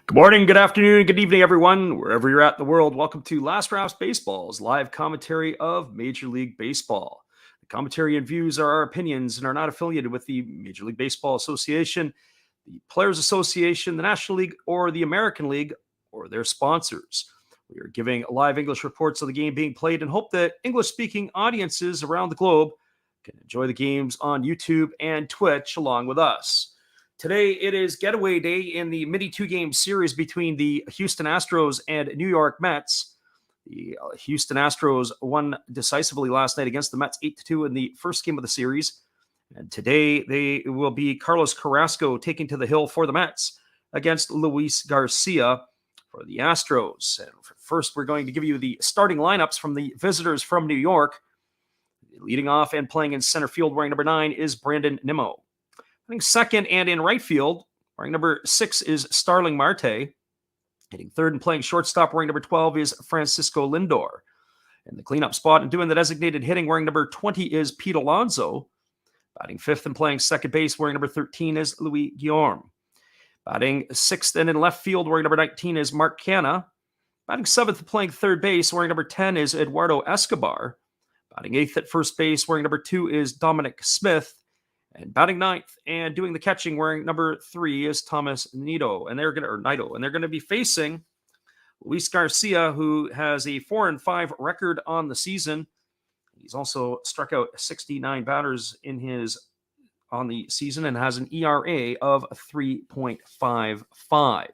Good morning, good afternoon, good evening, everyone, wherever you're at in the world. Welcome to Last Drafts Baseball's live commentary of Major League Baseball. The commentary and views are our opinions and are not affiliated with the Major League Baseball Association, the Players Association, the National League, or the American League, or their sponsors. We are giving live English reports of the game being played and hope that English-speaking audiences around the globe can enjoy the games on YouTube and Twitch along with us. Today, it is getaway day in the mini two-game series between the Houston Astros and New York Mets. The Houston Astros won decisively last night against the Mets 8-2 in the first game of the series. And today, they will be Carlos Carrasco taking to the hill for the Mets against Luis Garcia for the Astros. And first, we're going to give you the starting lineups from the visitors from New York. Leading off and playing in center field, wearing number 9, is Brandon Nimmo. Hitting second and in right field, wearing number 6 is Starling Marte. Hitting third and playing shortstop, wearing number 12 is Francisco Lindor. In the cleanup spot and doing the designated hitting, wearing number 20 is Pete Alonso. Batting fifth and playing second base, wearing number 13 is Louis Guillaume. Batting sixth and in left field, wearing number 19 is Mark Canha. Batting seventh and playing third base, wearing number 10 is Eduardo Escobar. Batting eighth at first base, wearing number 2 is Dominic Smith. And batting ninth and doing the catching, wearing number 3 is Thomas Nido. And they're going to be facing Luis Garcia, who has a 4-5 record on the season. He's also struck out 69 batters on the season and has an ERA of 3.55.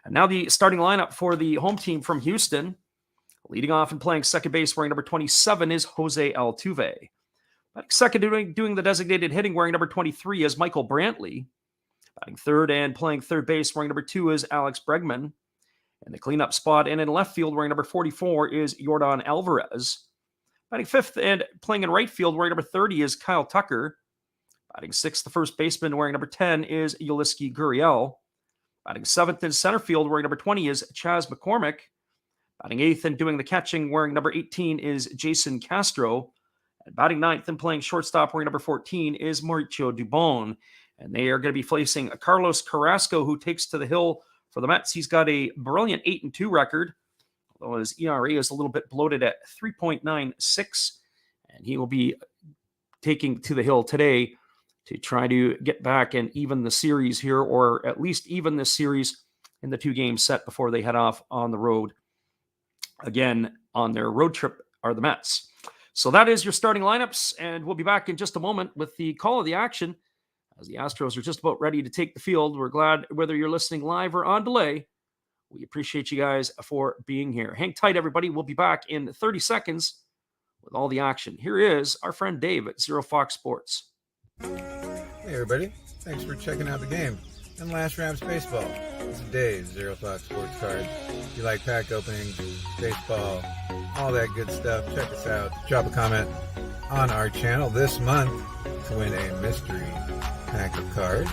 And now the starting lineup for the home team from Houston. Leading off and playing second base, wearing number 27 is Jose Altuve. Batting second, doing the designated hitting, wearing number 23 is Michael Brantley. Batting third and playing third base, wearing number 2 is Alex Bregman. In the cleanup spot and in left field, wearing number 44 is Yordan Alvarez. Batting fifth and playing in right field, wearing number 30 is Kyle Tucker. Batting sixth, the first baseman, wearing number 10 is Yulieski Gurriel. Batting seventh in center field, wearing number 20 is Chas McCormick. Batting eighth and doing the catching, wearing number 18 is Jason Castro. And batting ninth and playing shortstop, wearing number 14 is Mauricio Dubon. And they are going to be facing Carlos Carrasco, who takes to the hill for the Mets. He's got a brilliant 8-2 record, although his ERA is a little bit bloated at 3.96. And he will be taking to the hill today to try to get back and even the series here, or at least even this series in the 2-game set before they head off on the road. Again, on their road trip are the Mets. So that is your starting lineups, and we'll be back in just a moment with the call of the action as the Astros are just about ready to take the field. We're glad whether you're listening live or on delay. We appreciate you guys for being here. Hang tight, everybody. We'll be back in 30 seconds with all the action. Here is our friend Dave at Zero Fox Sports. Hey, everybody. Thanks for checking out the game and Last Drafts Baseball. This is Dave, Zero Fox Sports Cards. If you like pack openings, baseball, all that good stuff, check us out. Drop a comment on our channel this month to win a mystery pack of cards.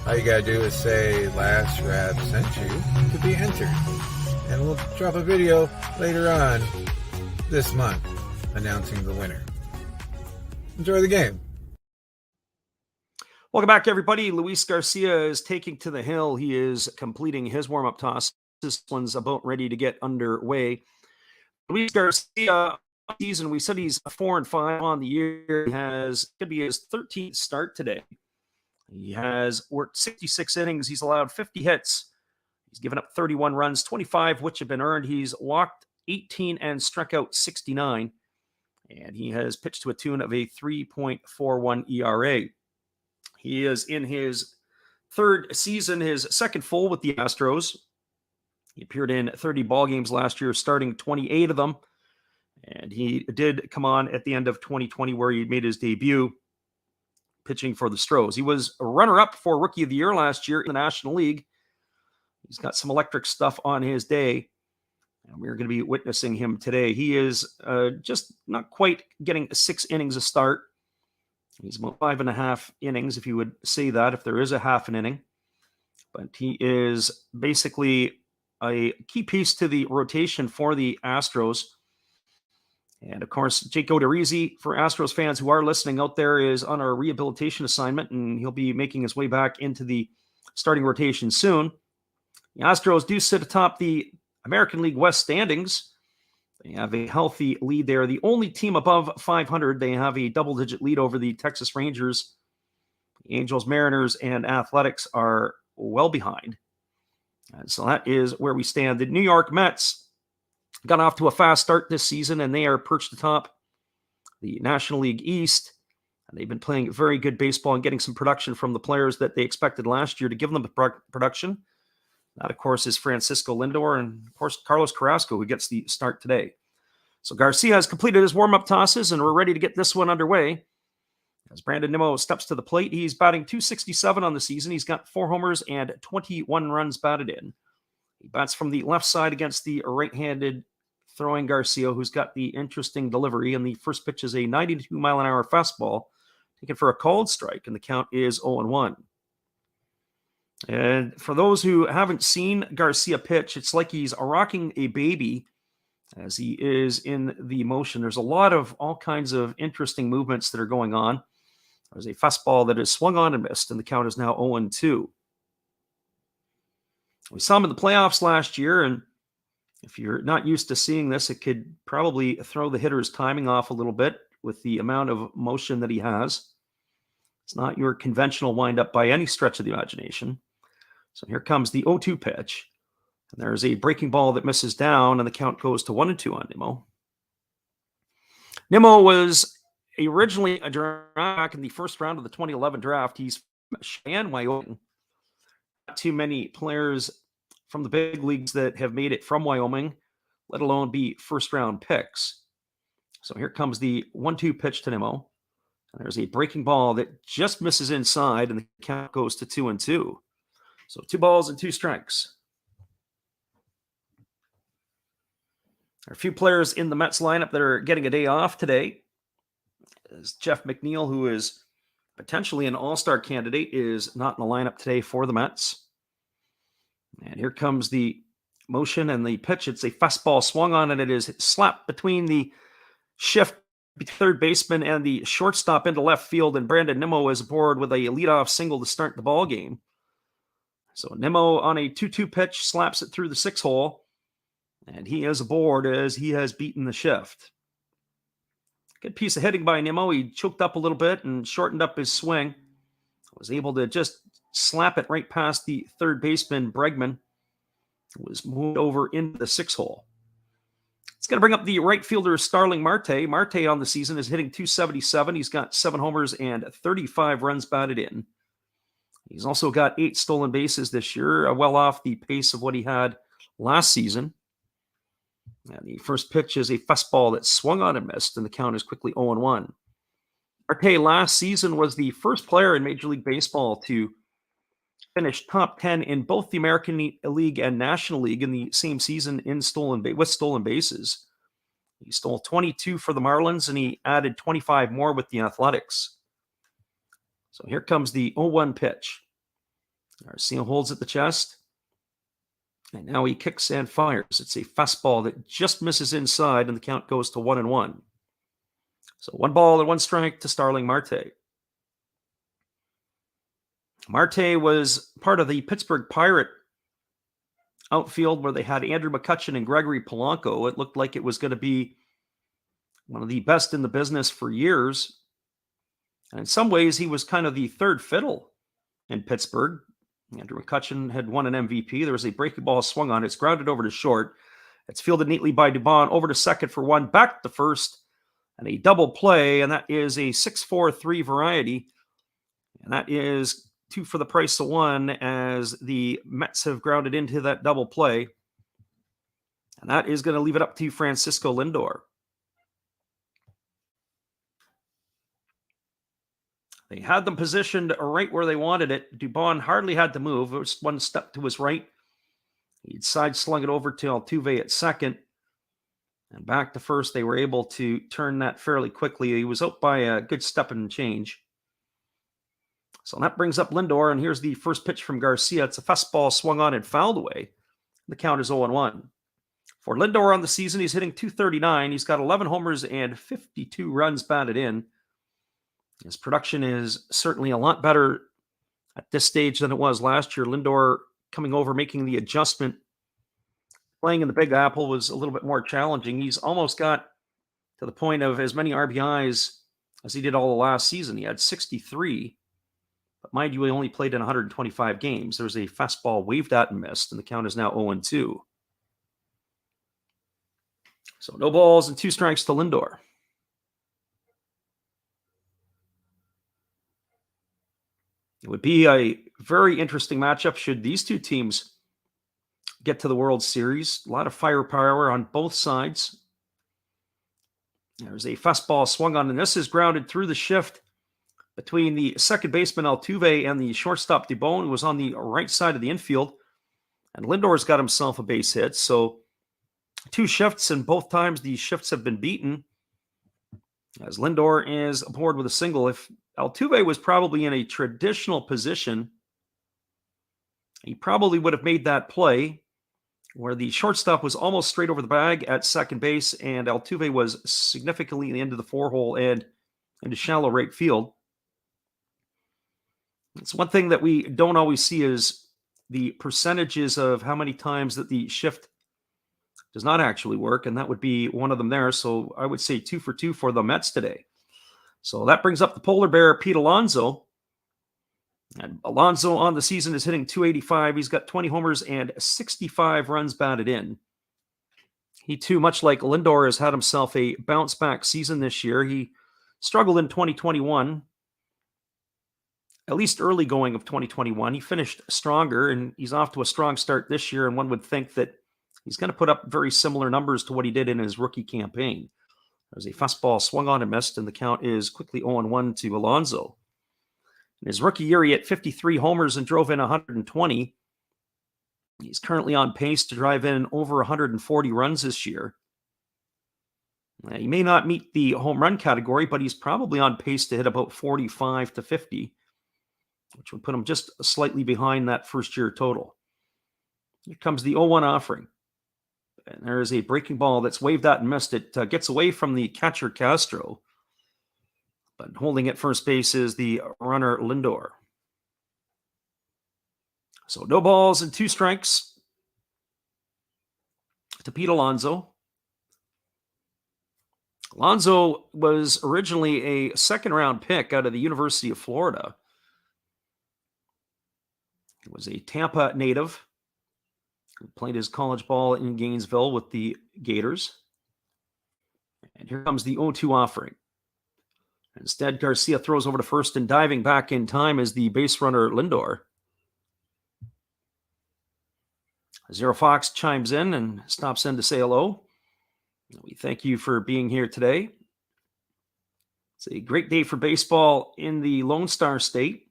All you gotta do is say Last Draft sent you to be entered. And we'll drop a video later on this month announcing the winner. Enjoy the game. Welcome back, everybody. Luis Garcia is taking to the hill. He is completing his warm-up toss. This one's about ready to get underway. Luis Garcia, season, we said he's 4-5 on the year. He could be his 13th start today. He has worked 66 innings. He's allowed 50 hits. He's given up 31 runs, 25 which have been earned. He's walked 18 and struck out 69. And he has pitched to a tune of a 3.41 ERA. He is in his third season, his second full with the Astros. He appeared in 30 ball games last year, starting 28 of them. And he did come on at the end of 2020 where he made his debut pitching for the Astros. He was a runner-up for Rookie of the Year last year in the National League. He's got some electric stuff on his day. And we're going to be witnessing him today. He is just not quite getting 6 innings a start. He's about 5.5 innings, if you would say that, if there is a half an inning. But he is basically a key piece to the rotation for the Astros. And, of course, Jake Odorizzi, for Astros fans who are listening out there, is on a rehabilitation assignment, and he'll be making his way back into the starting rotation soon. The Astros do sit atop the American League West standings. They have a healthy lead there. The only team above 500. They have a double-digit lead over the Texas Rangers. The Angels, Mariners, and Athletics are well behind. And so that is where we stand. The New York Mets got off to a fast start this season, and they are perched atop the National League East. And they've been playing very good baseball and getting some production from the players that they expected last year to give them the production. That, of course, is Francisco Lindor and, of course, Carlos Carrasco, who gets the start today. So Garcia has completed his warm-up tosses, and we're ready to get this one underway. As Brandon Nimmo steps to the plate, he's batting .267 on the season. He's got 4 homers and 21 runs batted in. He bats from the left side against the right-handed throwing Garcia, who's got the interesting delivery. And the first pitch is a 92-mile-an-hour fastball, taken for a called strike, and the count is 0-1. And for those who haven't seen Garcia pitch, it's like he's rocking a baby as he is in the motion. There's a lot of all kinds of interesting movements that are going on. There's a fastball that is swung on and missed, and the count is now 0-2. We saw him in the playoffs last year, and if you're not used to seeing this, it could probably throw the hitter's timing off a little bit with the amount of motion that he has. It's not your conventional windup by any stretch of the imagination. So here comes the 0-2 pitch. And there's a breaking ball that misses down, and the count goes to 1-2 on Nimmo. Nimmo was originally a draft back in the first round of the 2011 draft. He's from Cheyenne, Wyoming. Not too many players from the big leagues that have made it from Wyoming, let alone be first-round picks. So here comes the 1-2 pitch to Nimmo. And there's a breaking ball that just misses inside, and the count goes to 2-2. So 2 balls and 2 strikes. There are a few players in the Mets lineup that are getting a day off today. As Jeff McNeil, who is potentially an all-star candidate, is not in the lineup today for the Mets. And here comes the motion and the pitch. It's a fastball swung on, and it is slapped between the shift third baseman and the shortstop into left field, and Brandon Nimmo is aboard with a leadoff single to start the ball game. So Nimmo on a 2-2 pitch slaps it through the 6-hole, and he is aboard as he has beaten the shift. Good piece of hitting by Nimmo. He choked up a little bit and shortened up his swing. Was able to just slap it right past the third baseman, Bregman. Was moved over into the 6-hole. It's going to bring up the right fielder, Starling Marte. Marte on the season is hitting .277. He's got 7 homers and 35 runs batted in. He's also got 8 stolen bases this year, well off the pace of what he had last season. And the first pitch is a fastball that swung on and missed, and the count is quickly 0-1. Marte last season was the first player in Major League Baseball to finish top 10 in both the American League and National League in the same season with stolen bases. He stole 22 for the Marlins, and he added 25 more with the Athletics. So here comes the 0-1 pitch. Garcia holds at the chest. And now he kicks and fires. It's a fastball that just misses inside, and the count goes to 1-1. So 1 ball and 1 strike to Starling Marte. Marte was part of the Pittsburgh Pirate outfield where they had Andrew McCutchen and Gregory Polanco. It looked like it was going to be one of the best in the business for years. And in some ways, he was kind of the third fiddle in Pittsburgh. Andrew McCutchen had won an MVP. There was a breaking ball swung on. It's grounded over to short. It's fielded neatly by Dubon over to second for 1, back to first, and a double play, and that is a 6-4-3 variety. And that is 2 for the price of 1 as the Mets have grounded into that double play. And that is going to leave it up to Francisco Lindor. They had them positioned right where they wanted it. Dubon hardly had to move. It was 1 step to his right. He'd side slung it over to Altuve at second. And back to first, they were able to turn that fairly quickly. He was out by a good step and change. So that brings up Lindor, and here's the first pitch from Garcia. It's a fastball swung on and fouled away. The count is 0-1. For Lindor on the season, he's hitting .239. He's got 11 homers and 52 runs batted in. His production is certainly a lot better at this stage than it was last year. Lindor coming over, making the adjustment, playing in the Big Apple was a little bit more challenging. He's almost got to the point of as many RBIs as he did all the last season. He had 63, but mind you, he only played in 125 games. There was a fastball waved at and missed, and the count is now 0-2. So no balls and 2 strikes to Lindor. It would be a very interesting matchup should these two teams get to the World Series. A lot of firepower on both sides. There's a fastball swung on, and this is grounded through the shift between the second baseman Altuve and the shortstop DeBone, who was on the right side of the infield. And Lindor's got himself a base hit. So 2 shifts, and both times the shifts have been beaten, as Lindor is aboard with a single. If Altuve was probably in a traditional position, he probably would have made that play where the shortstop was almost straight over the bag at second base, and Altuve was significantly in the end of the 4-hole and into shallow right field. It's one thing that we don't always see is the percentages of how many times that the shift does not actually work, and that would be one of them there. So I would say 2 for 2 for the Mets today. So that brings up the polar bear, Pete Alonso. And Alonso on the season is hitting .285. He's got 20 homers and 65 runs batted in. He too, much like Lindor, has had himself a bounce-back season this year. He struggled in 2021, at least early going of 2021. He finished stronger, and he's off to a strong start this year, and one would think that he's going to put up very similar numbers to what he did in his rookie campaign. There's a fastball swung on and missed, and the count is quickly 0-1 to Alonso. In his rookie year, he hit 53 homers and drove in 120. He's currently on pace to drive in over 140 runs this year. He may not meet the home run category, but he's probably on pace to hit about 45 to 50, which would put him just slightly behind that first-year total. Here comes the 0-1 offering. And there is a breaking ball that's waved at and missed. It gets away from the catcher Castro, but holding at first base is the runner Lindor. So no balls and 2 strikes to Pete Alonso. Alonso was originally a second-round pick out of the University of Florida. He was a Tampa native. He played his college ball in Gainesville with the Gators. And here comes the 0-2 offering. Instead, Garcia throws over to first, and diving back in time is the base runner Lindor. Zero Fox chimes in and stops in to say hello. We thank you for being here today. It's a great day for baseball in the Lone Star State.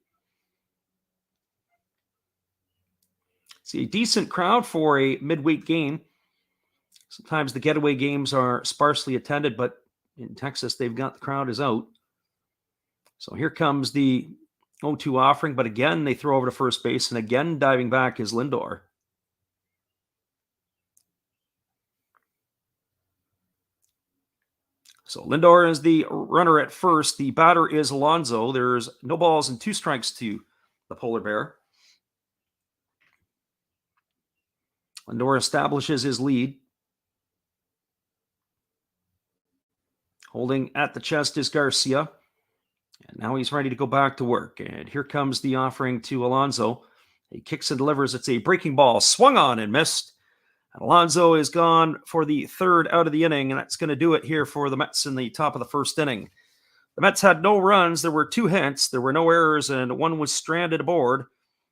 It's a decent crowd for a midweek game. Sometimes the getaway games are sparsely attended, but in Texas, they've got the crowd is out. So here comes the 0-2 offering, but again, they throw over to first base, and again, diving back is Lindor. So Lindor is the runner at first. The batter is Alonso. There's no balls and 2 strikes to the polar bear. Lindor establishes his lead. Holding at the chest is Garcia. And now he's ready to go back to work. And here comes the offering to Alonso. He kicks and delivers. It's a breaking ball. Swung on and missed. And Alonso is gone for the 3rd out of the inning. And that's going to do it here for the Mets in the top of the 1st inning. The Mets had no runs. There were 2 hits. There were no errors. And one was stranded aboard.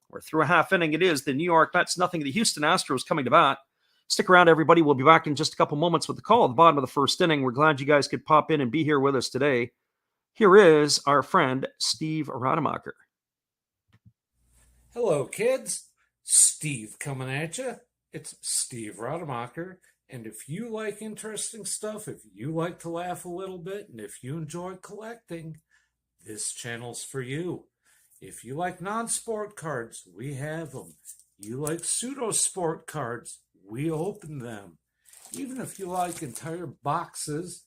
We're through a half inning. It is the New York Mets, nothing. The Houston Astros coming to bat. Stick around, everybody. We'll be back in just a couple moments with the call at the bottom of the 1st inning. We're glad you guys could pop in and be here with us today. Here is our friend, Steve Rademacher. Hello, kids. Steve coming at you. It's Steve Rademacher. And if you like interesting stuff, if you like to laugh a little bit, and if you enjoy collecting, this channel's for you. If you like non-sport cards, we have them. You like pseudo-sport cards, we open them. Even if you like entire boxes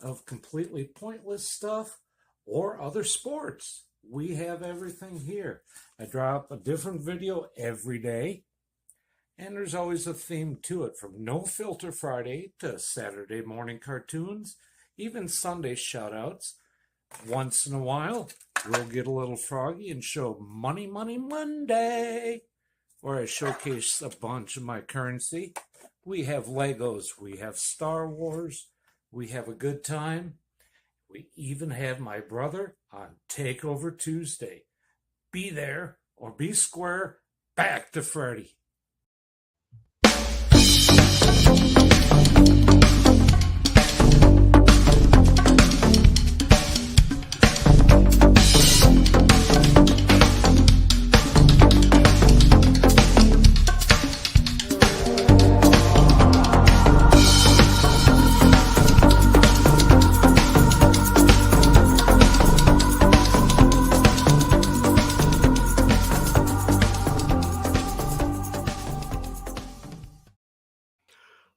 of completely pointless stuff or other sports, we have everything here. I drop a different video every day, and there's always a theme to it, from No Filter Friday to Saturday morning cartoons, even Sunday shoutouts. Once in a while, we'll get a little froggy and show Money Money Monday, where I showcase a bunch of my currency. We have Legos, we have Star Wars, we have a good time. We even have my brother on Takeover Tuesday. Be there or be square. Back to Freddy.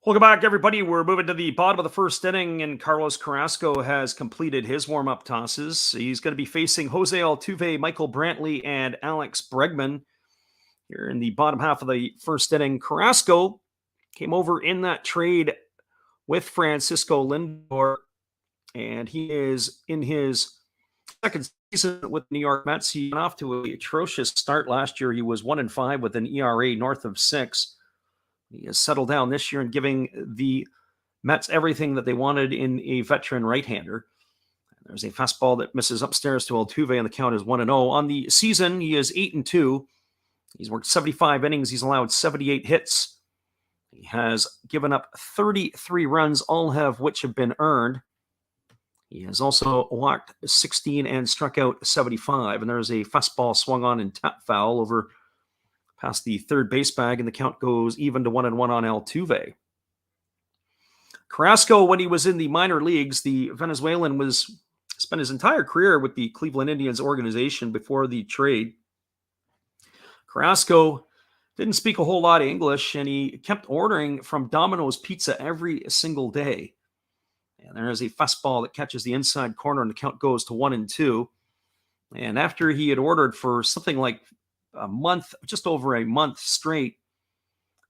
Welcome back, everybody. We're moving to the bottom of the first inning, and Carlos Carrasco has completed his warm-up tosses. He's going to be facing Jose Altuve, Michael Brantley, and Alex Bregman here in the bottom half of the first inning. Carrasco came over in that trade with Francisco Lindor, and he is in his second season with the New York Mets. He went off to an atrocious start last year. He was 1-5 with an ERA north of 6. He has settled down this year and giving the Mets everything that they wanted in a veteran right-hander. There's a fastball that misses upstairs to Altuve, and the count is 1-0. On the season, he is 8-2. He's worked 75 innings. He's allowed 78 hits. He has given up 33 runs, all of which have been earned. He has also walked 16 and struck out 75. And there's a fastball swung on and tap foul over past the third base bag, and the count goes even to 1-1 on Altuve. Carrasco, when he was in the minor leagues, the Venezuelan spent his entire career with the Cleveland Indians organization before the trade. Carrasco didn't speak a whole lot of English, and he kept ordering from Domino's Pizza every single day. And there's a fastball that catches the inside corner, and the count goes to 1-2. And after he had ordered for something like a month, just over a month straight,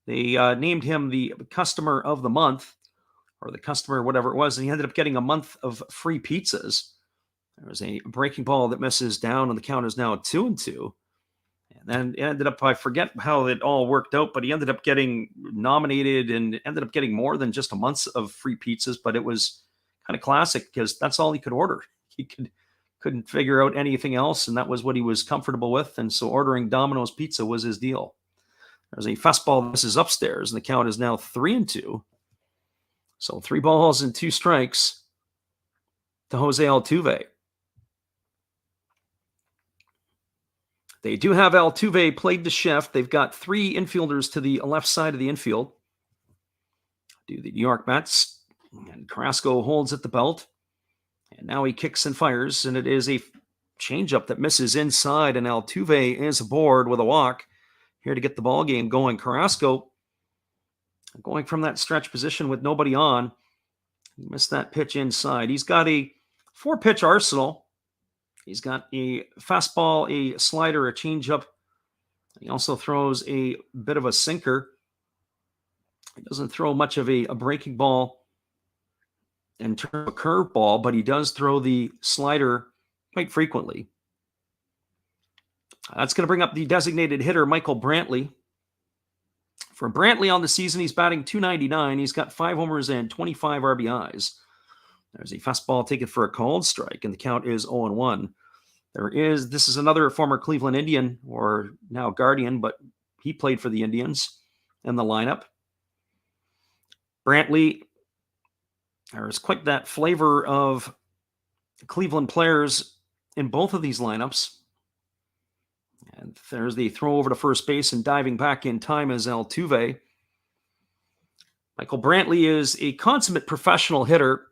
they named him the customer of the month, or the customer, whatever it was, and he ended up getting a month of free pizzas. There was a breaking ball that misses down, and the count is now 2-2. And then it ended up, I forget how it all worked out, but he ended up getting nominated and ended up getting more than just a month of free pizzas, but it was kind of classic because that's all he could order. He couldn't figure out anything else, and that was what he was comfortable with, and so ordering Domino's Pizza was his deal. There's a fastball that misses upstairs, and the count is now 3-2. So 3 balls and 2 strikes to Jose Altuve. They do have Altuve played the shift. They've got 3 infielders to the left side of the infield. Do the New York Mets, and Carrasco holds at the belt. And now he kicks and fires, and it is a changeup that misses inside, and Altuve is aboard with a walk here to get the ball game going. Carrasco going from that stretch position with nobody on. He missed that pitch inside. He's got a 4-pitch arsenal. He's got a fastball, a slider, a changeup. He also throws a bit of a sinker. He doesn't throw much of a breaking ball in terms of a curveball, but he does throw the slider quite frequently. That's going to bring up the designated hitter, Michael Brantley. For Brantley on the season, he's batting .299. He's got 5 homers and 25 RBIs. There's a fastball taken for a called strike, and the count is 0-1. This is another former Cleveland Indian, or now Guardian, but he played for the Indians in the lineup. Brantley, there's quite that flavor of Cleveland players in both of these lineups. And there's the throw over to first base, and diving back in time is Altuve. Michael Brantley is a consummate professional hitter.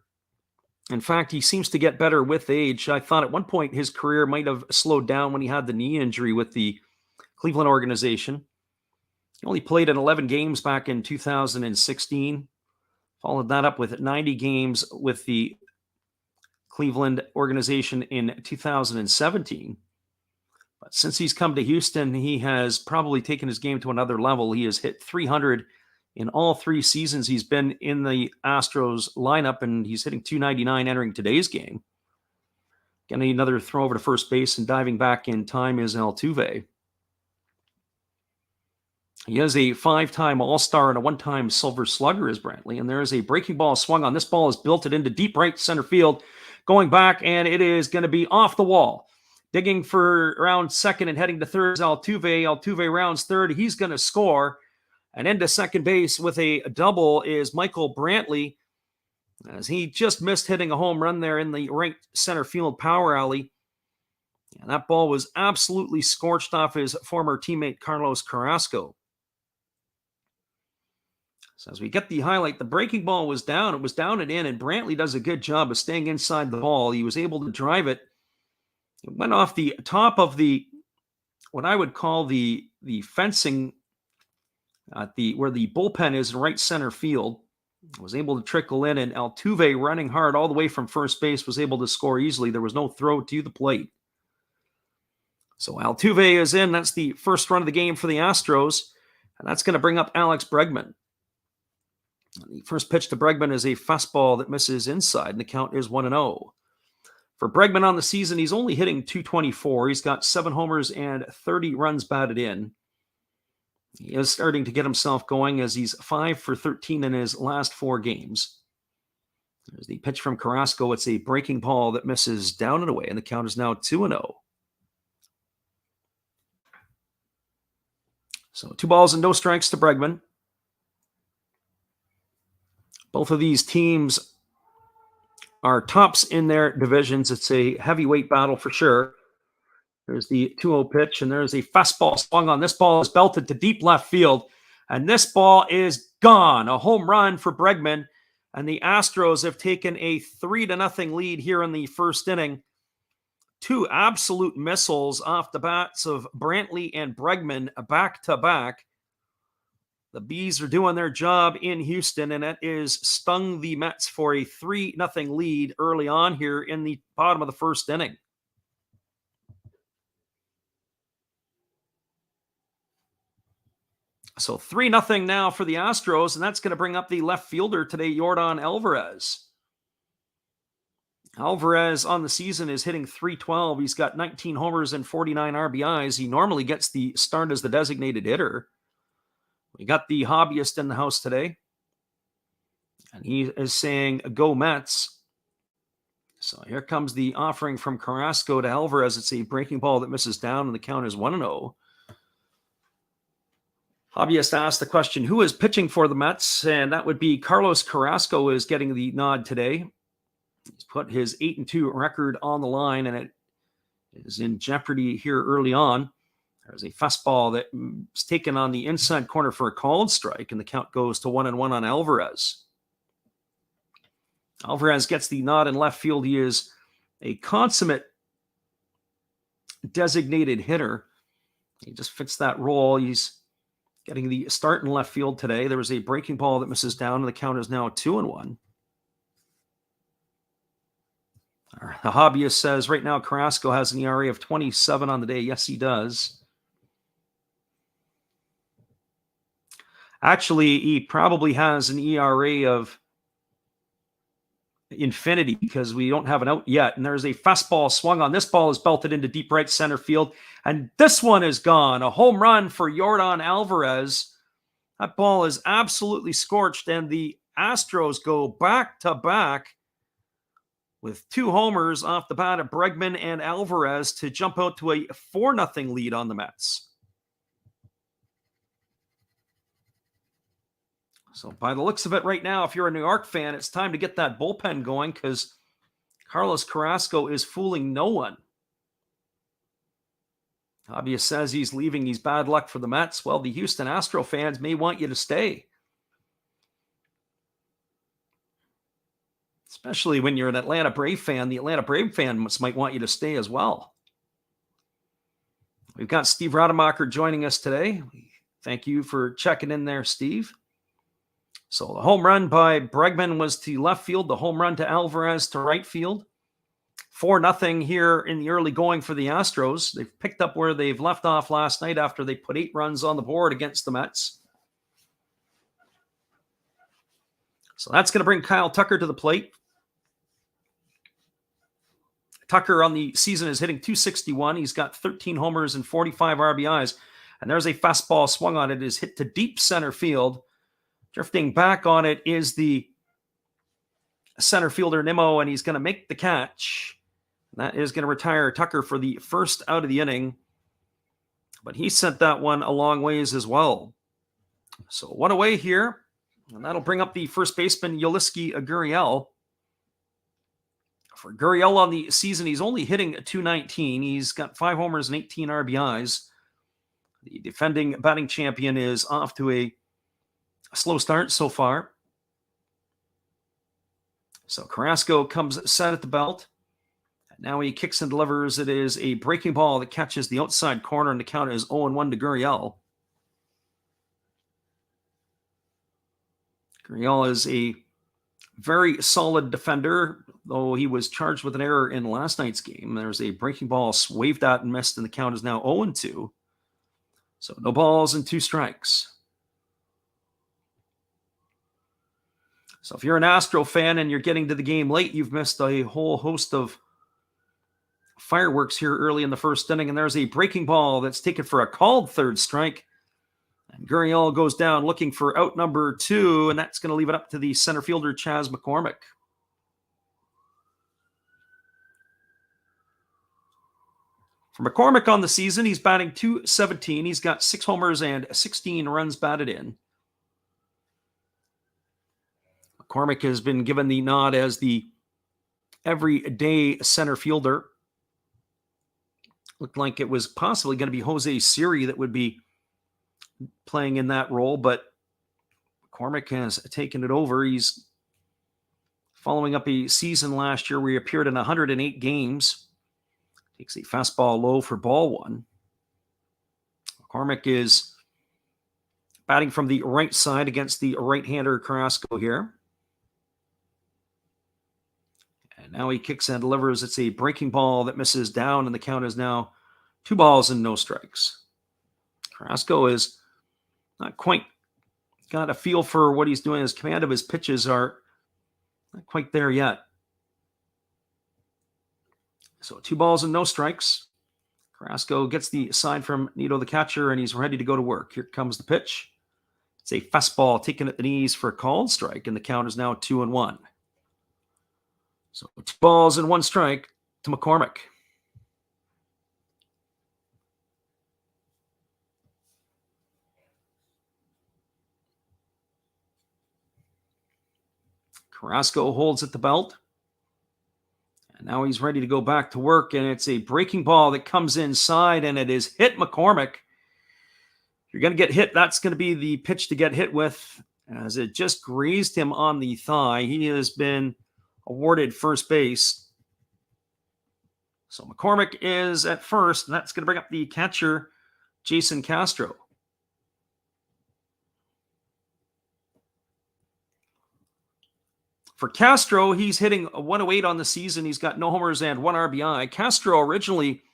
In fact, he seems to get better with age. I thought at one point his career might have slowed down when he had the knee injury with the Cleveland organization. He only played in 11 games back in 2016. Followed that up with 90 games with the Cleveland organization in 2017. But since he's come to Houston, he has probably taken his game to another level. He has hit 300 in all 3 seasons he's been in the Astros lineup, and he's hitting 299 entering today's game. Getting another throw over to first base and diving back in time is Altuve. He is a 5-time All-Star and a 1-time Silver Slugger, is Brantley. And there is a breaking ball swung on. This ball is belted into deep right center field. Going back, and it is going to be off the wall. Digging for around second and heading to third is Altuve. Altuve rounds third. He's going to score. And into second base with a double is Michael Brantley, as he just missed hitting a home run there in the right center field power alley. And that ball was absolutely scorched off his former teammate Carlos Carrasco. So as we get the highlight, the breaking ball was down. It was down and in, and Brantley does a good job of staying inside the ball. He was able to drive it. It went off the top of the, what I would call the fencing at where the bullpen is in right center field. Was able to trickle in, and Altuve, running hard all the way from first base, was able to score easily. There was no throw to the plate. So Altuve is in. That's the first run of the game for the Astros, and that's going to bring up Alex Bregman. The first pitch to Bregman is a fastball that misses inside, and the count is 1-0. For Bregman on the season, he's only hitting .224. He's got 7 homers and 30 runs batted in. He is starting to get himself going as he's 5 for 13 in his last 4 games. There's the pitch from Carrasco. It's a breaking ball that misses down and away, and the count is now 2-0. So 2 balls and no strikes to Bregman. Both of these teams are tops in their divisions. It's a heavyweight battle for sure. There's the 2-0 pitch, and there's a fastball swung on. This ball is belted to deep left field, and this ball is gone. A home run for Bregman, and the Astros have taken a 3-0 lead here in the first inning. 2 absolute missiles off the bats of Brantley and Bregman back-to-back. The Bees are doing their job in Houston, and it is stung the Mets for a 3-0 lead early on here in the bottom of the first inning. So 3-0 now for the Astros, and that's going to bring up the left fielder today, Yordan Alvarez. Alvarez on the season is hitting .312. He's got 19 homers and 49 RBIs. He normally gets the start as the designated hitter. We got the hobbyist in the house today, and he is saying, go Mets. So here comes the offering from Carrasco to Alvarez. It's a breaking ball that misses down, and the count is 1-0. Hobbyist asked the question, who is pitching for the Mets? And that would be Carlos Carrasco is getting the nod today. He's put his 8-2 record on the line, and it is in jeopardy here early on. There's a fastball that is taken on the inside corner for a called strike, and the count goes to 1-1 on Alvarez. Alvarez gets the nod in left field. He is a consummate designated hitter. He just fits that role. He's getting the start in left field today. There was a breaking ball that misses down, and the count is now 2-1. The hobbyist says right now Carrasco has an ERA of 27 on the day. Yes, he does. Actually, he probably has an ERA of infinity because we don't have an out yet. And there's a fastball swung on. This ball is belted into deep right center field. And this one is gone. A home run for Yordan Alvarez. That ball is absolutely scorched. And the Astros go back-to-back with 2 homers off the bat of Bregman and Alvarez to jump out to a 4-0 lead on the Mets. So by the looks of it right now, if you're a New York fan, it's time to get that bullpen going because Carlos Carrasco is fooling no one. Hobbyist says he's leaving. He's bad luck for the Mets. Well, the Houston Astro fans may want you to stay. Especially when you're an Atlanta Brave fan. The Atlanta Brave fans might want you to stay as well. We've got Steve Rademacher joining us today. Thank you for checking in there, Steve. So the home run by Bregman was to left field. The home run to Alvarez to right field. 4-0 here in the early going for the Astros. They've picked up where they've left off last night after they put 8 runs on the board against the Mets. So that's going to bring Kyle Tucker to the plate. Tucker on the season is hitting .261. He's got 13 homers and 45 RBIs. And there's a fastball swung on it. It is hit to deep center field. Drifting back on it is the center fielder Nimmo, and he's going to make the catch. That is going to retire Tucker for the first out of the inning. But he sent that one a long ways as well. So one away here. And that'll bring up the first baseman, Yoliski Gurriel. For Gurriel on the season, he's only hitting .219. He's got 5 homers and 18 RBIs. The defending batting champion is off to a slow start so far. So Carrasco comes set at the belt. Now he kicks and delivers. It is a breaking ball that catches the outside corner, and the count is 0-1 to Gurriel. Gurriel is a very solid defender, though he was charged with an error in last night's game. There's a breaking ball waved at and missed, and the count is now 0-2. So no balls and 2 strikes. So if you're an Astro fan and you're getting to the game late, you've missed a whole host of fireworks here early in the first inning. And there's a breaking ball that's taken for a called third strike. And Gurriel goes down looking for out number 2, and that's going to leave it up to the center fielder, Chas McCormick. For McCormick on the season, he's batting .217. He's got 6 homers and 16 runs batted in. McCormick has been given the nod as the everyday center fielder. Looked like it was possibly going to be Jose Siri that would be playing in that role, but McCormick has taken it over. He's following up a season last year where he appeared in 108 games. Takes a fastball low for ball 1. McCormick is batting from the right side against the right-hander Carrasco here. And now he kicks and delivers. It's a breaking ball that misses down, and the count is now 2 balls and no strikes. Carrasco is not quite got a feel for what he's doing. His command of his pitches are not quite there yet. So 2 balls and no strikes. Carrasco gets the sign from Nito the catcher, and he's ready to go to work. Here comes the pitch. It's a fastball taken at the knees for a called strike, and the count is now 2-1. So 2 balls and 1 strike to McCormick. Carrasco holds at the belt. And now he's ready to go back to work, and it's a breaking ball that comes inside, and it is hit McCormick. If you're going to get hit, that's going to be the pitch to get hit with, as it just grazed him on the thigh. He has been awarded first base. So McCormick is at first, and that's going to bring up the catcher, Jason Castro. For Castro, he's hitting a 108 on the season. He's got no homers and 1 RBI. Castro originally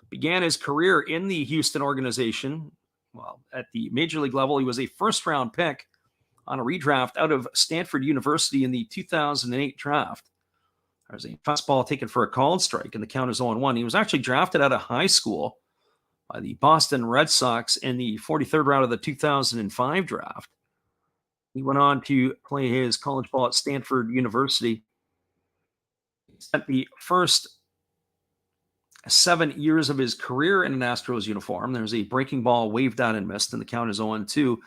began his career in the Houston organization. Well, at the major league level, he was a first-round pick on a redraft out of Stanford University in the 2008 draft. There's a fastball taken for a called strike, and the count is 0-1. He was actually drafted out of high school by the Boston Red Sox in the 43rd round of the 2005 draft. He went on to play his college ball at Stanford University. He spent the first 7 years of his career in an Astros uniform. There's a breaking ball waved out and missed, and the count is 0-2.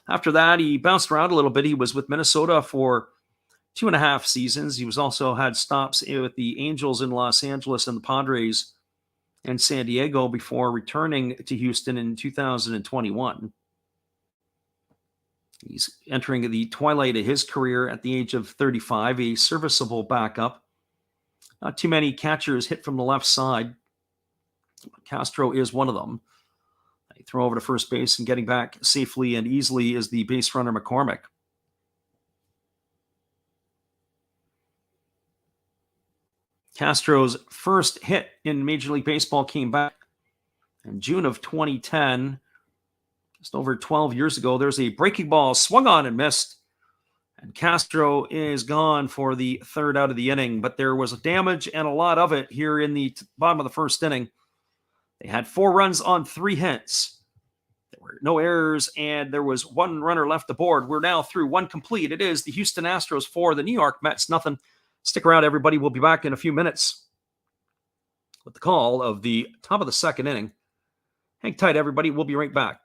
After that, he bounced around a little bit. He was with Minnesota for 2.5 seasons. He was also had stops with the Angels in Los Angeles and the Padres in San Diego before returning to Houston in 2021. He's entering the twilight of his career at the age of 35, a serviceable backup. Not too many catchers hit from the left side. Castro is one of them. They throw over to first base, and getting back safely and easily is the base runner McCormick. Castro's first hit in Major League Baseball came back in June of 2010, just over 12 years ago. There's a breaking ball swung on and missed, and Castro is gone for the third out of the inning. But there was damage, and a lot of it, here in the bottom of the first inning. They had 4 runs on 3 hits. There were no errors, and there was 1 runner left aboard. We're now through 1 complete. It is the Houston Astros 4, the New York Mets nothing. Stick around, everybody. We'll be back in a few minutes with the call of the top of the second inning. Hang tight, everybody. We'll be right back.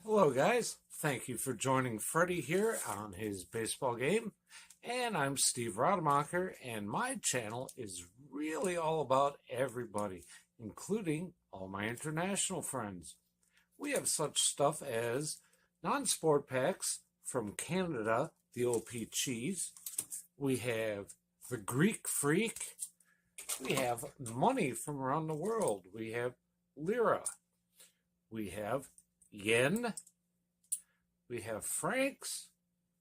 Hello, guys. Thank you for joining Freddie here on his baseball game. And I'm Steve Rademacher, and my channel is really all about everybody, including all my international friends. We have such stuff as non-sport packs from Canada, the OP Cheese. We have the Greek Freak. We have money from around the world. We have lira. We have yen. We have francs.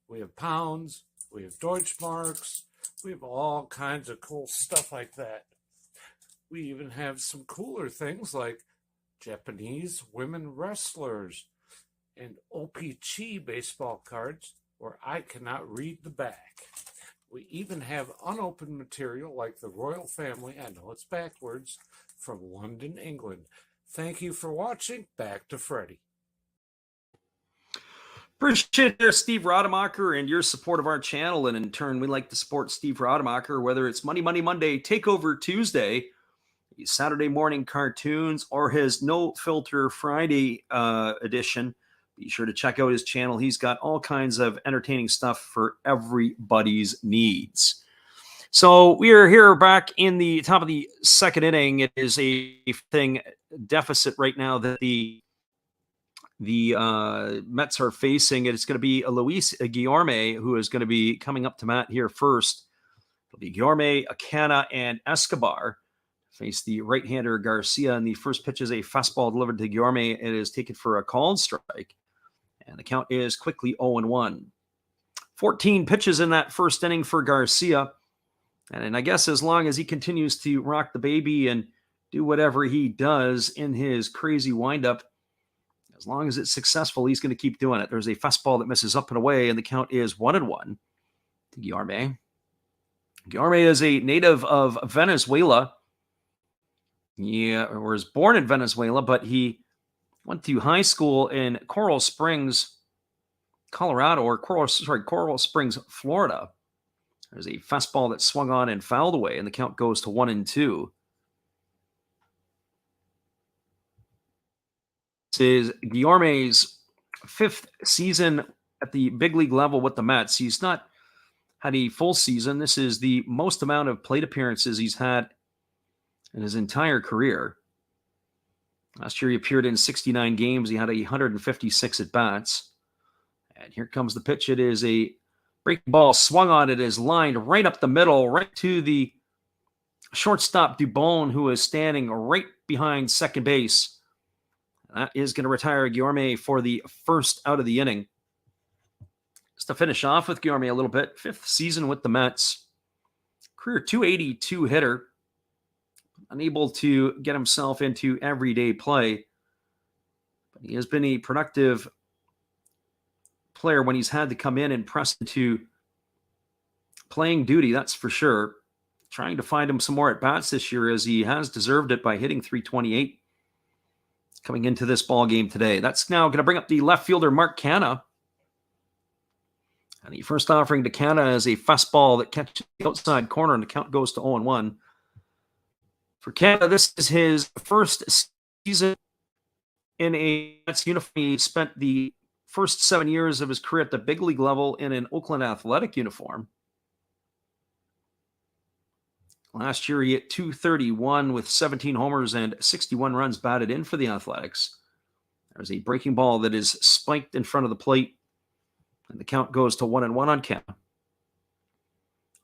We have pounds. We have Deutschmarks. We have all kinds of cool stuff like that. We even have some cooler things like Japanese women wrestlers and OP-Chi baseball cards where I cannot read the back. We even have unopened material like the royal family, I know it's backwards, from London, England. Thank you for watching. Back to Freddie. Appreciate it, Steve Rademacher, and your support of our channel. And in turn, we like to support Steve Rademacher, whether it's Money Monday, Takeover Tuesday, Saturday morning cartoons, or his No Filter Friday edition. Be sure to check out his channel. He's got all kinds of entertaining stuff for everybody's needs. So we are here back in the top of the second inning. It is a thing deficit right now that the Mets are facing. It's going to be Luis Guillorme who is going to be coming up to Matt here first. It'll be Guillorme, Acana, and Escobar face the right-hander Garcia, and the first pitch is a fastball delivered to Guillorme. It is taken for a called strike, and the count is quickly 0-1. 14 pitches in that first inning for Garcia, and I guess as long as he continues to rock the baby and do whatever he does in his crazy windup, as long as it's successful, he's going to keep doing it. There's a fastball that misses up and away, and the count is 1-1 to Guillorme. Guillorme is a native of Venezuela. He was born in Venezuela, but he went to high school in Coral Springs, Colorado, or Coral Springs, Florida. There's a fastball that swung on and fouled away, and the count goes to 1-2. This is Guillorme's 5th season at the big league level with the Mets. He's not had a full season. This is the most amount of plate appearances he's had in his entire career. Last year he appeared in 69 games. He had 156 at-bats. And here comes the pitch. It is a breaking ball swung on. It is lined right up the middle, right to the shortstop Dubon, who is standing right behind second base. That is going to retire Guillorme for the first out of the inning. Just to finish off with Guillorme a little bit, 5th season with the Mets. Career .282 hitter. Unable to get himself into everyday play. But he has been a productive player when he's had to come in and press into playing duty, that's for sure. Trying to find him some more at-bats this year, as he has deserved it by hitting .328. Coming into this ball game today. That's now going to bring up the left fielder, Mark Canha. And the first offering to Canha is a fastball that catches the outside corner, and the count goes to 0-1. For Canha, this is his first season in a Mets uniform. He spent the first 7 years of his career at the big league level in an Oakland Athletic uniform. Last year, he hit .231 with 17 homers and 61 runs batted in for the Athletics. There's a breaking ball that is spiked in front of the plate, and the count goes to 1-1 on Canha.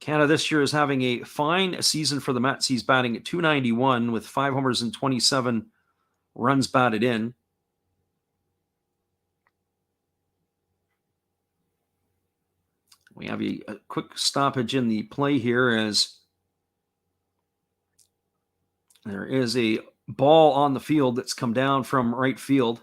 Canha this year is having a fine season for the Mets. He's batting at .291 with 5 homers and 27 runs batted in. We have a quick stoppage in the play here as there is a ball on the field that's come down from right field.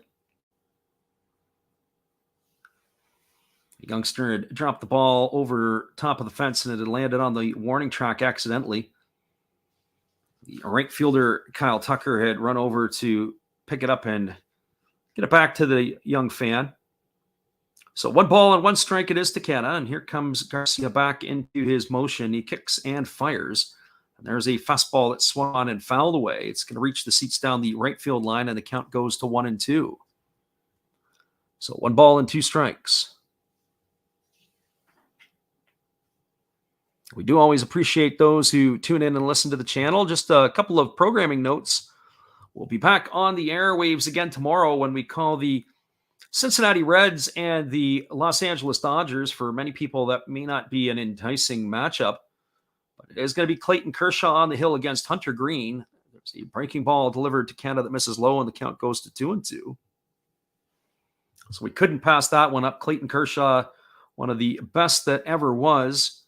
The youngster had dropped the ball over top of the fence and it had landed on the warning track accidentally. The right fielder, Kyle Tucker, had run over to pick it up and get it back to the young fan. So 1 ball and 1 strike it is to Canha, and here comes Garcia back into his motion. He kicks and fires. And there's a fastball that swung on and fouled away. It's going to reach the seats down the right field line, and the count goes to 1-2. So 1 ball and 2 strikes. We do always appreciate those who tune in and listen to the channel. Just a couple of programming notes. We'll be back on the airwaves again tomorrow when we call the Cincinnati Reds and the Los Angeles Dodgers. For many people, that may not be an enticing matchup. But it is going to be Clayton Kershaw on the hill against Hunter Green. There's a breaking ball delivered to Canha that misses low, and the count goes to 2-2. So we couldn't pass that one up. Clayton Kershaw, one of the best that ever was,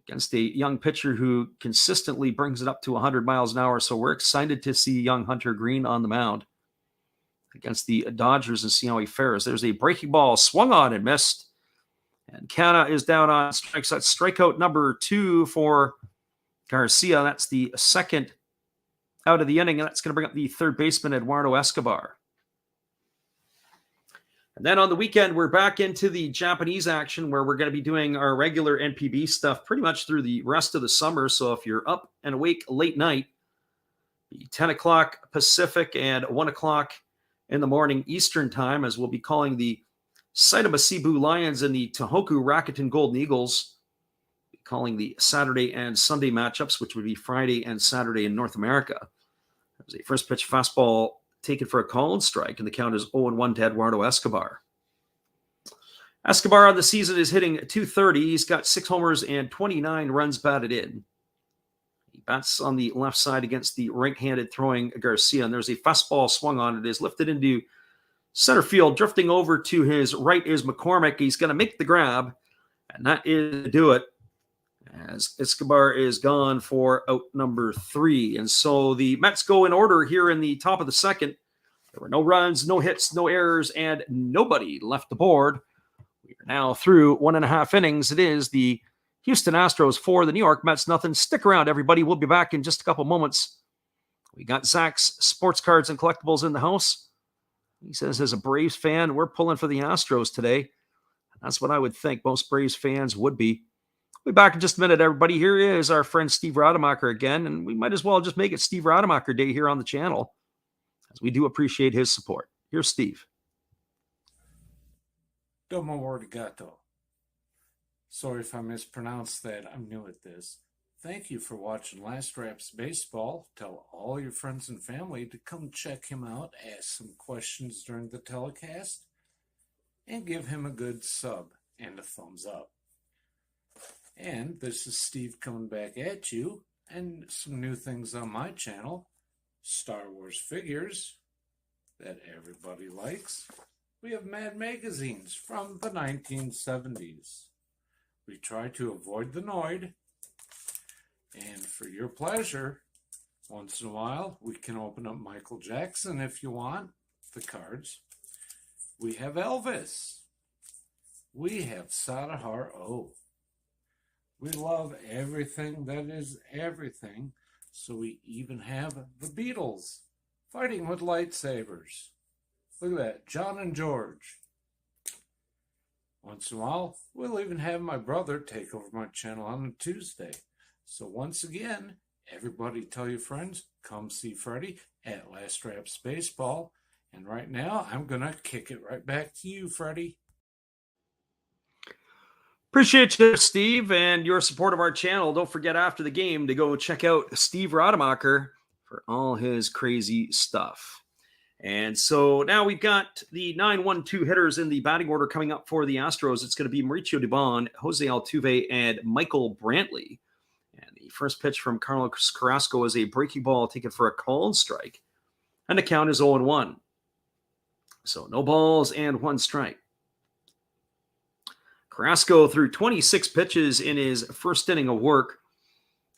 against a young pitcher who consistently brings it up to 100 miles an hour. So we're excited to see young Hunter Green on the mound against the Dodgers and see how he fares. There's a breaking ball swung on and missed. And Canha is down on strikes. That's strikeout number 2 for Garcia. That's the second out of the inning, and that's going to bring up the third baseman, Eduardo Escobar. And then on the weekend, we're back into the Japanese action where we're going to be doing our regular NPB stuff pretty much through the rest of the summer. So if you're up and awake late night, 10 o'clock Pacific and 1 o'clock in the morning Eastern time, as we'll be calling the Saitama Cebu Lions and the Tohoku Rakuten Golden Eagles, calling the Saturday and Sunday matchups, which would be Friday and Saturday in North America. There's a first pitch fastball taken for a call and strike, and the count is 0-1 to Eduardo Escobar. Escobar on the season is hitting .230. He's got 6 homers and 29 runs batted in. He bats on the left side against the right-handed throwing Garcia, and there's a fastball swung on. It is lifted into center field. Drifting over to his right is McCormick. He's going to make the grab, and that is to do it, as Escobar is gone for out number 3. And so the Mets go in order here in the top of the second. There were no runs, no hits, no errors, and nobody left the board. We are now through 1.5 innings. It is the Houston Astros 4, the New York Mets nothing. Stick around, everybody. We'll be back in just a couple moments. We got Zach's Sports Cards and Collectibles in the house. He says, as a Braves fan, we're pulling for the Astros today. That's what I would think most Braves fans would be. We'll be back in just a minute, everybody. Here is our friend Steve Rademacher again, and we might as well just make it Steve Rademacher Day here on the channel, as we do appreciate his support. Here's Steve. Domo arigato. Sorry if I mispronounced that. I'm new at this. Thank you for watching Last Raps Baseball. Tell all your friends and family to come check him out, ask some questions during the telecast, and give him a good sub and a thumbs up. And this is Steve coming back at you, and some new things on my channel. Star Wars figures that everybody likes. We have Mad magazines from the 1970s. We try to avoid the Noid. And for your pleasure, once in a while, we can open up Michael Jackson if you want, the cards. We have Elvis. We have Sadahar O. We love everything that is everything, so we even have the Beatles fighting with lightsabers. Look at that, John and George. Once in a while, we'll even have my brother take over my channel on a Tuesday. So once again, everybody tell your friends, come see Freddie at Last Raps Baseball. And right now, I'm going to kick it right back to you, Freddie. Appreciate you, Steve, and your support of our channel. Don't forget after the game to go check out Steve Rademacher for all his crazy stuff. And so now we've got the 9-1-2 hitters in the batting order coming up for the Astros. It's going to be Mauricio Dubon, Jose Altuve, and Michael Brantley. And the first pitch from Carlos Carrasco is a breaking ball taken for a called strike. And the count is 0-1. So no balls and one strike. Carrasco threw 26 pitches in his first inning of work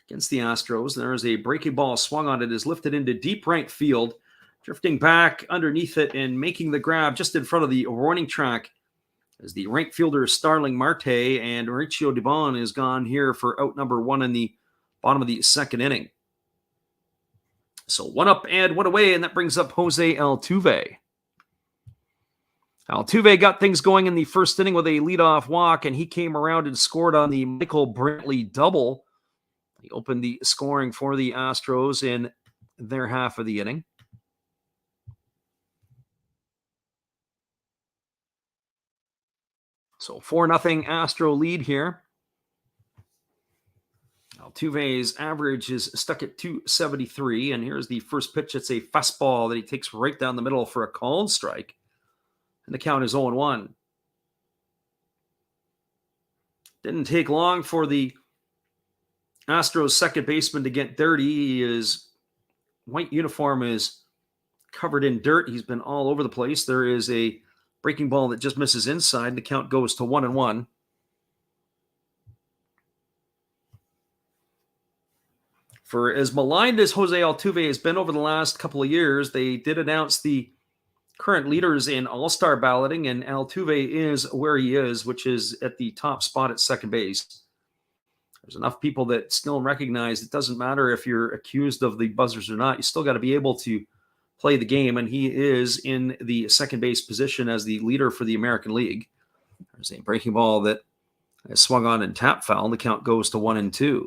against the Astros. There is a breaking ball swung on it, is lifted into deep right field, drifting back underneath it and making the grab just in front of the warning track as the right fielder Starling Marte, and Mauricio Dubon is gone here for out number one in the bottom of the second inning. So one up and one away, and that brings up Jose Altuve. Altuve got things going in the first inning with a leadoff walk, and he came around and scored on the Michael Brantley double. He opened the scoring for the Astros in their half of the inning. So 4-0 Astro lead here. Altuve's average is stuck at 273, and here's the first pitch. It's a fastball that he takes right down the middle for a called strike. And the count is 0-1. Didn't take long for the Astros second baseman to get dirty. His white uniform is covered in dirt. He's been all over the place. There is a breaking ball that just misses inside, and the count goes to 1-1. For as maligned as Jose Altuve has been over the last couple of years, they did announce the current leaders in all-star balloting, and Altuve is where he is, which is at the top spot at second base. There's enough people that still recognize it doesn't matter if you're accused of the buzzers or not. You still got to be able to play the game, and he is in the second base position as the leader for the American League. There's a breaking ball that is swung on and tap foul, and the count goes to 1-2.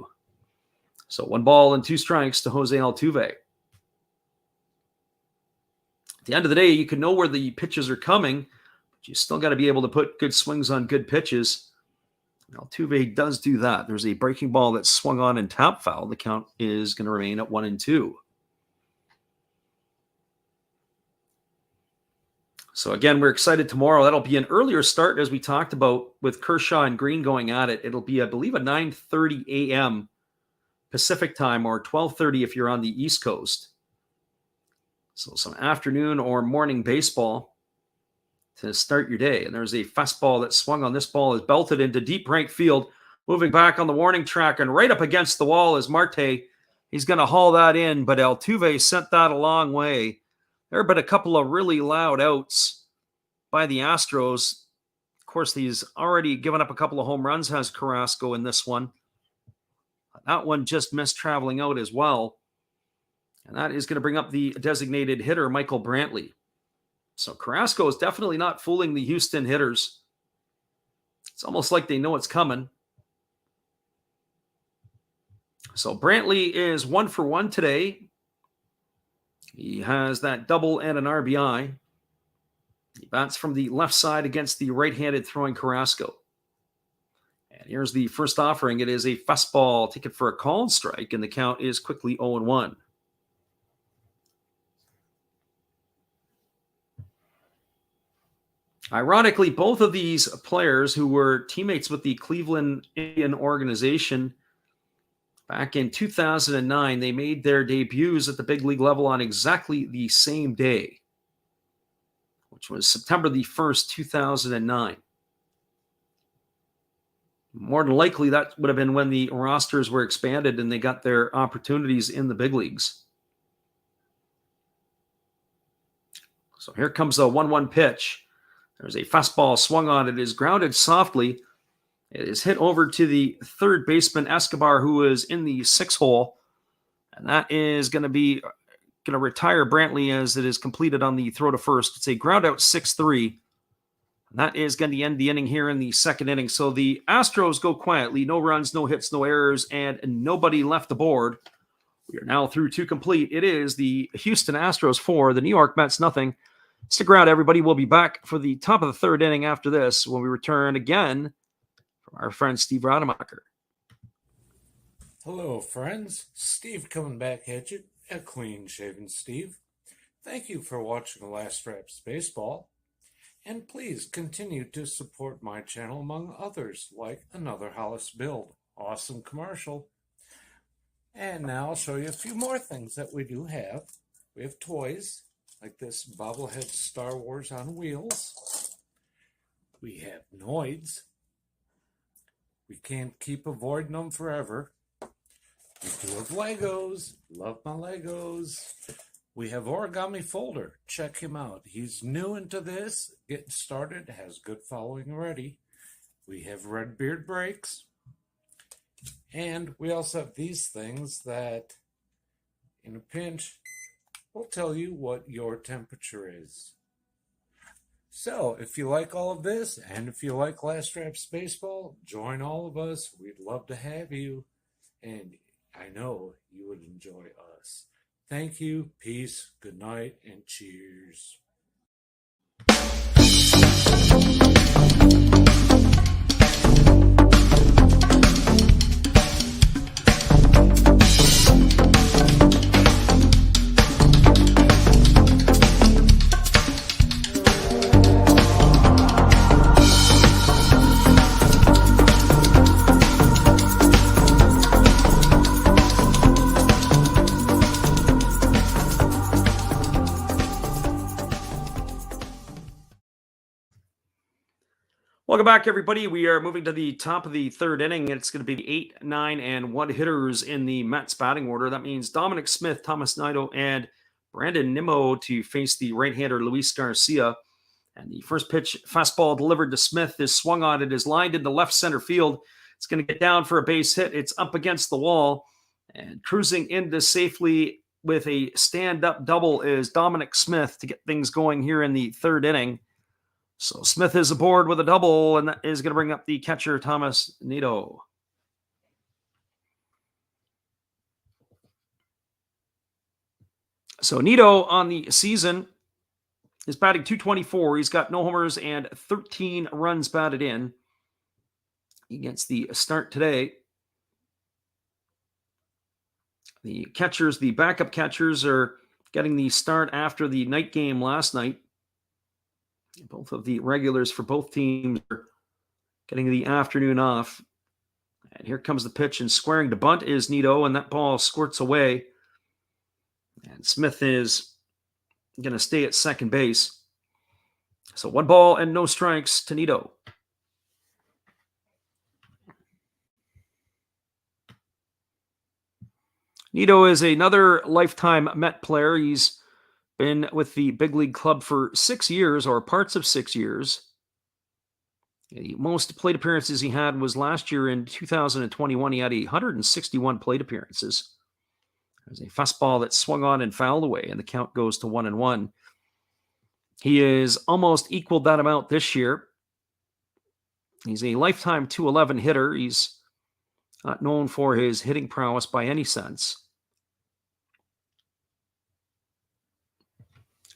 So 1 ball and 2 strikes to Jose Altuve. At the end of the day, you can know where the pitches are coming, but you still got to be able to put good swings on good pitches. Altuve does do that. There's a breaking ball that's swung on and tap foul. The count is going to remain at 1-2. So again, we're excited tomorrow. That'll be an earlier start, as we talked about, with Kershaw and Green going at it. It'll be, I believe, a 9:30 a.m. Pacific time, or 12:30 if you're on the East Coast. So some afternoon or morning baseball to start your day. And there's a fastball that swung on. This ball is belted into deep right field, moving back on the warning track and right up against the wall is Marte. He's going to haul that in, but Altuve sent that a long way. There have been a couple of really loud outs by the Astros. Of course, he's already given up a couple of home runs, has Carrasco, in this one. That one just missed traveling out as well. And that is going to bring up the designated hitter, Michael Brantley. So Carrasco is definitely not fooling the Houston hitters. It's almost like they know it's coming. So Brantley is 1 for 1 today. He has that double and an RBI. He bats from the left side against the right-handed throwing Carrasco. And here's the first offering. It is a fastball taken for a called strike, and the count is quickly 0-1. Ironically, both of these players, who were teammates with the Cleveland Indian organization back in 2009, they made their debuts at the big league level on exactly the same day, which was September the 1st, 2009. More than likely, that would have been when the rosters were expanded and they got their opportunities in the big leagues. So here comes a 1-1 pitch. There's a fastball swung on. It is grounded softly. It is hit over to the third baseman, Escobar, who is in the 6 hole. And that is going to retire Brantley as it is completed on the throw to first. It's a ground out 6-3. And that is going to end the inning here in the second inning. So the Astros go quietly. No runs, no hits, no errors, and nobody left the board. We are now through 2 complete. It is the Houston Astros 4, the New York Mets nothing. Stick around, everybody. We'll be back for the top of the third inning after this when we return again from our friend Steve Rademacher. Hello, friends. Steve coming back at you, a clean-shaven Steve. Thank you for watching Last Raps Baseball. And please continue to support my channel among others, like Another Hollis Build. Awesome commercial. And now I'll show you a few more things that we do have. We have toys, like this bobblehead Star Wars on wheels. We have Noids. We can't keep avoiding them forever. We do have Legos. Love my Legos. We have Origami Folder. Check him out. He's new into this, getting started, has good following already. We have Red Beard Breaks. And we also have these things that, in a pinch, will tell you what your temperature is. So, if you like all of this, and if you like Last Raps Baseball, join all of us. We'd love to have you. And I know you would enjoy us. Thank you, peace, good night, and cheers. Welcome back, everybody. We are moving to the top of the third inning. It's going to be the 8, 9, and 1 hitters in the Mets batting order. That means Dominic Smith, Thomas Nido, and Brandon Nimmo to face the right-hander Luis Garcia. And the first pitch, fastball delivered to Smith, is swung on. It is lined into left center field. It's going to get down for a base hit. It's up against the wall. And cruising into safely with a stand-up double is Dominic Smith to get things going here in the third inning. So Smith is aboard with a double, and that is going to bring up the catcher, Thomas Nido. So Nido on the season is batting .224. He's got no homers and 13 runs batted in against the start today. The catchers, the backup catchers, are getting the start after the night game last night. Both of the regulars for both teams are getting the afternoon off. And here comes the pitch, and squaring to bunt is Nido, and that ball squirts away. And Smith is going to stay at second base. So 1 ball and no strikes to Nido. Nido is another lifetime Met player. He's been with the big league club for 6 years, or parts of 6 years. The most plate appearances he had was last year in 2021. He had 161 plate appearances. There's a fastball that swung on and fouled away, and the count goes to 1-1. He is almost equaled that amount this year. He's a lifetime .211 hitter. He's not known for his hitting prowess by any sense.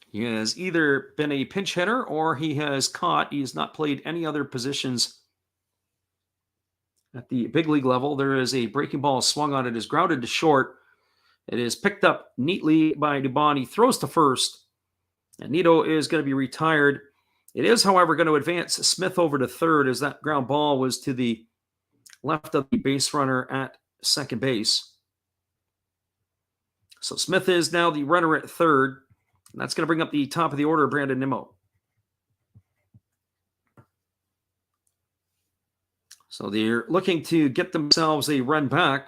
He has either been a pinch hitter or he has caught. He has not played any other positions at the big league level. There is a breaking ball swung on. It is grounded to short. It is picked up neatly by Dubon. He throws to first, and Nido is going to be retired. It is, however, going to advance Smith over to third, as that ground ball was to the left of the base runner at second base. So Smith is now the runner at third. And that's going to bring up the top of the order, Brandon Nimmo. So they're looking to get themselves a run back,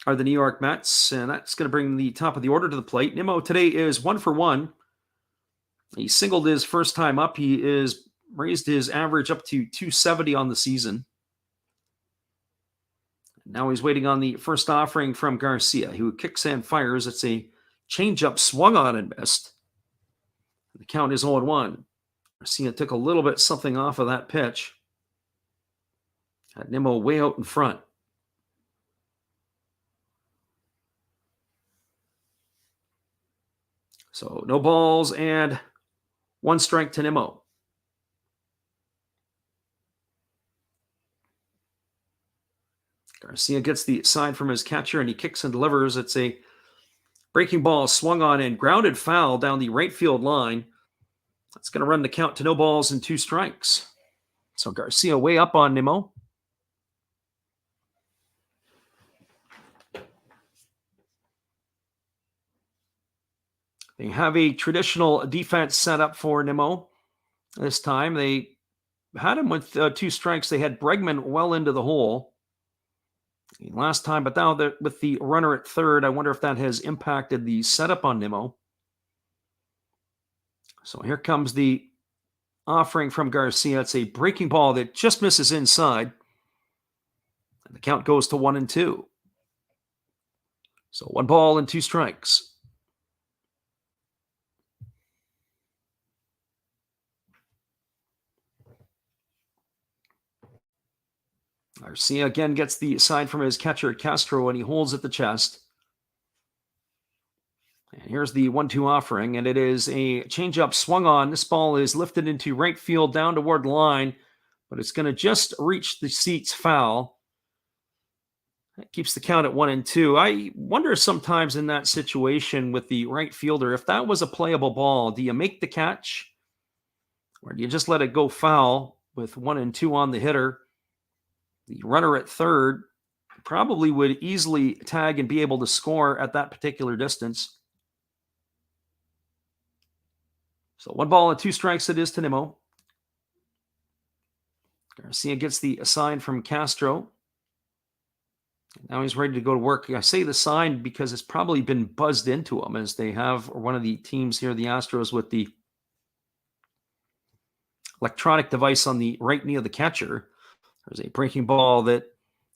are the New York Mets, and that's going to bring the top of the order to the plate. Nimmo today is 1 for 1. He singled his first time up. He is raised his average up to .270 on the season. Now he's waiting on the first offering from Garcia, who kicks and fires. It's a changeup swung on and missed. The count is 0-1. Garcia took a little bit something off of that pitch. Had Nimmo way out in front. So no balls and 1 strike to Nimmo. Garcia gets the sign from his catcher and he kicks and delivers. It's a breaking ball swung on and grounded foul down the right field line. That's going to run the count to no balls and 2 strikes. So Garcia way up on Nimmo. They have a traditional defense set up for Nimmo. This time they had him with 2 strikes. They had Bregman well into the hole last time, but now with the runner at third, I wonder if that has impacted the setup on Nimmo. So here comes the offering from Garcia. It's a breaking ball that just misses inside. And the count goes to 1-2. So 1 ball and 2 strikes. Garcia again gets the sign from his catcher, Castro, and he holds at the chest. And here's the 1-2 offering, and it is a changeup swung on. This ball is lifted into right field down toward the line, but it's going to just reach the seats foul. That keeps the count at 1-2. I wonder sometimes in that situation with the right fielder, if that was a playable ball, do you make the catch? Or do you just let it go foul with 1-2 on the hitter? The runner at third probably would easily tag and be able to score at that particular distance. So 1 ball and 2 strikes it is to Nimmo. Garcia gets the sign from Castro. Now he's ready to go to work. I say the sign because it's probably been buzzed into him, as they have one of the teams here, the Astros, with the electronic device on the right knee of the catcher. There's a breaking ball that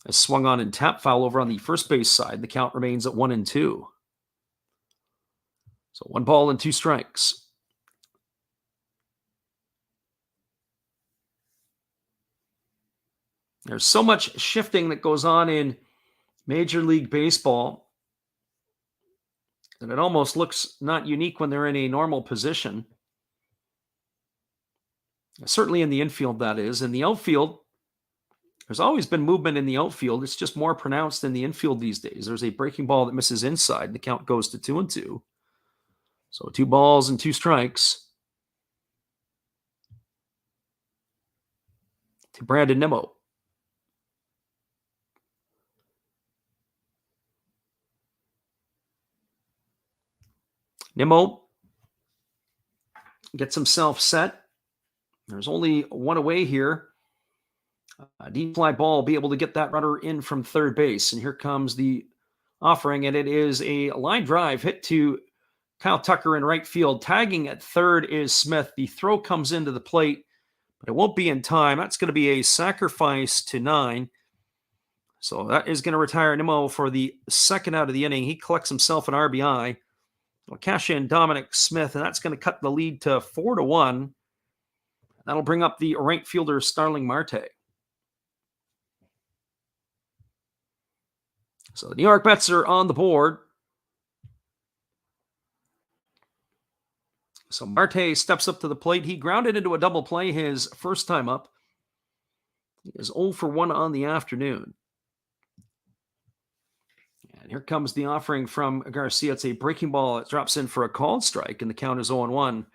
is swung on and tap foul over on the first base side. The count remains at 1-2. So 1 ball and 2 strikes. There's so much shifting that goes on in Major League Baseball that it almost looks not unique when they're in a normal position. Certainly in the infield, that is. In the outfield, there's always been movement in the outfield. It's just more pronounced in the infield these days. There's a breaking ball that misses inside. The count goes to 2-2. So 2 balls and 2 strikes to Brandon Nimmo. Nimmo gets himself set. There's only 1 away here. A deep fly ball will be able to get that runner in from third base. And here comes the offering, and it is a line drive hit to Kyle Tucker in right field. Tagging at third is Smith. The throw comes into the plate, but it won't be in time. That's going to be a sacrifice to 9. So that is going to retire Nimmo for the second out of the inning. He collects himself an RBI. We'll cash in Dominic Smith, and that's going to cut the lead to 4-1. That'll bring up the right fielder, Starling Marte. So the New York Mets are on the board. So Marte steps up to the plate. He grounded into a double play his first time up. He is 0 for 1 on the afternoon. And here comes the offering from Garcia. It's a breaking ball. It drops in for a called strike, and the count is 0-1.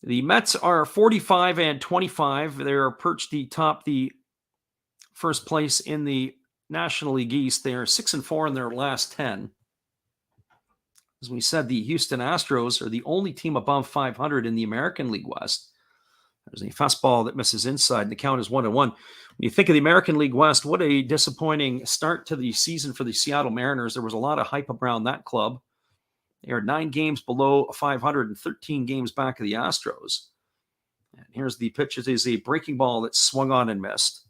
The Mets are 45-25. They're perched atop the first place in the National League East. They are 6-4 in their last 10. As we said, the Houston Astros are the only team above 500 in the American League West. There's a fastball that misses inside. The count is 1-1. When you think of the American League West, what a disappointing start to the season for the Seattle Mariners. There was a lot of hype around that club. They are 9 games below 500 and 13 games back of the Astros. And here's the pitch. It is a breaking ball that swung on and missed.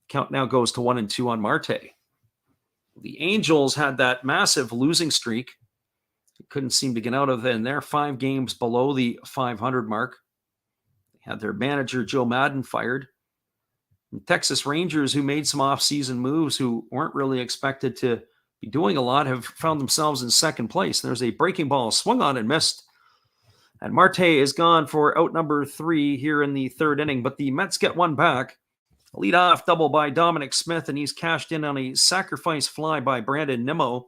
Count now goes to 1-2 on Marte. The Angels had that massive losing streak. They couldn't seem to get out of it, and they're 5 games below the 500 mark. They had their manager, Joe Madden, fired. And Texas Rangers, who made some off-season moves, who weren't really expected to be doing a lot have found themselves in second place. There's a breaking ball swung on and missed. And Marte is gone for out number 3 here in the third inning, but the Mets get one back. A leadoff double by Dominic Smith, and he's cashed in on a sacrifice fly by Brandon Nimmo.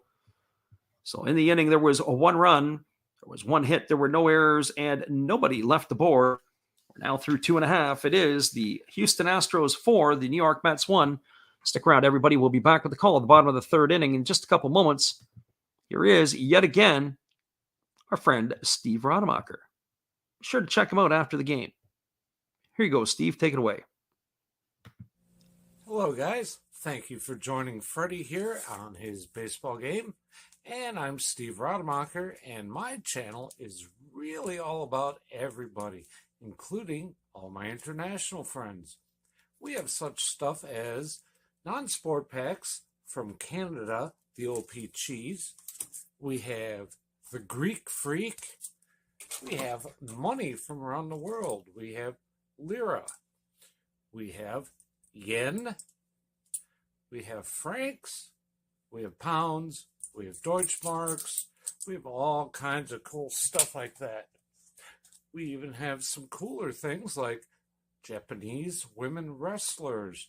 So in the inning, there was a 1 run, there was 1 hit, there were no errors, and nobody left the board. We're now through 2.5. It is the Houston Astros 4, the New York Mets 1. Stick around, everybody. We'll be back with the call at the bottom of the third inning in just a couple moments. Here is, yet again, our friend Steve Rademacher. Be sure to check him out after the game. Here you go, Steve. Take it away. Hello, guys. Thank you for joining Freddie here on his baseball game. And I'm Steve Rademacher, and my channel is really all about everybody, including all my international friends. We have such stuff as non-sport packs from Canada, the OP Cheese. We have the Greek Freak. We have money from around the world. We have lira. We have yen. We have francs. We have pounds. We have Deutschmarks. We have all kinds of cool stuff like that. We even have some cooler things like Japanese women wrestlers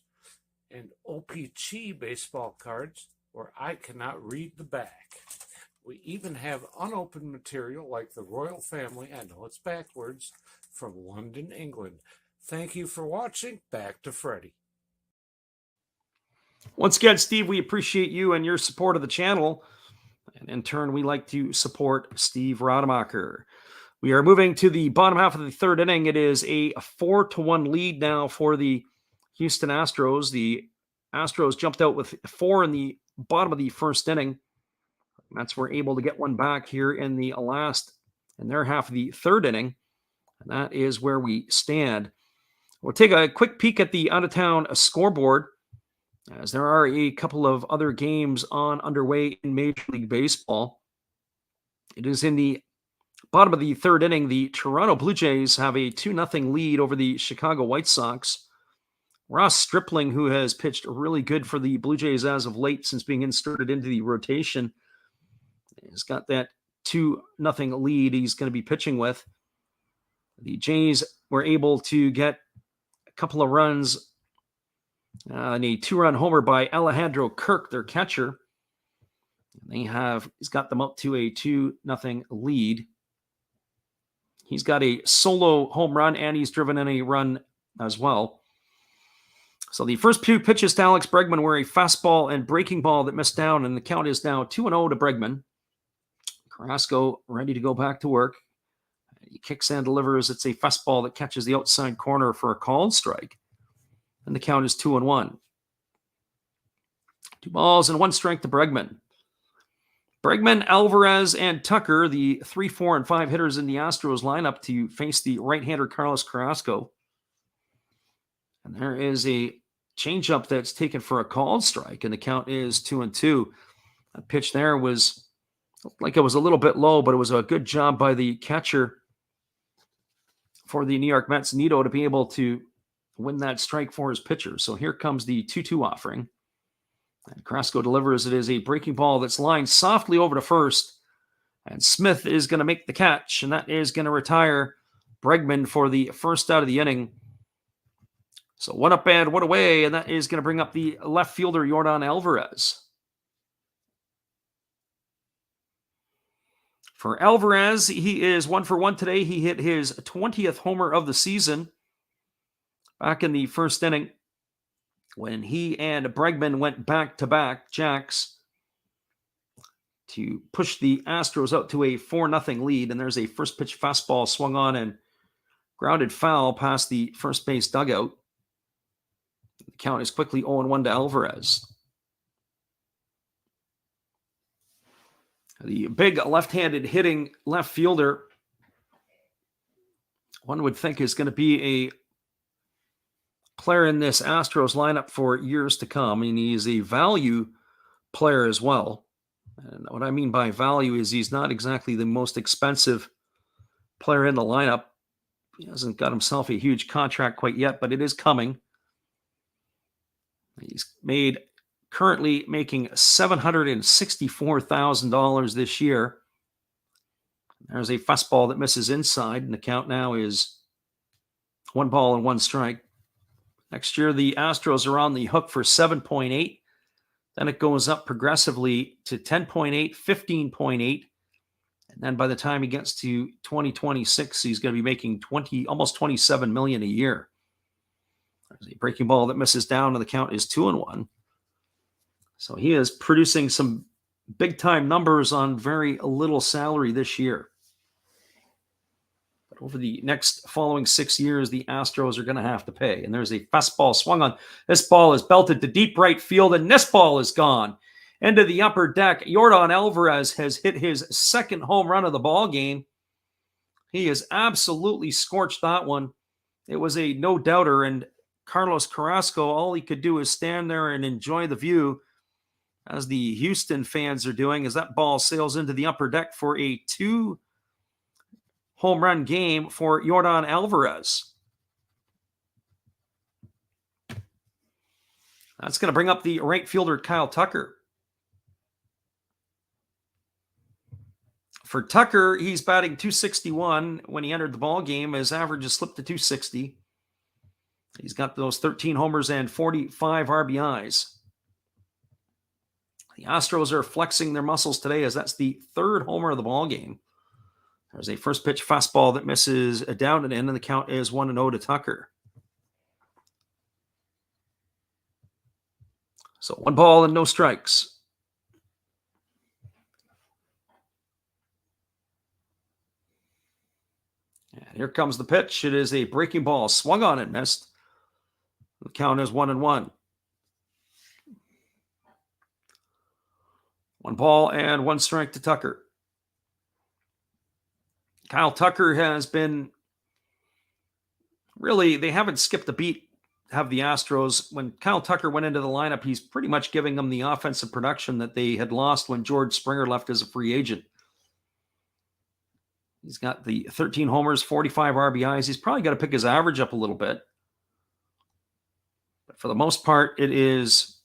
and OPC baseball cards where I cannot read the back. We even have unopened material like the royal family, I know it's backwards, from London, England. Thank you for watching. Back to Freddie. Once again, Steve, we appreciate you and your support of the channel. And in turn, we like to support Steve Rademacher. We are moving to the bottom half of the third inning. It is a 4-1 lead now for the Houston Astros. The Astros jumped out with 4 in the bottom of the first inning. Mets were able to get one back here in the last, in their half of the third inning. And that is where we stand. We'll take a quick peek at the out-of-town scoreboard, as there are a couple of other games underway in Major League Baseball. It is in the bottom of the third inning. The Toronto Blue Jays have a 2-0 lead over the Chicago White Sox. Ross Stripling, who has pitched really good for the Blue Jays as of late since being inserted into the rotation, has got that 2-0 lead he's going to be pitching with. The Jays were able to get a couple of runs and a 2-run homer by Alejandro Kirk, their catcher. He's got them up to a 2-0 lead. He's got a solo home run, and he's driven in a run as well. So the first few pitches to Alex Bregman were a fastball and breaking ball that missed down, and the count is now 2-0 to Bregman. Carrasco ready to go back to work. He kicks and delivers. It's a fastball that catches the outside corner for a called strike. And the count is 2-1. 2 balls and 1 strike to Bregman. Bregman, Alvarez, and Tucker, the 3, 4, and 5 hitters in the Astros lineup to face the right-hander Carlos Carrasco. And there is a changeup that's taken for a called strike, and the count is 2-2. That pitch there was like it was a little bit low, but it was a good job by the catcher for the New York Mets, Nito, to be able to win that strike for his pitcher. So here comes the 2-2 offering. And Carrasco delivers. It is a breaking ball that's lined softly over to first. And Smith is going to make the catch, and that is going to retire Bregman for the first out of the inning. So 1 up and 1 away, and that is going to bring up the left fielder, Yordan Alvarez. For Alvarez, he is 1 for 1 today. He hit his 20th homer of the season back in the first inning when he and Bregman went back-to-back jacks to push the Astros out to a 4-0 lead. And there's a first pitch fastball swung on and grounded foul past the first base dugout. The count is quickly 0-1 to Alvarez. The big left-handed hitting left fielder, one would think, is going to be a player in this Astros lineup for years to come. And he's a value player as well. And what I mean by value is he's not exactly the most expensive player in the lineup. He hasn't got himself a huge contract quite yet, but it is coming. He's made currently making $764,000 this year. There's a fastball that misses inside, and the count now is 1-1 Next year, the Astros are on the hook for 7.8. Then it goes up progressively to 10.8, 15.8. And then by the time he gets to 2026, he's going to be making almost $27 million a year. There's a breaking ball that misses down, and the count is 2-1. So he is producing some big-time numbers on very little salary this year. But over the next following 6 years, the Astros are going to have to pay. And there's a fastball swung on. This ball is belted to deep right field, and this ball is gone. Into the upper deck, Yordan Alvarez has hit his second home run of the ball game. He has absolutely scorched that one. It was a no-doubter, and Carlos Carrasco, all he could do is stand there and enjoy the view, as the Houston fans are doing, as that ball sails into the upper deck for a 2-home run game for Yordan Alvarez. That's going to bring up the right fielder, Kyle Tucker. For Tucker, he's batting .261. When he entered the ball game, his average has slipped to .260. He's got those 13 homers and 45 RBIs. The Astros are flexing their muscles today, as that's the third homer of the ball game. There's a first pitch fastball that misses down and in, and the count is 1-0 to Tucker. So 1 ball and no strikes. And here comes the pitch. It is a breaking ball, swung on and missed. The count is 1-1. 1 ball and 1 strike to Tucker. Kyle Tucker has been really, they haven't skipped a beat, have the Astros. When Kyle Tucker went into the lineup, he's pretty much giving them the offensive production that they had lost when George Springer left as a free agent. He's got the 13 homers, 45 RBIs. He's probably got to pick his average up a little bit. But for the most part, it is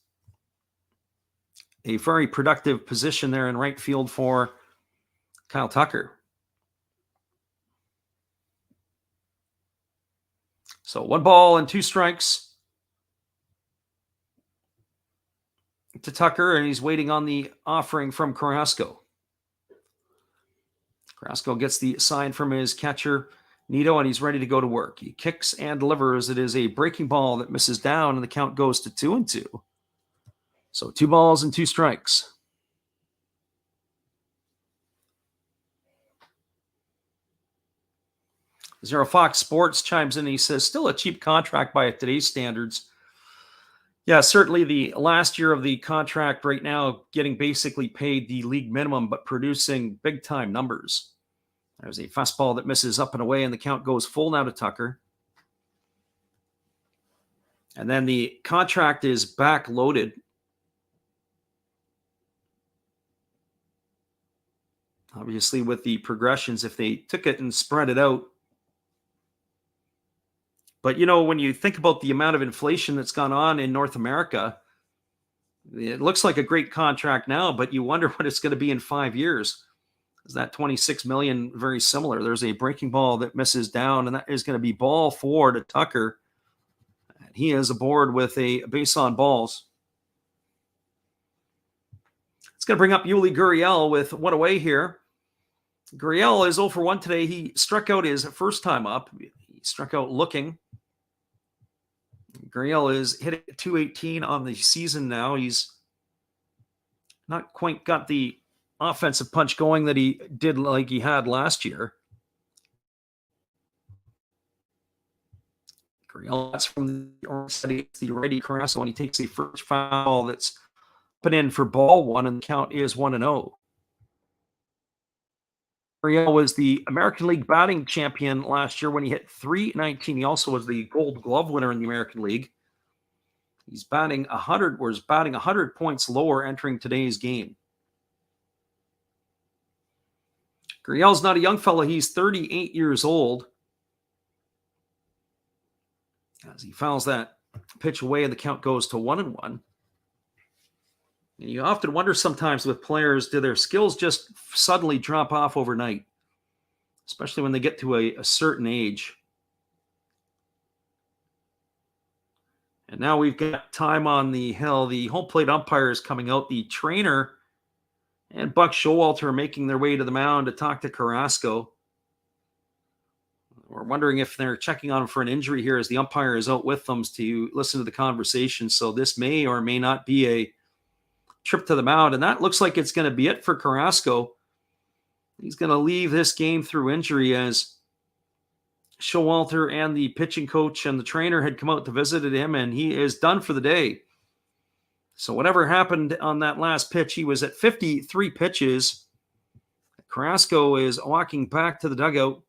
a very productive position there in right field for Kyle Tucker. So 1 ball and 2 strikes to Tucker, and he's waiting on the offering from Carrasco. Carrasco gets the sign from his catcher, Nito, and he's ready to go to work. He kicks and delivers. It is a breaking ball that misses down, and the count goes to 2-2. So 2 balls and 2 strikes. Zero Fox Sports chimes in and he says, still a cheap contract by today's standards. Yeah, certainly the last year of the contract right now, getting basically paid the league minimum, but producing big-time numbers. There's a fastball that misses up and away, and the count goes full now to Tucker. And then the contract is back-loaded. Obviously, with the progressions, if they took it and spread it out. But, you know, when you think about the amount of inflation that's gone on in North America, it looks like a great contract now, but you wonder what it's going to be in 5 years. Is that $26 million very similar? There's a breaking ball that misses down, and that is going to be ball 4 to Tucker. And he is aboard with a base on balls. It's going to bring up Yuli Gurriel with 1 away here. Gurriel is 0 for 1 today. He struck out his first time up. He struck out looking. Gurriel is hitting .218 on the season now. He's not quite got the offensive punch going that he did like he had last year. Gurriel, that's from the righty Carrasco, and he takes a first foul that's put in for ball 1, and the count is 1-0. Gurriel was the American League batting champion last year when he hit .319. He also was the Gold Glove winner in the American League. He's batting 100, or is batting 100 points lower entering today's game. Gurriel's not a young fella. He's 38 years old. As he fouls that pitch away, and the count goes to 1-1. You often wonder sometimes with players, do their skills just suddenly drop off overnight, especially when they get to a certain age? And now we've got time on the hill. The home plate umpire is coming out. The trainer and Buck Showalter are making their way to the mound to talk to Carrasco. We're wondering if they're checking on him for an injury here as the umpire is out with them to listen to the conversation. So this may or may not be a trip to the mound. And that looks like it's going to be it for Carrasco. He's going to leave this game through injury as Showalter and the pitching coach and the trainer had come out to visit him, and he is done for the day. So whatever happened on that last pitch, he was at 53 pitches. Carrasco is walking back to the dugout.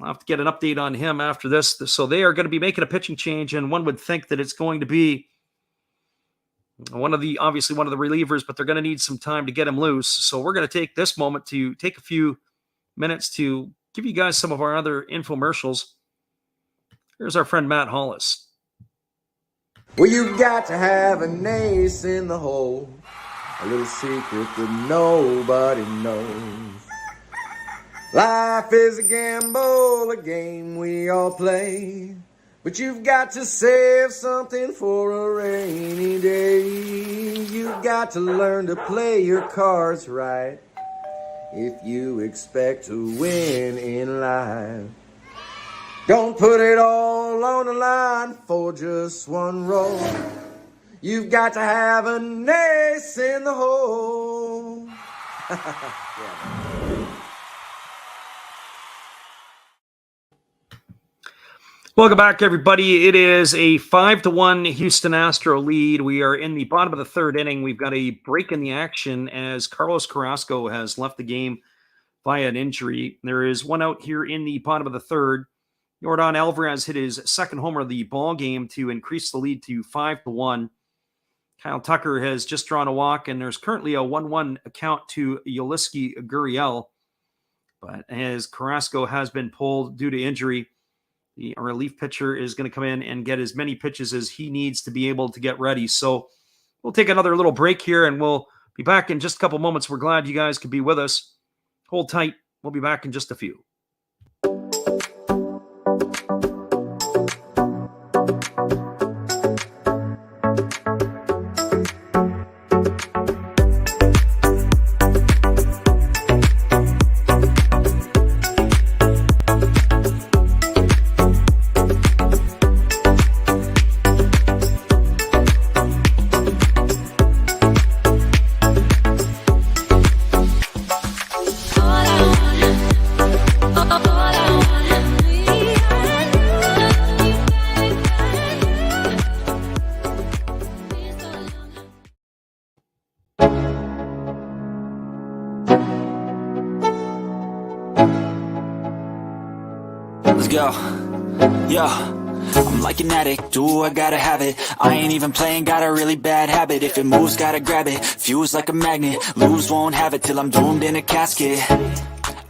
I'll have to get an update on him after this. So they are going to be making a pitching change, and one would think that it's going to be obviously one of the relievers, but they're going to need some time to get him loose. So we're going to take this moment to take a few minutes to give you guys some of our other infomercials. Here's our friend Matt Hollis. Well, you got to have an ace in the hole, a little secret that nobody knows. Life is a gamble, a game we all play, but you've got to save something for a rainy day. You've got to learn to play your cards right if you expect to win in life. Don't put it all on the line for just one roll. You've got to have an ace in the hole. Yeah. Welcome back, everybody. It is a 5-1 Houston Astro lead. We are in the bottom of the third inning. We've got a break in the action as Carlos Carrasco has left the game via an injury. There is one out here in the bottom of the third. Yordan Alvarez hit his second homer of the ball game to increase the lead to 5-1. Kyle Tucker has just drawn a walk, and there's currently a 1-1 account to Yoliski Gurriel. But as Carrasco has been pulled due to injury, the relief pitcher is going to come in and get as many pitches as he needs to be able to get ready. So we'll take another little break here, and we'll be back in just a couple moments. We're glad you guys could be with us. Hold tight. We'll be back in just a few. Let's go. Yo, I'm like an addict, do I gotta have it. I ain't even playing, got a really bad habit. If it moves, gotta grab it, fuse like a magnet. Lose, won't have it till I'm doomed in a casket.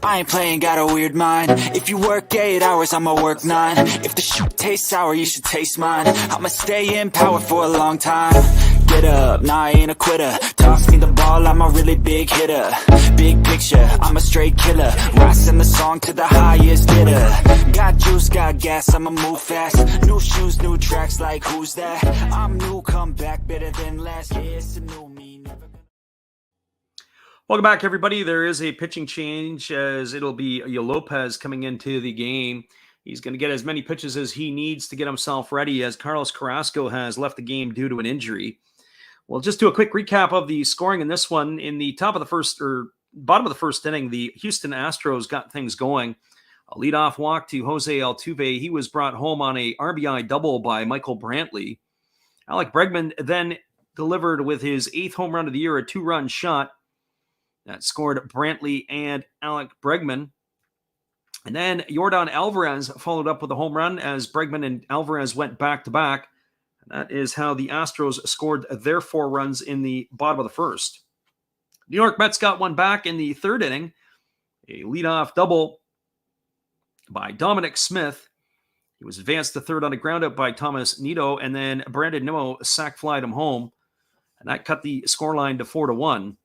I ain't playing, got a weird mind. If you work 8 hours, I'ma work 9. If the shit tastes sour, you should taste mine. I'ma stay in power for a long time. Get up, nah, I ain't a quitter. Toss me the ball, I'm a really big hitter. Big picture, I'm a straight killer. Rising the song to the highest bidder. Got juice, got gas, I'ma move fast. New shoes, new tracks, like who's that? I'm new, come back, better than last. Yeah, it's a new me, never gonna... Welcome back, everybody. There is a pitching change as it'll be Lopez coming into the game. He's going to get as many pitches as he needs to get himself ready as Carlos Carrasco has left the game due to an injury. We'll just do a quick recap of the scoring in this one. In the top of the first or bottom of the first inning, the Houston Astros got things going. A leadoff walk to Jose Altuve. He was brought home on a RBI double by Michael Brantley. Alec Bregman then delivered with his 8th home run of the year, a 2-run shot that scored Brantley and Alec Bregman. And then Yordan Alvarez followed up with a home run as Bregman and Alvarez went back-to-back. That is how the Astros scored their 4 runs in the bottom of the first. New York Mets got one back in the third inning. A leadoff double by Dominic Smith. He was advanced to third on a groundout by Thomas Nido, and then Brandon Nimmo sac flied him home. and that cut the scoreline to 4-1.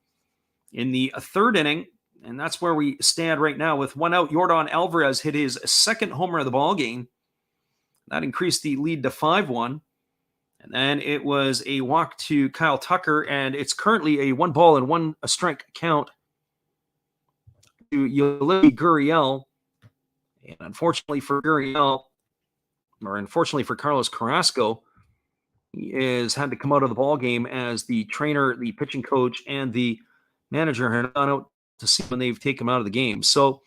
In the third inning, and that's where we stand right now with one out, Yordan Alvarez hit his second homer of the ball game. That increased the lead to 5-1. And then it was a walk to Kyle Tucker, and it's currently a 1-1 count to Yuli Gurriel. And unfortunately for Gurriel, or unfortunately for Carlos Carrasco, he has had to come out of the ball game as the trainer, the pitching coach, and the manager have gone out to see when they've taken him out of the game. So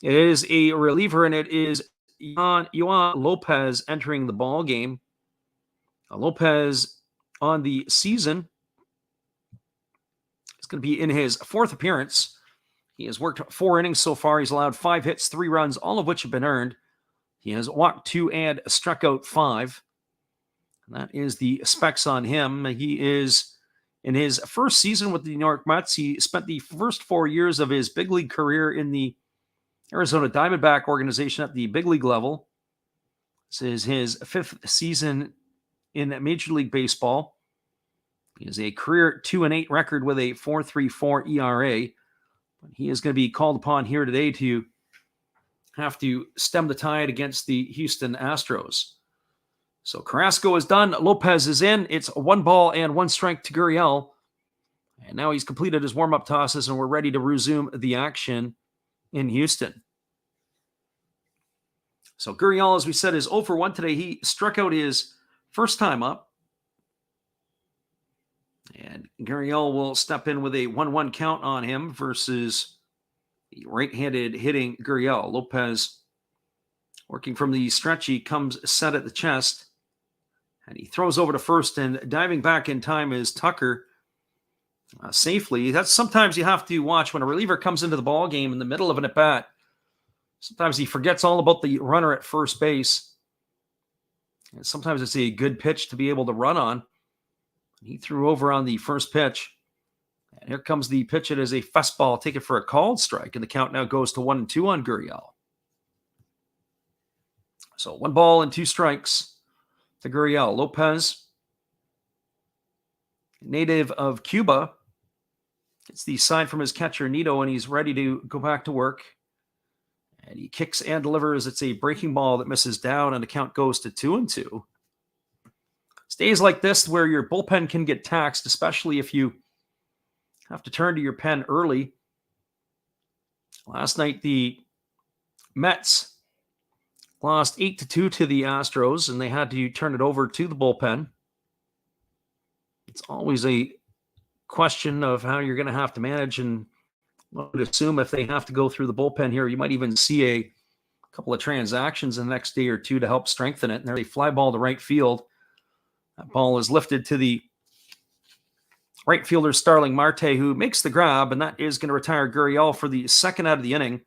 it is a reliever, and it is Yohan Lopez entering the ball game. Lopez on the season is going to be in his fourth appearance. He has worked 4 innings so far. He's allowed 5 hits, 3 runs, all of which have been earned. He has walked 2 and struck out 5. And that is the specs on him. He is in his first season with the New York Mets. He spent the first 4 years of his big league career in the Arizona Diamondback organization at the big league level. This is his 5th season in Major League Baseball. He has a career 2-8 record with a 4.34 ERA. But he is going to be called upon here today to have to stem the tide against the Houston Astros. So Carrasco is done. Lopez is in. It's 1-1 to Gurriel. And now he's completed his warm-up tosses, and we're ready to resume the action in Houston. So Gurriel, as we said, is 0 for 1 today. He struck out his first time up. And Gurriel will step in with a 1-1 count on him versus the right-handed hitting Gurriel. Lopez working from the stretch. He comes set at the chest. And he throws over to first, and diving back in time is Tucker safely. That's sometimes you have to watch when a reliever comes into the ball game in the middle of an at-bat. Sometimes he forgets all about the runner at first base. And sometimes it's a good pitch to be able to run on. He threw over on the first pitch. And here comes the pitch. It is a fastball taken for a called strike, and the count now goes to 1-2 on Gurriel. So 1 ball and 2 strikes to Gurriel. Lopez, native of Cuba, gets the sign from his catcher, Nito, and he's ready to go back to work. And he kicks and delivers. It's a breaking ball that misses down, and the count goes to 2-2. It's days like this where your bullpen can get taxed, especially if you have to turn to your pen early. Last night, the Mets lost 8-2 to the Astros, and they had to turn it over to the bullpen. It's always a question of how you're going to have to manage, and I would assume if they have to go through the bullpen here, you might even see a couple of transactions in the next day or two to help strengthen it. And there, they fly ball to right field. That ball is lifted to the right fielder, Starling Marte, who makes the grab, and that is going to retire Gurriel for the second out of the inning.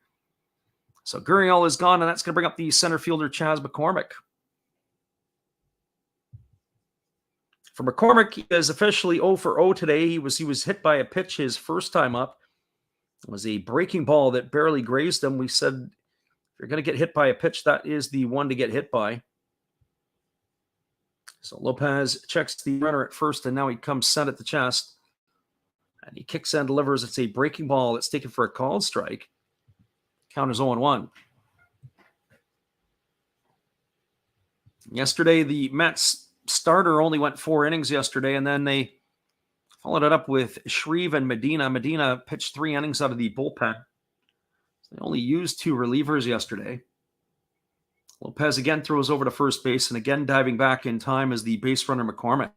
So Gurriel is gone, and that's going to bring up the center fielder, Chas McCormick. For McCormick, he is officially 0 for 0 today. He was hit by a pitch his first time up. It was a breaking ball that barely grazed him. We said, if you're going to get hit by a pitch, that is the one to get hit by. So Lopez checks the runner at first, and now he comes set at the chest. And he kicks and delivers. It's a breaking ball that's taken for a called strike. Count is 0-1. Yesterday, the Mets starter only went 4 innings yesterday, and then they followed it up with Shreve and Medina. Medina pitched 3 innings out of the bullpen. They only used 2 relievers yesterday. Lopez again throws over to first base, and again diving back in time is the base runner McCormick.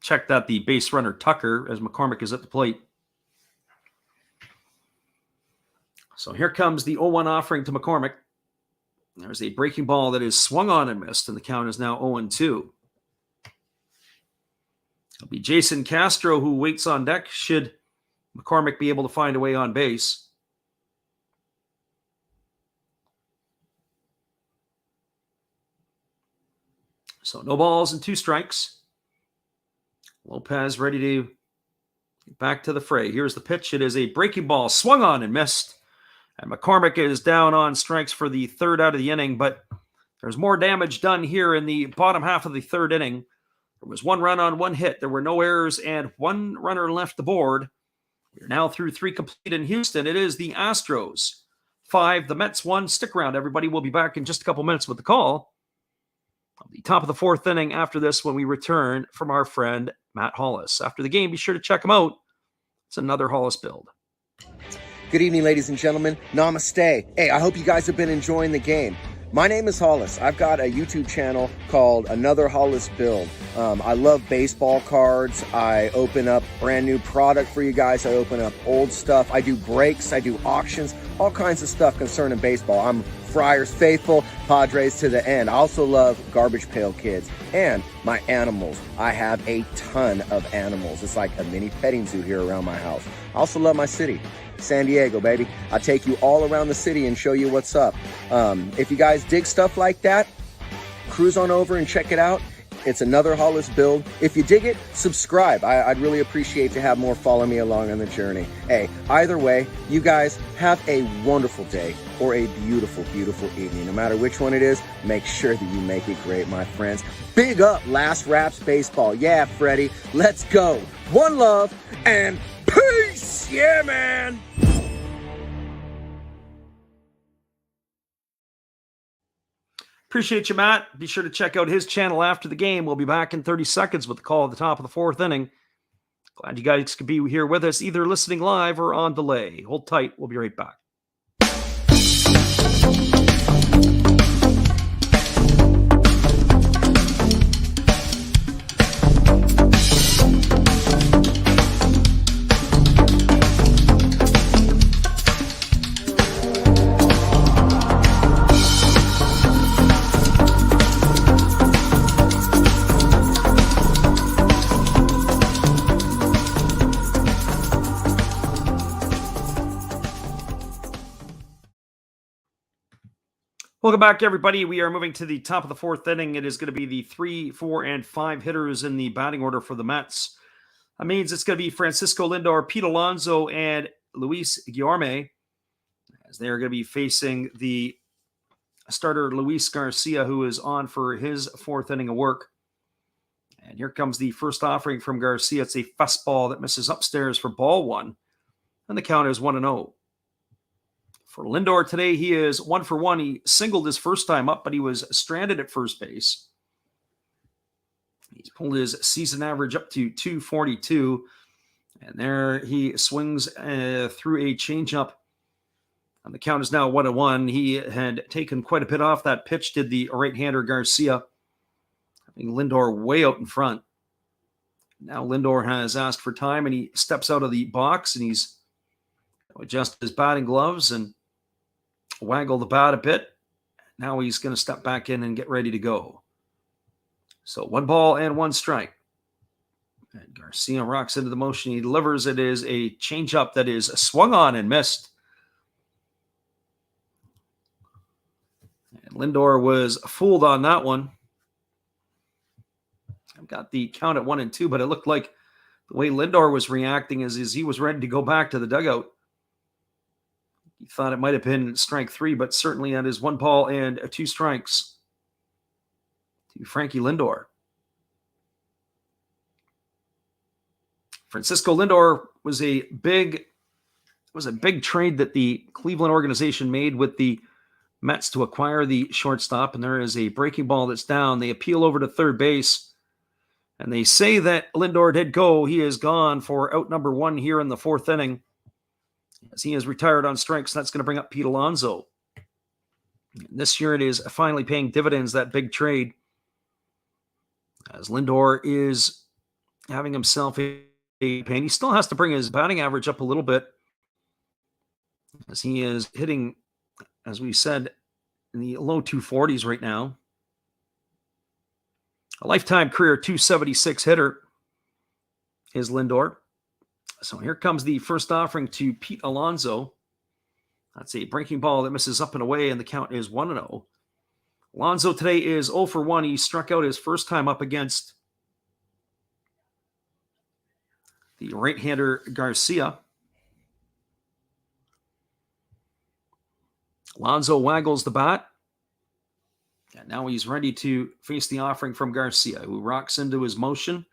Check that the base runner Tucker as McCormick is at the plate. So here comes the 0-1 offering to McCormick. There's a breaking ball that is swung on and missed, and the count is now 0-2. It'll be Jason Castro who waits on deck should McCormick be able to find a way on base. So no balls and 2 strikes. Lopez ready to get back to the fray. Here's the pitch. It is a breaking ball swung on and missed. And McCormick is down on strikes for the third out of the inning, but there's more damage done here in the bottom half of the third inning. There was 1 run on 1 hit. There were no errors and 1 runner left the board. We're now through 3 complete in Houston. It is the Astros 5, the Mets 1. Stick around, everybody. We'll be back in just a couple minutes with the call on the top of the 4th inning after this when we return from our friend Matt Hollis. After the game, be sure to check him out. It's another Hollis build. Good evening, ladies and gentlemen. Namaste. Hey, I hope you guys have been enjoying the game. My name is Hollis. I've got a YouTube channel called Another Hollis Build. I love baseball cards. I open up brand new product for you guys. I open up old stuff. I do breaks. I do auctions. All kinds of stuff concerning baseball. I'm Friars faithful, Padres to the end. I also love Garbage Pail Kids and my animals. I have a ton of animals. It's like a mini petting zoo here around my house. I also love my city. San Diego, baby. I take you all around the city and show you what's up. If you guys dig stuff like that, cruise on over and check it out. It's Another Hollis Build. If you dig it, subscribe. I'd really appreciate to have more follow me along on the journey. Hey, either way, you guys have a wonderful day or a beautiful, beautiful evening. No matter which one it is, make sure that you make it great, my friends. Big up Last Raps Baseball. Yeah, Freddie, let's go. One love and peace. Yeah, man. Appreciate you, Matt. Be sure to check out his channel after the game. We'll be back in 30 seconds with the call at the top of the 4th inning. Glad you guys could be here with us, either listening live or on delay. Hold tight. We'll be right back. Welcome back, everybody. We are moving to the top of the 4th inning. It is going to be the 3, 4, and 5 hitters in the batting order for the Mets. That means it's going to be Francisco Lindor, Pete Alonso, and Luis Guillorme, as they are going to be facing the starter Luis Garcia, who is on for his 4th inning of work. And here comes the first offering from Garcia. It's a fastball that misses upstairs for ball 1, and the count is 1-0. For Lindor today, he is 1 for 1. He singled his first time up, but he was stranded at first base. He's pulled his season average up to 242. And there he swings through a changeup. And the count is now 1-1. He had taken quite a bit off that pitch, did the right-hander Garcia, having Lindor way out in front. Now Lindor has asked for time, and he steps out of the box, and he's adjust his batting gloves and waggle the bat a bit. Now he's going to step back in and get ready to go. So 1 ball and 1 strike. And Garcia rocks into the motion. He delivers. It is a changeup that is swung on and missed. And Lindor was fooled on that one. I've got the count at 1-2, but it looked like the way Lindor was reacting is he was ready to go back to the dugout. He thought it might have been strike 3, but certainly that is 1 ball and 2 strikes to Frankie Lindor. Francisco Lindor was a big trade that the Cleveland organization made with the Mets to acquire the shortstop, and there is a breaking ball that's down. They appeal over to third base, and they say that Lindor did go. He is gone for out number 1 here in the 4th inning, as he is retired on strikes. That's going to bring up Pete Alonso. This year it is finally paying dividends, that big trade, as Lindor is having himself a pain. He still has to bring his batting average up a little bit, as he is hitting, as we said, in the low 240s right now. A lifetime career 276 hitter is Lindor. So here comes the first offering to Pete Alonso. That's a breaking ball that misses up and away, and the count is 1-0. Alonso today is 0 for 1. He struck out his first time up against the right-hander Garcia. Alonso waggles the bat. And now he's ready to face the offering from Garcia, who rocks into his motion.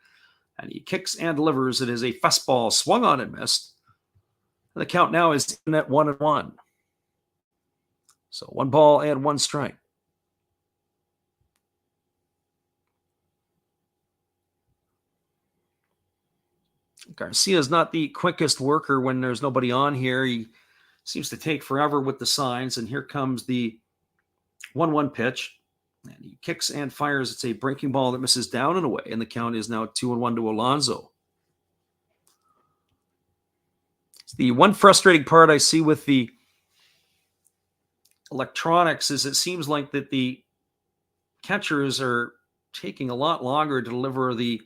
And he kicks and delivers. It is a fastball swung on and missed. And the count now is in at 1-1. So 1 ball and 1 strike. Garcia is not the quickest worker when there's nobody on here. He seems to take forever with the signs. And here comes the 1-1 pitch. And he kicks and fires. It's a breaking ball that misses down and away. And the count is now 2-1 to Alonso. It's the one frustrating part I see with the electronics is it seems like that the catchers are taking a lot longer to deliver the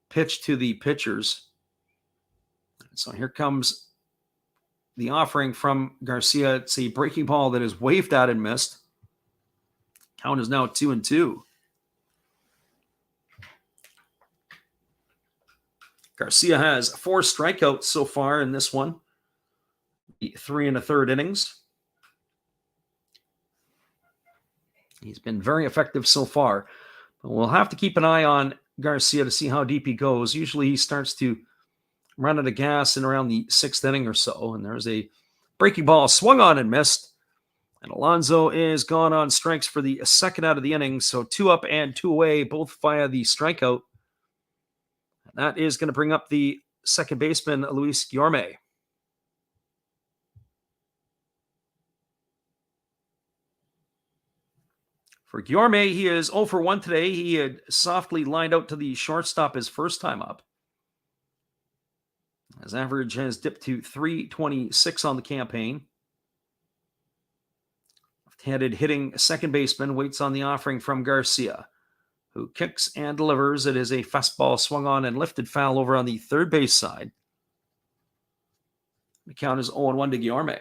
pitch to the pitchers. So here comes the offering from Garcia. It's a breaking ball that is waved at and missed. Count is now 2-2. Garcia has 4 strikeouts so far in this one. 3 1/3 innings. He's been very effective so far. But we'll have to keep an eye on Garcia to see how deep he goes. Usually he starts to run out of gas in around the 6th inning or so. And there's a breaking ball swung on and missed. And Alonso is gone on strikes for the 2nd out of the inning. So 2 up and 2 away, both via the strikeout. And that is going to bring up the second baseman, Luis Guillorme. For Guillorme, he is 0 for 1 today. He had softly lined out to the shortstop his first time up. His average has dipped to .326 on the campaign. Left-handed hitting second baseman waits on the offering from Garcia, who kicks and delivers. It is a fastball swung on and lifted foul over on the third base side. The count is 0-1 to Guillorme.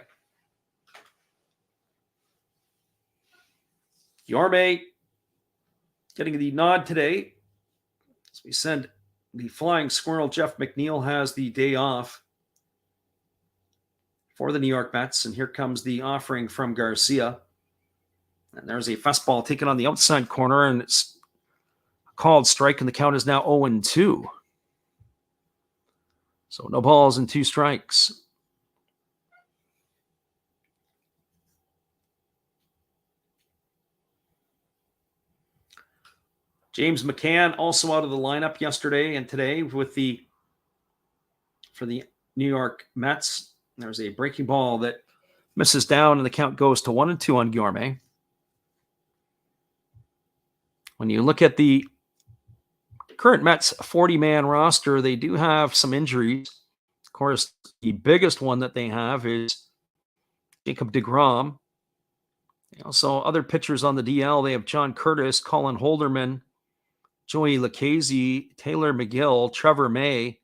Guillorme getting the nod today as we send the flying squirrel. Jeff McNeil has the day off for the New York Mets. And here comes the offering from Garcia. And there's a fastball taken on the outside corner, and it's a called strike, and the count is now 0-2. So no balls and 2 strikes. James McCann also out of the lineup yesterday and today for the New York Mets. There's a breaking ball that misses down, and the count goes to 1-2 on Guillorme. When you look at the current Mets 40-man roster, they do have some injuries. Of course, the biggest one that they have is Jacob deGrom. Also, other pitchers on the DL, they have John Curtis, Colin Holderman, Joey Lucchesi, Taylor McGill, Trevor May.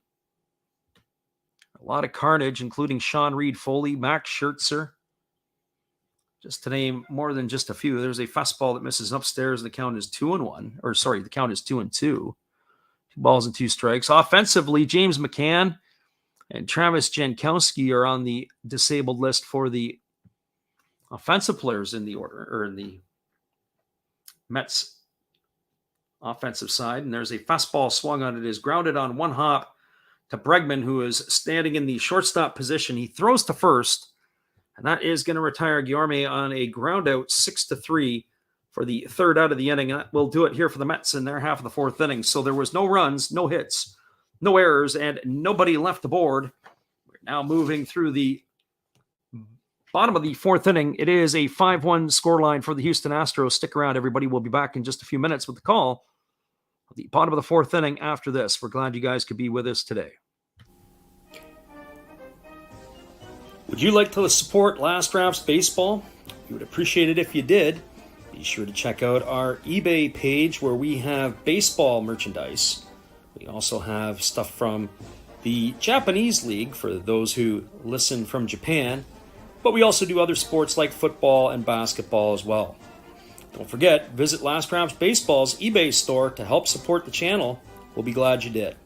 A lot of carnage, including Sean Reed-Foley, Max Scherzer. Just to name more than just a few. There's a fastball that misses upstairs. The count is 2-1. Or sorry, the count is 2-2. 2 balls and 2 strikes. Offensively, James McCann and Travis Jankowski are on the disabled list for the offensive players in the order, or in the Mets offensive side. And there's a fastball swung on. It is grounded on one hop to Bregman, who is standing in the shortstop position. He throws to first, and that is going to retire Guillorme on a ground out 6-3 for the 3rd out of the inning. And that will do it here for the Mets in their half of the 4th inning. So there was no runs, no hits, no errors, and nobody left the board. We're now moving through the bottom of the 4th inning. It is a 5-1 scoreline for the Houston Astros. Stick around, everybody. We'll be back in just a few minutes with the call of the bottom of the 4th inning after this. We're glad you guys could be with us today. Would you like to support Last Drafts Baseball? We would appreciate it if you did. Be sure to check out our eBay page where we have baseball merchandise. We also have stuff from the Japanese League for those who listen from Japan. But we also do other sports like football and basketball as well. Don't forget, visit Last Drafts Baseball's eBay store to help support the channel. We'll be glad you did.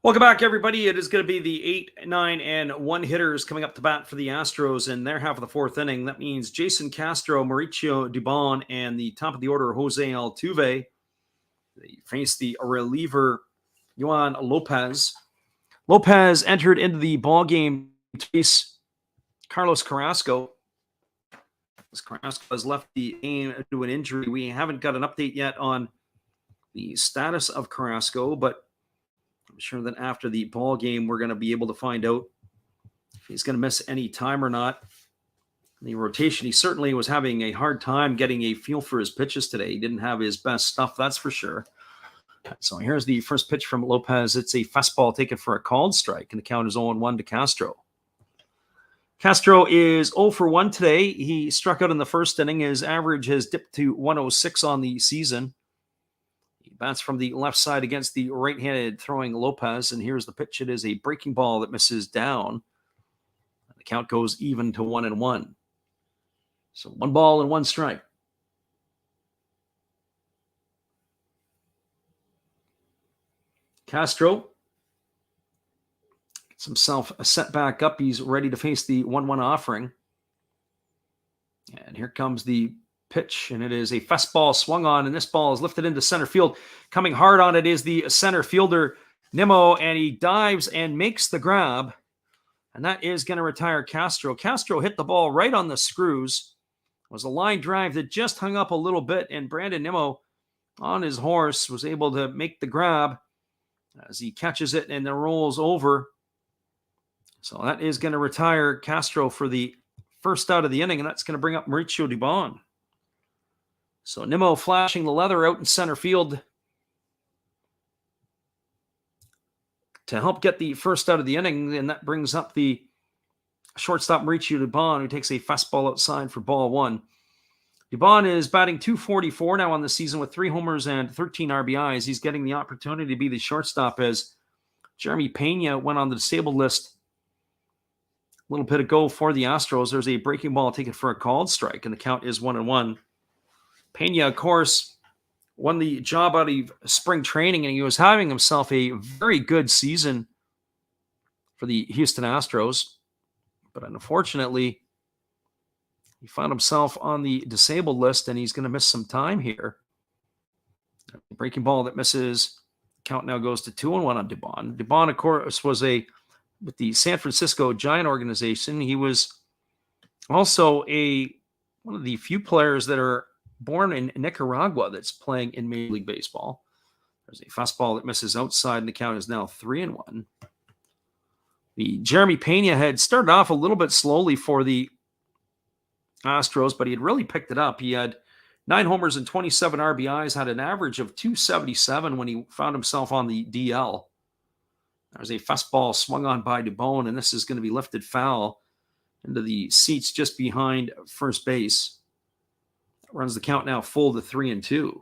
Welcome back, everybody. It is going to be the 8, 9, and 1 hitters coming up to bat for the Astros in their half of the fourth inning. That means Jason Castro, Mauricio Dubon, and the top of the order, Jose Altuve. They face the reliever, Yohan Lopez. Lopez entered into the ball game to face Carlos Carrasco. Carrasco has left the game due to an injury. We haven't got an update yet on the status of Carrasco, but I'm sure that after the ball game, we're going to be able to find out if he's going to miss any time or not. In the rotation, he certainly was having a hard time getting a feel for his pitches today. He didn't have his best stuff, that's for sure. So here's the first pitch from Lopez. It's a fastball taken for a called strike, and the count is 0-1 to Castro. Castro is 0 for 1 today. He struck out in the first inning. His average has dipped to 106 on the season. He bats from the left side against the right-handed throwing Lopez, and here's the pitch. It is a breaking ball that misses down. The count goes even to 1-1. So 1 ball and 1 strike. Castro gets himself set back up. He's ready to face the 1-1 offering. And here comes the pitch, and it is a fastball swung on, and this ball is lifted into center field. Coming hard on it is the center fielder, Nimmo, and he dives and makes the grab, and that is going to retire Castro. Castro hit the ball right on the screws. It was a line drive that just hung up a little bit, and Brandon Nimmo on his horse was able to make the grab as he catches it and then rolls over. So that is going to retire Castro for the first out of the inning, and that's going to bring up Mauricio Dubon. So Nimmo flashing the leather out in center field to help get the first out of the inning, and that brings up the shortstop Mauricio Dubon, who takes a fastball outside for ball 1. Dubon is batting .244 now on the season with 3 homers and 13 RBIs. He's getting the opportunity to be the shortstop as Jeremy Pena went on the disabled list a little bit ago for the Astros. There's a breaking ball taken for a called strike, and the count is 1-1. Pena, of course, won the job out of spring training, and he was having himself a very good season for the Houston Astros. But unfortunately, he found himself on the disabled list, and he's going to miss some time here. Breaking ball that misses. Count now goes to 2-1 on Dubon. Dubon, of course, was with the San Francisco Giant organization. He was also one of the few players that are born in Nicaragua that's playing in Major League Baseball. There's a fastball that misses outside, and the count is now 3-1. The Jeremy Pena had started off a little bit slowly for the Astros, but he had really picked it up. He had 9 homers and 27 RBIs, had an average of .277 when he found himself on the DL. There's a fastball swung on by Dubon, and this is going to be lifted foul into the seats just behind first base. That runs the count now full to 3-2.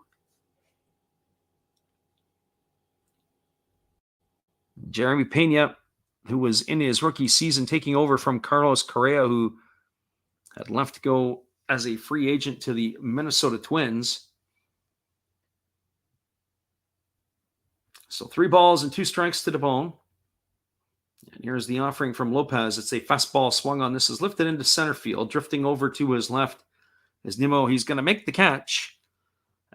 Jeremy Pena, who was in his rookie season taking over from Carlos Correa, who had left to go as a free agent to the Minnesota Twins. So 3 balls and 2 strikes to Dubon. And here's the offering from Lopez. It's a fastball swung on. This is lifted into center field, drifting over to his left is Nimmo. He's going to make the catch.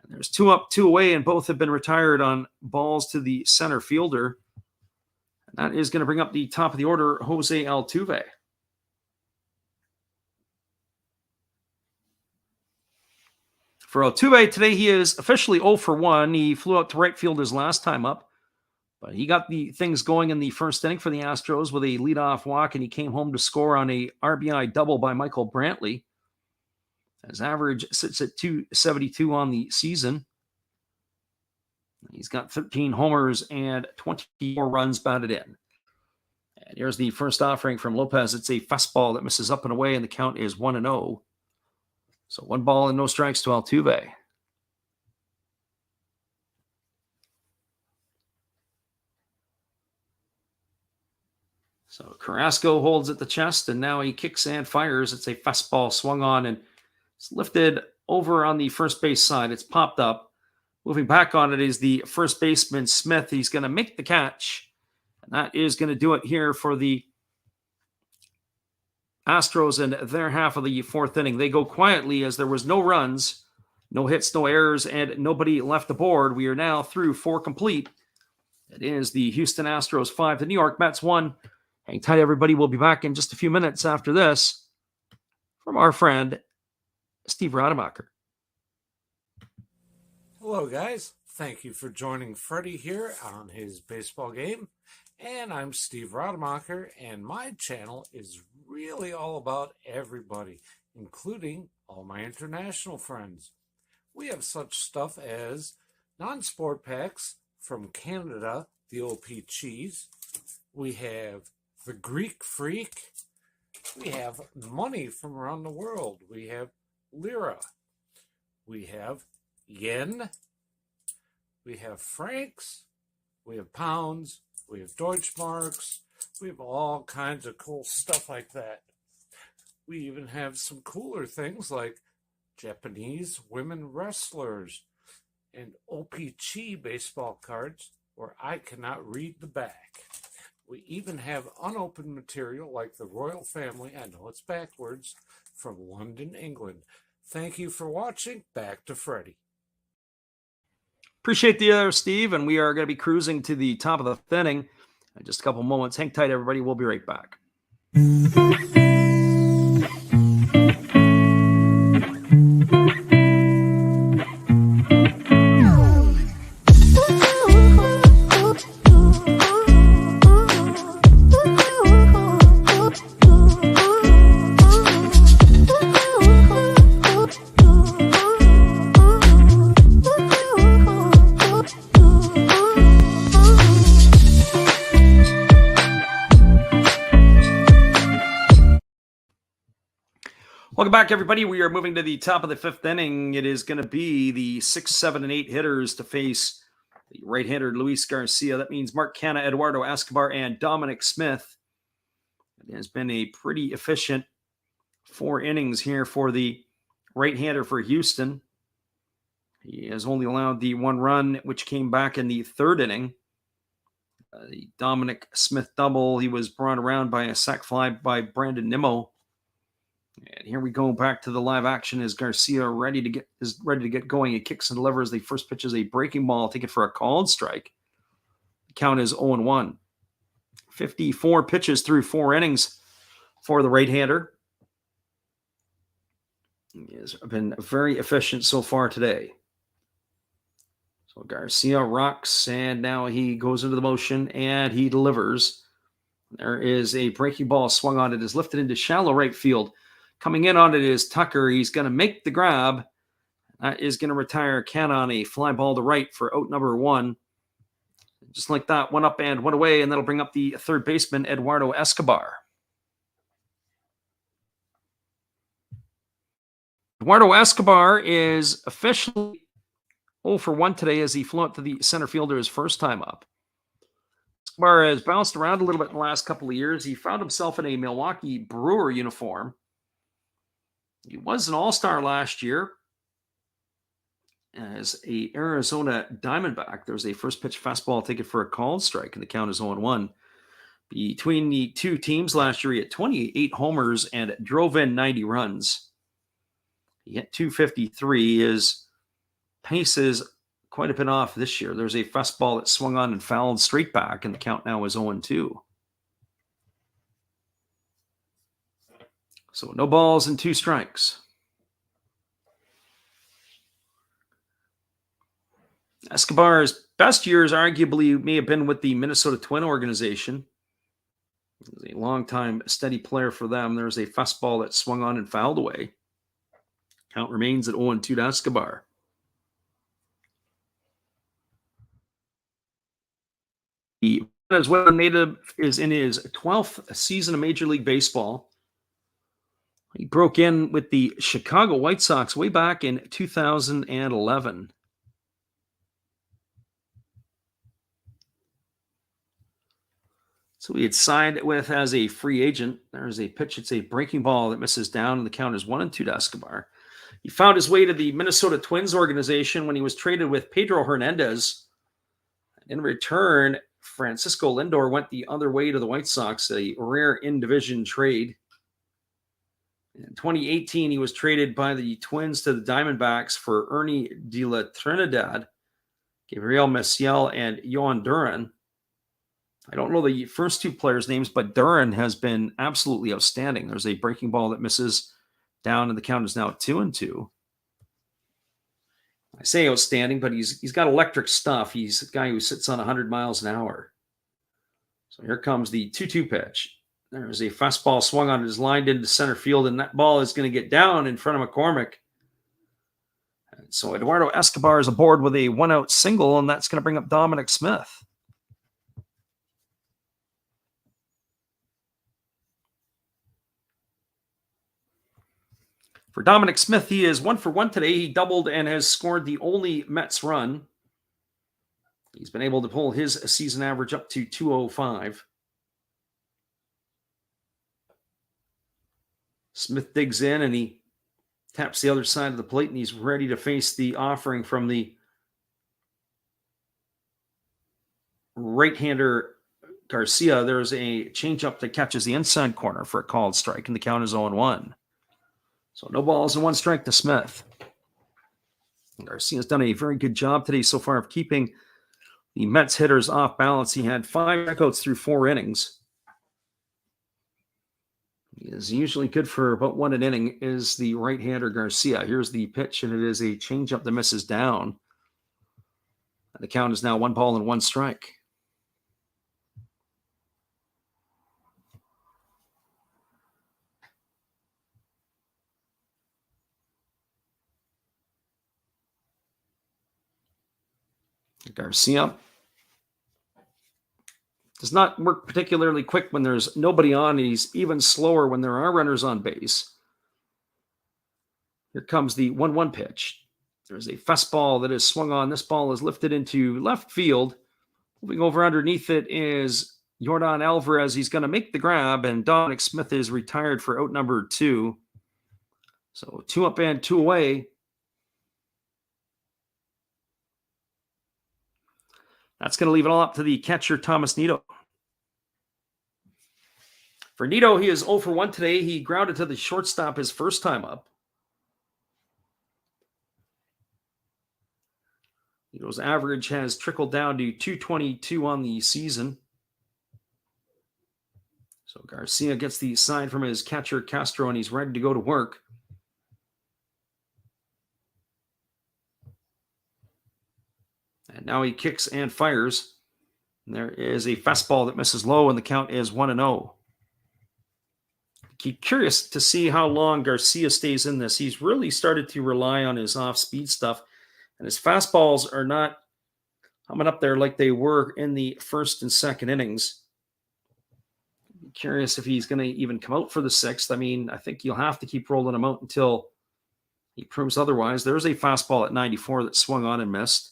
And there's 2 up, 2 away, and both have been retired on balls to the center fielder. And that is going to bring up the top of the order, Jose Altuve. For Altuve today, he is officially 0 for 1. He flew out to right field his last time up, but he got the things going in the first inning for the Astros with a leadoff walk, and he came home to score on a RBI double by Michael Brantley. His average sits at .272 on the season. He's got 13 homers and 24 runs batted in. And here's the first offering from Lopez. It's a fastball that misses up and away, and the count is 1-0. So 1 ball and no strikes to Altuve. So Carrasco holds at the chest, and now he kicks and fires. It's a fastball swung on, and it's lifted over on the first base side. It's popped up. Moving back on it is the first baseman, Smith. He's going to make the catch, And that is going to do it here for the Astros and their half of the fourth inning. They go quietly as there was no runs, no hits, no errors, and nobody left the board. We are now through 4 complete. It is the Houston Astros 5, the New York Mets 1. Hang tight, everybody. We'll be back in just a few minutes after this from our friend Steve Rademacher. Hello, guys. Thank you for joining Freddie here on his baseball game. And I'm Steve Rademacher, and my channel is really all about everybody, including all my international friends. We have such stuff as non-sport packs from Canada, the OP Cheese. We have the Greek Freak. We have money from around the world. We have Lira. We have Yen. We have francs. We have pounds. We have Deutschmarks. We have all kinds of cool stuff like that. We even have some cooler things like Japanese women wrestlers and OPG baseball cards where I cannot read the back. We even have unopened material like the royal family, I know it's backwards, from London, England. Thank you for watching. Back to Freddie. Appreciate the other Steve, and we are going to be cruising to the top of the fifth inning in just a couple moments. Hang tight, everybody. We'll be right back. Welcome back, everybody. We are moving to the top of the fifth inning. It is going to be the 6, 7, and 8 hitters to face the right-hander Luis Garcia. That means Mark Canha, Eduardo Escobar, and Dominic Smith. It has been a pretty efficient 4 innings here for the right-hander for Houston. He has only allowed the 1 run, which came back in the 3rd inning. The Dominic Smith double, he was brought around by a sac fly by Brandon Nimmo. And here we go back to the live action as Garcia is ready to get going. He kicks and delivers. The first pitch is a breaking ball, taken for a called strike. The count is 0-1. 54 pitches through 4 innings for the right-hander. He has been very efficient so far today. So Garcia rocks, and now he goes into the motion, and he delivers. There is a breaking ball swung on. It is lifted into shallow right field. Coming in on it is Tucker. He's going to make the grab. That is going to retire Canha on a fly ball to right for out number 1. Just like that, 1 up and 1 away, and that'll bring up the third baseman, Eduardo Escobar. Eduardo Escobar is officially 0 for 1 today as he flew out to the center fielder his first time up. Escobar has bounced around a little bit in the last couple of years. He found himself in a Milwaukee Brewer uniform. He was an all-star last year as a Arizona Diamondback. There was a first pitch fastball taken for a called strike, and the count is 0-1. Between the two teams last year, he had 28 homers and drove in 90 runs. He hit 253. His pace is quite a bit off this year. There's a fastball that swung on and fouled straight back, and the count now is 0-2. So no balls and 2 strikes. Escobar's best years arguably may have been with the Minnesota Twin organization. He was a longtime steady player for them. There was a fastball that swung on and fouled away. Count remains at 0-2 to Escobar. The Venezuelan native is in his 12th season of Major League Baseball. He broke in with the Chicago White Sox way back in 2011. So he had signed with as a free agent. There's a pitch. It's a breaking ball that misses down, and the count is 1-2 to Escobar. He found his way to the Minnesota Twins organization when he was traded with Pedro Hernandez. In return Francisco Lindor went the other way to the White Sox, a rare in-division trade. In 2018, he was traded by the Twins to the Diamondbacks for Ernie de la Trinidad, Gabriel Messiel, and Yohan Duran. I don't know the first two players' names, but Duran has been absolutely outstanding. There's a breaking ball that misses down, and the count is now 2-2. I say outstanding, but he's got electric stuff. He's a guy who sits on 100 miles an hour. So here comes the 2-2 pitch. There's a fastball swung on, is lined into center field, and that ball is going to get down in front of McCormick. And so Eduardo Escobar is aboard with a one-out single, and that's going to bring up Dominic Smith. For Dominic Smith, he is 1 for 1 today. He doubled and has scored the only Mets run. He's been able to pull his season average up to 205. Smith digs in and he taps the other side of the plate, and he's ready to face the offering from the right-hander Garcia. There's a changeup that catches the inside corner for a called strike, and the count is 0-1. So no balls and 1 strike to Smith. And Garcia's done a very good job today so far of keeping the Mets hitters off balance. He had 5 strikeouts through 4 innings. He is usually good for about 1 an inning, is the right-hander Garcia. Here's the pitch, and it is a changeup that misses down. And the count is now 1 ball and 1 strike. Garcia does not work particularly quick when there's nobody on. He's even slower when there are runners on base. Here comes the 1-1 pitch. There's a fastball that is swung on. This ball is lifted into left field. Moving over underneath it is Yordan Alvarez. He's going to make the grab, and Dominic Smith is retired for out number 2. So 2 up and 2 away. That's going to leave it all up to the catcher, Thomas Nido. For Nido, he is 0 for 1 today. He grounded to the shortstop his first time up. Nido's average has trickled down to 222 on the season. So Garcia gets the sign from his catcher, Castro, and he's ready to go to work. And now he kicks and fires. And there is a fastball that misses low, and the count is 1-0. Keep curious to see how long Garcia stays in this. He's really started to rely on his off-speed stuff, and his fastballs are not coming up there like they were in the first and second innings. I'm curious if he's going to even come out for the 6th. I mean, I think you'll have to keep rolling him out until he proves otherwise. There's a fastball at 94 that swung on and missed.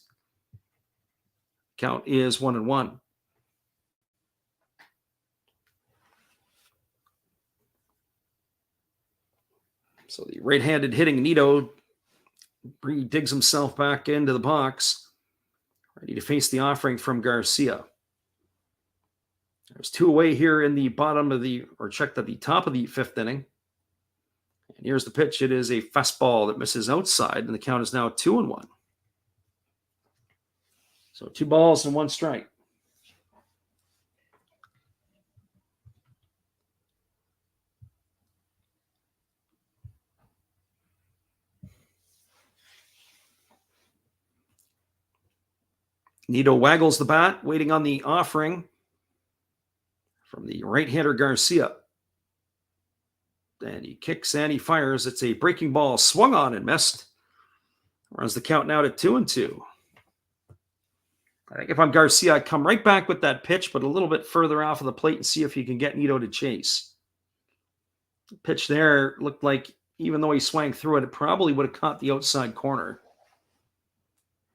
Count is 1-1. So the right-handed hitting Nido digs himself back into the box, ready to face the offering from Garcia. There's 2 away here in the bottom of the, or checked at the top of the 5th inning. And here's the pitch. It is a fastball that misses outside, and the count is now 2-1. So 2 balls and 1 strike. Nido waggles the bat, waiting on the offering from the right-hander Garcia. And he kicks and he fires. It's a breaking ball swung on and missed. Runs the count now to 2-2. I think if I'm Garcia, I'd come right back with that pitch, but a little bit further off of the plate and see if you can get Nido to chase. The pitch there looked like, even though he swung through it, it probably would have caught the outside corner.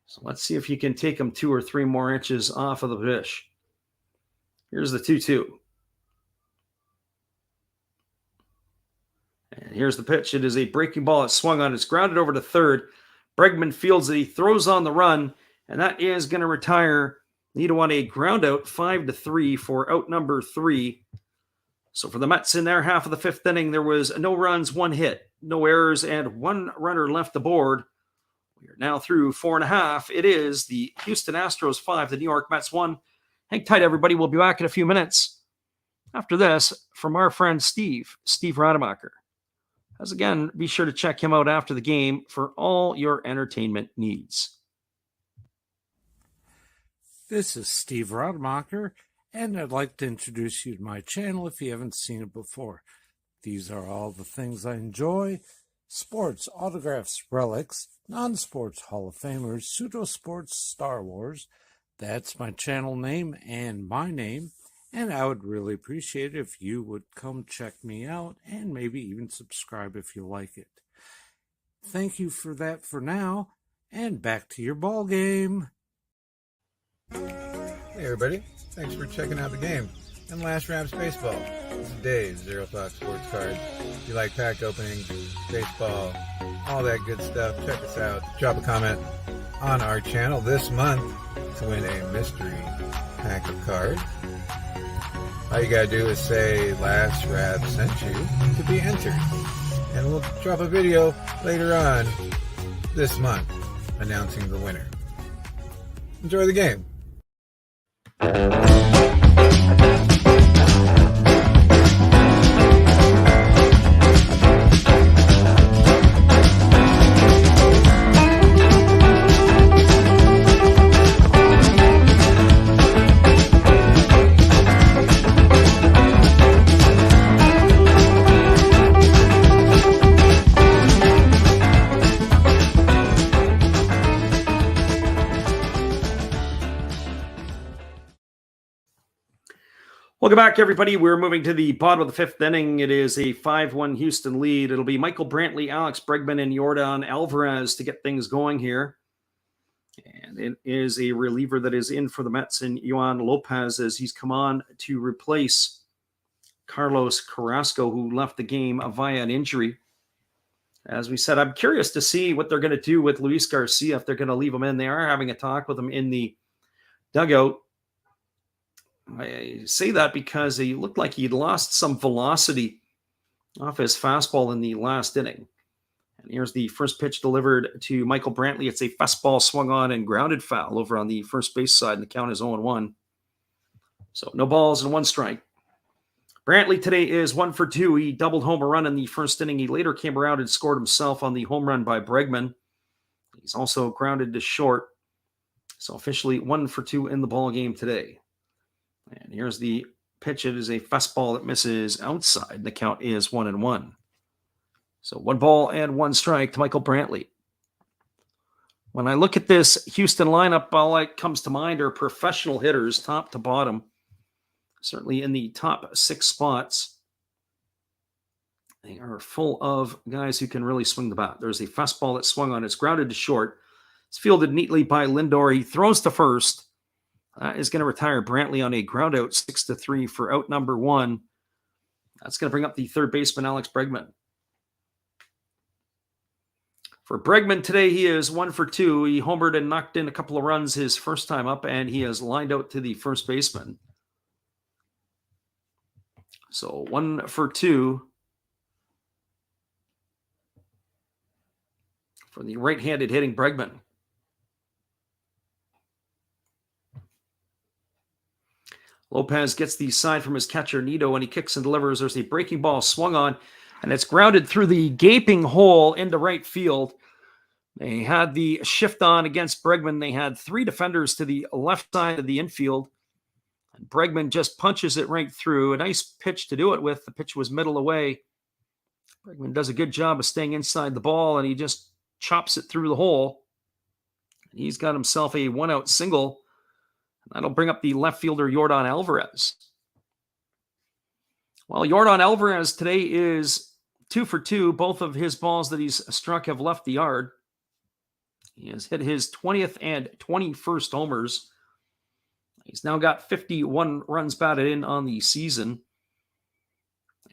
So let's see if you can take him 2 or 3 more inches off of the pitch. Here's the 2-2. And here's the pitch. It is a breaking ball. It swung on. It's grounded over to third. Bregman fields it. He throws on the run, and that is going to retire Nido on a ground out 5-3 for out number 3. So for the Mets in their half of the 5th inning, there was no runs, 1 hit, no errors, and 1 runner left aboard. We are now through 4.5. It is the Houston Astros 5, the New York Mets 1. Hang tight, everybody. We'll be back in a few minutes. After this, from our friend Steve Rademacher. As again, be sure to check him out after the game for all your entertainment needs. This is Steve Rademacher, and I'd like to introduce you to my channel if you haven't seen it before. These are all the things I enjoy: sports, autographs, relics, non-sports Hall of Famers, pseudo-sports, Star Wars. That's my channel name and my name, and I would really appreciate it if you would come check me out and maybe even subscribe if you like it. Thank you for that for now, and back to your ball game. Hey everybody, thanks for checking out the game and Last Raps Baseball. This is Dave's Zero Thought Sports Cards. If you like pack openings, baseball, all that good stuff, check us out. Drop a comment on our channel this month to win a mystery pack of cards. All you gotta do is say Last Rap sent you to be entered. And we'll drop a video later on this month announcing the winner. Enjoy the game. Welcome back, everybody. We're moving to the bottom of the 5th inning. It is a 5-1 Houston lead. It'll be Michael Brantley, Alex Bregman, and Jordan Alvarez to get things going here. And it is a reliever that is in for the Mets in Yoan Lopez as he's come on to replace Carlos Carrasco, who left the game via an injury. As we said, I'm curious to see what they're going to do with Luis Garcia, if they're going to leave him in. They are having a talk with him in the dugout. I say that because he looked like he'd lost some velocity off his fastball in the last inning. And here's the first pitch delivered to Michael Brantley. It's a fastball swung on and grounded foul over on the first base side, and the count is 0-1. So no balls and 1 strike. Brantley today is 1 for 2. He doubled home a run in the first inning. He later came around and scored himself on the home run by Bregman. He's also grounded to short. So officially 1 for 2 in the ball game today. And here's the pitch. It is a fastball that misses outside. The count is 1-1. So 1 ball and 1 strike to Michael Brantley. When I look at this Houston lineup, all that comes to mind are professional hitters, top to bottom. Certainly in the top 6 spots. They are full of guys who can really swing the bat. There's a fastball that swung on. It's grounded to short. It's fielded neatly by Lindor. He throws to first. Is going to retire Brantley on a ground out 6-3 for out number 1. That's going to bring up the third baseman, Alex Bregman. For Bregman today, he is 1 for 2. He homered and knocked in a couple of runs his first time up, and he has lined out to the first baseman. So 1 for 2 for the right-handed hitting Bregman. Lopez gets the side from his catcher, Nido, and he kicks and delivers. There's a breaking ball swung on, and it's grounded through the gaping hole into right field. They had the shift on against Bregman. They had 3 defenders to the left side of the infield. And Bregman just punches it right through. A nice pitch to do it with. The pitch was middle away. Bregman does a good job of staying inside the ball, and he just chops it through the hole. And he's got himself a 1-out single. That'll bring up the left fielder, Jordan Alvarez. Well, Jordan Alvarez today is 2 for 2. Both of his balls that he's struck have left the yard. He has hit his 20th and 21st homers. He's now got 51 runs batted in on the season.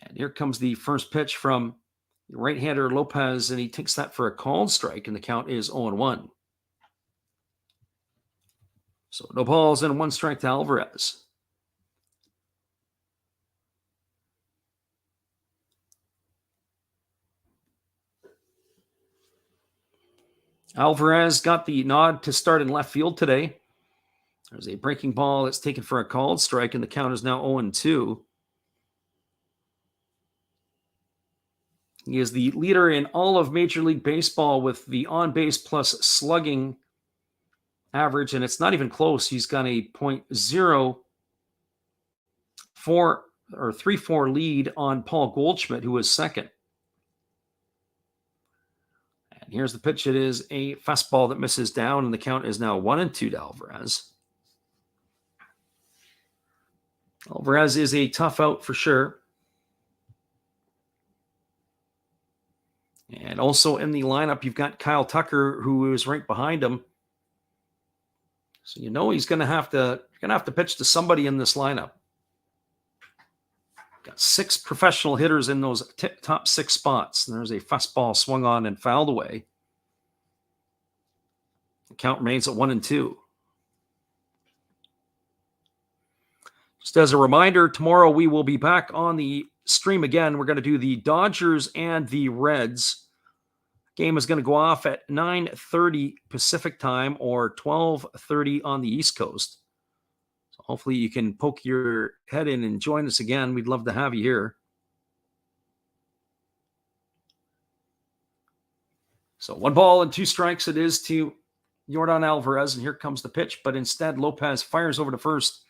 And here comes the first pitch from right-hander Lopez, and he takes that for a called strike, and the count is 0-1. So no balls and 1 strike to Alvarez. Alvarez got the nod to start in left field today. There's a breaking ball that's taken for a called strike, and the count is now 0-2. He is the leader in all of Major League Baseball with the on-base plus slugging average, and it's not even close. He's got a .04 or 34 lead on Paul Goldschmidt, who was second. And here's the pitch. It is a fastball that misses down, and the count is now 1-2 to Alvarez. Alvarez is a tough out for sure. And also in the lineup, you've got Kyle Tucker, who is right behind him. So you know he's going to have to pitch to somebody in this lineup. Got 6 professional hitters in those top 6 spots. And there's a fastball swung on and fouled away. The count remains at 1-2. Just as a reminder, tomorrow we will be back on the stream again. We're going to do the Dodgers and the Reds. Game is going to go off at 9:30 Pacific time or 12:30 on the East Coast. So hopefully you can poke your head in and join us again. We'd love to have you here. So 1 ball and 2 strikes it is to Yordan Alvarez, and here comes the pitch, but instead Lopez fires over to first.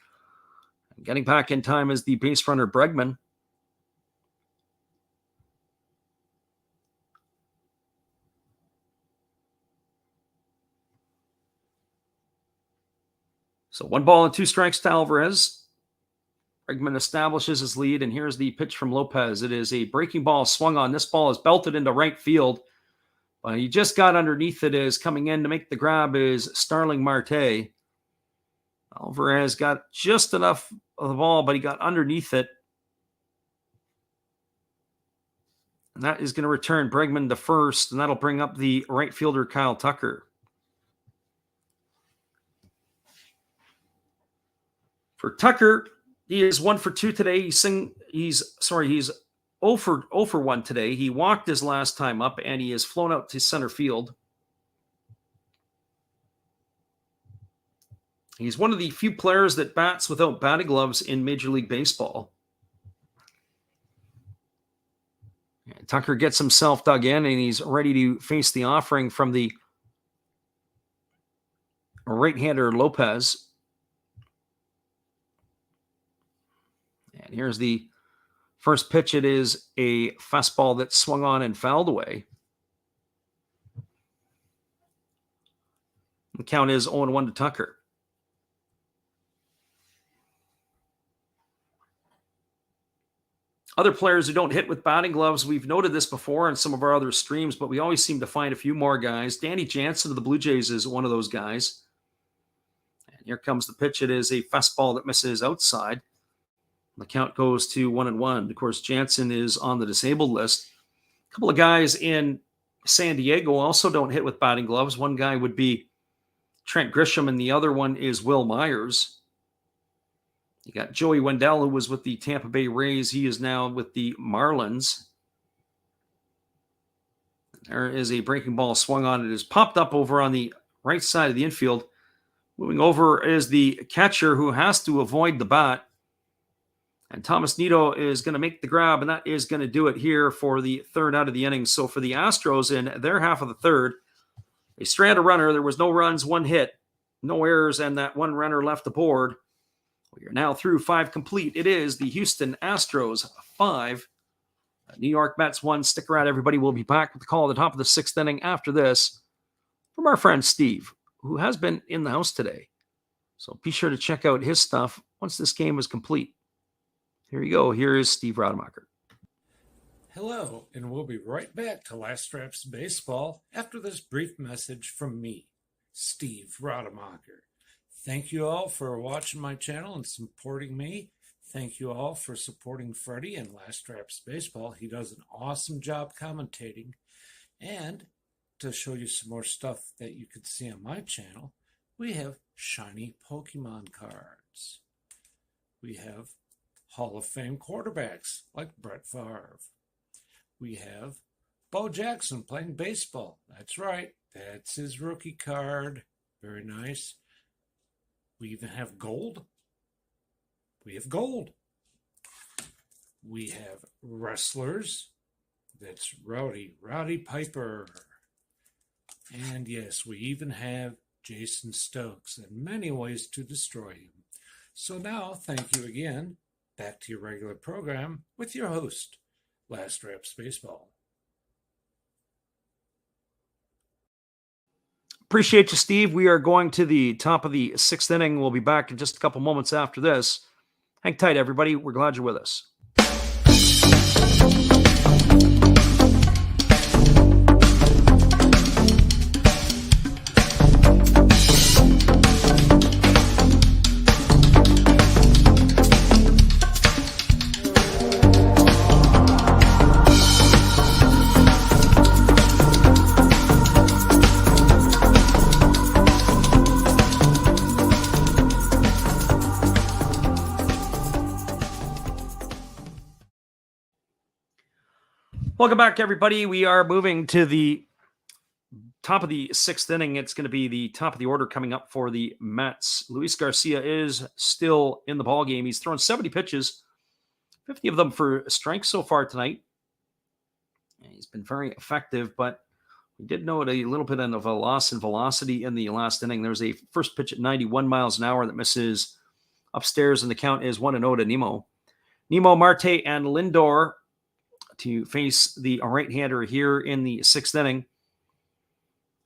Getting back in time is the base runner Bregman. So 1 ball and 2 strikes to Alvarez. Bregman establishes his lead, and here's the pitch from Lopez. It is a breaking ball swung on. This ball is belted into right field. He just got underneath it. Is coming in to make the grab is Starling Marte. Alvarez got just enough of the ball, but he got underneath it. And that is going to return Bregman to first, and that'll bring up the right fielder Kyle Tucker. For Tucker, he is 1 for 2 today. He's 0 for 1 today. He walked his last time up, and he has flown out to center field. He's one of the few players that bats without batting gloves in Major League Baseball. And Tucker gets himself dug in, and he's ready to face the offering from the right-hander Lopez. And here's the first pitch. It is a fastball that swung on and fouled away. The count is 0-1 to Tucker. Other players who don't hit with batting gloves, we've noted this before in some of our other streams, but we always seem to find a few more guys. Danny Jansen of the Blue Jays is one of those guys. And here comes the pitch. It is a fastball that misses outside. The count goes to 1-1. Of course, Jansen is on the disabled list. A couple of guys in San Diego also don't hit with batting gloves. One guy would be Trent Grisham, and the other one is Will Myers. You got Joey Wendell, who was with the Tampa Bay Rays. He is now with the Marlins. There is a breaking ball swung on. It is popped up over on the right side of the infield. Moving over is the catcher, who has to avoid the bat. And Thomas Nido is going to make the grab, and that is going to do it here for the 3rd out of the inning. So for the Astros in their half of the 3rd, they stranded a runner. There was no runs, 1 hit, no errors, and that 1 runner left the board. We are now through 5 complete. It is the Houston Astros 5, New York Mets 1. Stick around, everybody. We'll be back with the call at the top of the 6th inning after this from our friend Steve, who has been in the house today. So be sure to check out his stuff once this game is complete. Here you go. Here is Steve Rademacher. Hello, and we'll be right back to Last Straps Baseball after this brief message from me, Steve Rademacher. Thank you all for watching my channel and supporting me. Thank you all for supporting Freddie and Last Straps Baseball. He does an awesome job commentating. And to show you some more stuff that you could see on my channel, We have shiny Pokemon cards. We have Hall of Fame quarterbacks like Brett Favre. We have Bo Jackson playing baseball. That's right. That's his rookie card. Very nice. We even have gold. We have gold. We have wrestlers. That's Rowdy Piper. And yes, we even have Jason Stokes and many ways to destroy him. So now, thank you again. Back to your regular program with your host, Last Reps Baseball. Appreciate you, Steve. We are going to the top of the 6th inning. We'll be back in just a couple moments after this. Hang tight, everybody. We're glad you're with us. Welcome back, everybody. We are moving to the top of the 6th inning. It's going to be the top of the order coming up for the Mets. Luis Garcia is still in the ballgame. He's thrown 70 pitches, 50 of them for strikes so far tonight. He's been very effective, but we did note a little bit of a loss in velocity in the last inning. There was a first pitch at 91 miles an hour that misses upstairs, and the count is 1-0 to Nimmo. Nimmo, Marte, and Lindor to face the right-hander here in the 6th inning.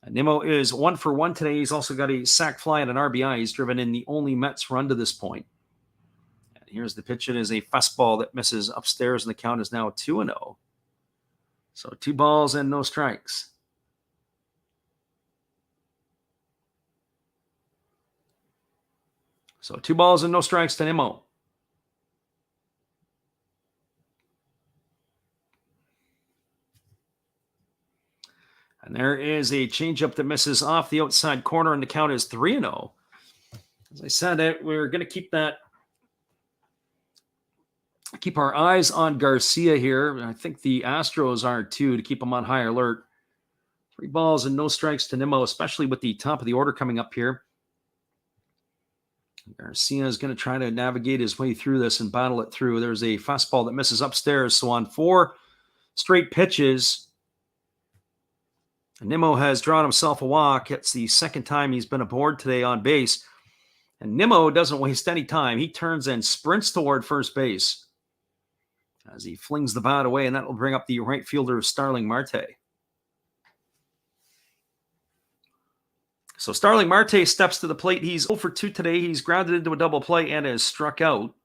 Nimmo is 1 for 1 today. He's also got a sac fly and an RBI. He's driven in the only Mets run to this point. And here's the pitch. It is a fastball that misses upstairs, and the count is now 2-0. So 2 balls and no strikes. So 2 balls and no strikes to Nimmo. And there is a changeup that misses off the outside corner, and the count is 3-0. As I said, we're going to keep our eyes on Garcia here. I think the Astros are too, to keep them on high alert. 3 balls and no strikes to Nimmo, especially with the top of the order coming up here. Garcia is going to try to navigate his way through this and battle it through. There's a fastball that misses upstairs. So on 4 straight pitches, Nimmo has drawn himself a walk. It's the second time he's been aboard today on base. And Nimmo doesn't waste any time. He turns and sprints toward first base as he flings the bat away, and that will bring up the right fielder, Starling Marte. So Starling Marte steps to the plate. He's 0 for 2 today. He's grounded into a double play and has struck out.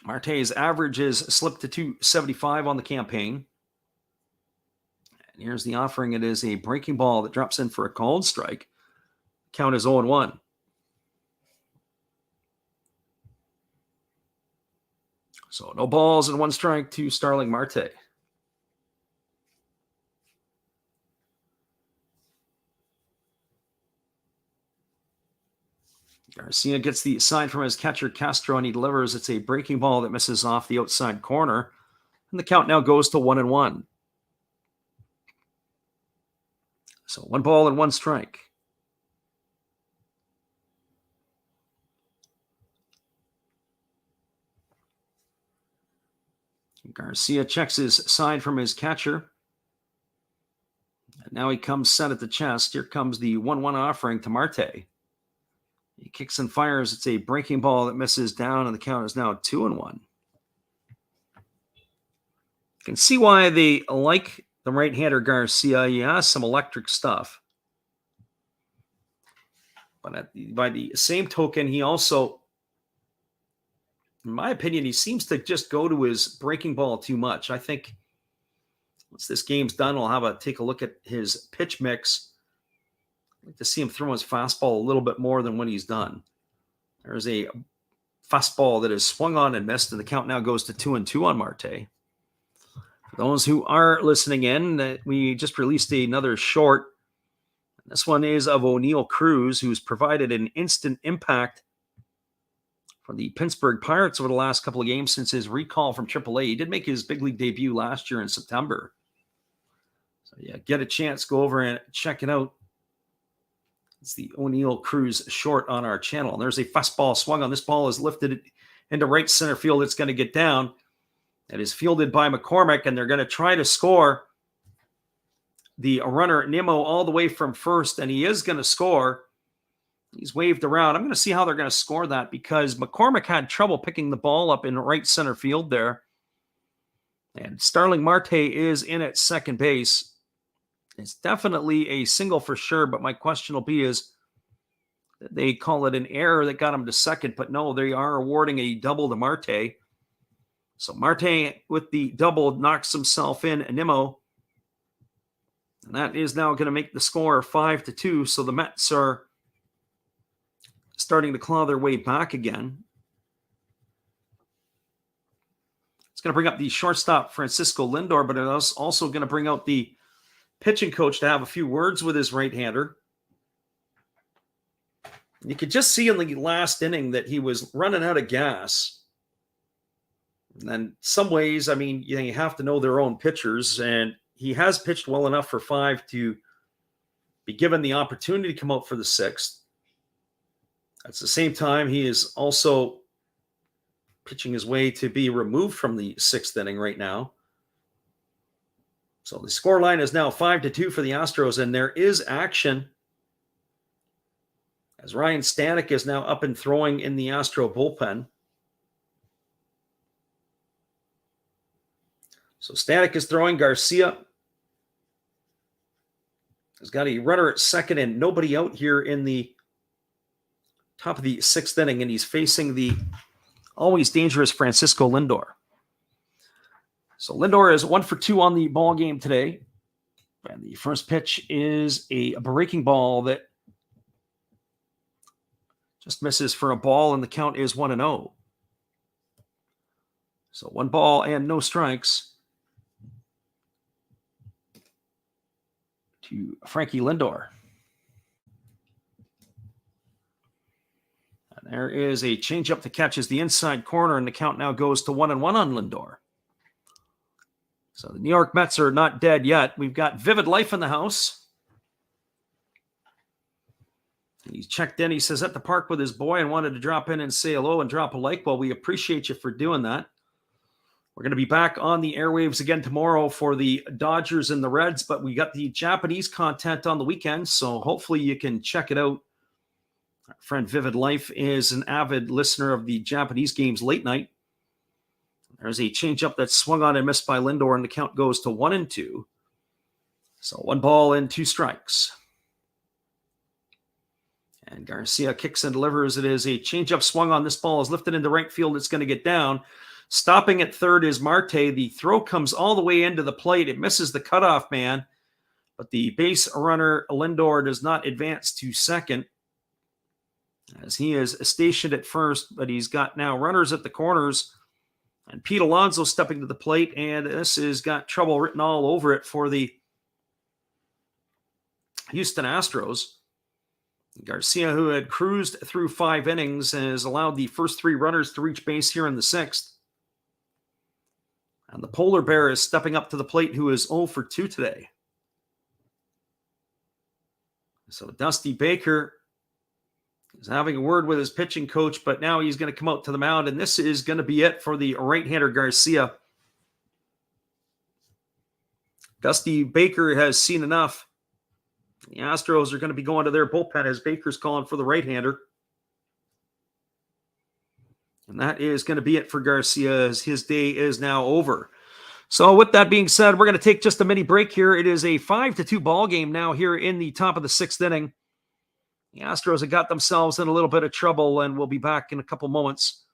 Marte's average is slipped to 275 on the campaign. And here's the offering. It is a breaking ball that drops in for a called strike. Count is 0-1. So no balls and 1 strike to Starling Marte. Garcia gets the sign from his catcher, Castro, and he delivers. It's a breaking ball that misses off the outside corner. And the count now goes to 1-1. So 1 ball and 1 strike. Garcia checks his sign from his catcher. And now he comes set at the chest. Here comes the 1-1 offering to Marte. He kicks and fires. It's a breaking ball that misses down, and the count is now 2-1. You can see why they like the right-hander Garcia. He has some electric stuff. But by the same token, he also, in my opinion, he seems to just go to his breaking ball too much. I think once this game's done, we'll take a look at his pitch mix. I'd like to see him throw his fastball a little bit more than when he's done. There's a fastball that is swung on and missed, and the count now goes to 2-2 on Marte. For those who are listening in, we just released another short. This one is of O'Neal Cruz, who's provided an instant impact for the Pittsburgh Pirates over the last couple of games since his recall from AAA. He did make his big league debut last year in September. So yeah, get a chance, go over and check it out. It's the O'Neal Cruz short on our channel. And there's a fastball swung on. This ball is lifted into right center field. It's going to get down. It is fielded by McCormick, and they're going to try to score the runner Nimmo all the way from first, and he is going to score. He's waved around. I'm going to see how they're going to score that because McCormick had trouble picking the ball up in right center field there. And Starling Marte is in at second base. It's definitely a single for sure, but my question will be is they call it an error that got him to second, but no, they are awarding a double to Marte. So Marte with the double knocks himself in Nimmo. And that is now going to make the score 5-2. So the Mets are starting to claw their way back again. It's going to bring up the shortstop, Francisco Lindor, but it's also going to bring out the pitching coach to have a few words with his right-hander. You could just see in the last inning that he was running out of gas. And then some ways, I mean, you have to know their own pitchers, and he has pitched well enough for 5 to be given the opportunity to come out for the 6th. At the same time, he is also pitching his way to be removed from the 6th inning right now. So the score line is now 5-2 for the Astros, and there is action as Ryan Stanek is now up and throwing in the Astro bullpen. So Stanek is throwing. Garcia has got a runner at second and nobody out here in the top of the 6th inning, and he's facing the always dangerous Francisco Lindor. So Lindor is 1 for 2 on the ball game today. And the first pitch is a breaking ball that just misses for a ball, and the count is 1-0. So 1 ball and no strikes to Frankie Lindor. And there is a changeup that catches the inside corner, and the count now goes to 1-1 on Lindor. So the New York Mets are not dead yet. We've got Vivid Life in the house. He's checked in. He says at the park with his boy and wanted to drop in and say hello and drop a like. Well, we appreciate you for doing that. We're going to be back on the airwaves again tomorrow for the Dodgers and the Reds, but we got the Japanese content on the weekend, so hopefully you can check it out. Our friend Vivid Life is an avid listener of the Japanese games late night. There's a changeup that's swung on and missed by Lindor, and the count goes to 1-2. So 1 ball and 2 strikes. And Garcia kicks and delivers. It is a changeup swung on. This ball is lifted into right field. It's going to get down. Stopping at third is Marte. The throw comes all the way into the plate. It misses the cutoff man, but the base runner, Lindor, does not advance to second as he is stationed at first, but he's got now runners at the corners. And Pete Alonso stepping to the plate, and this has got trouble written all over it for the Houston Astros. Garcia, who had cruised through 5 innings, has allowed the first 3 runners to reach base here in the 6th. And the polar bear is stepping up to the plate, who is 0 for 2 today. So Dusty Baker is having a word with his pitching coach, but now he's going to come out to the mound, and this is going to be it for the right-hander Garcia. Dusty Baker has seen enough. The Astros are going to be going to their bullpen as Baker's calling for the right-hander. And that is going to be it for Garcia as his day is now over. So with that being said, we're going to take just a mini break here. It is a 5-2 ball game now here in the top of the 6th inning. The Astros have got themselves in a little bit of trouble, and we'll be back in a couple moments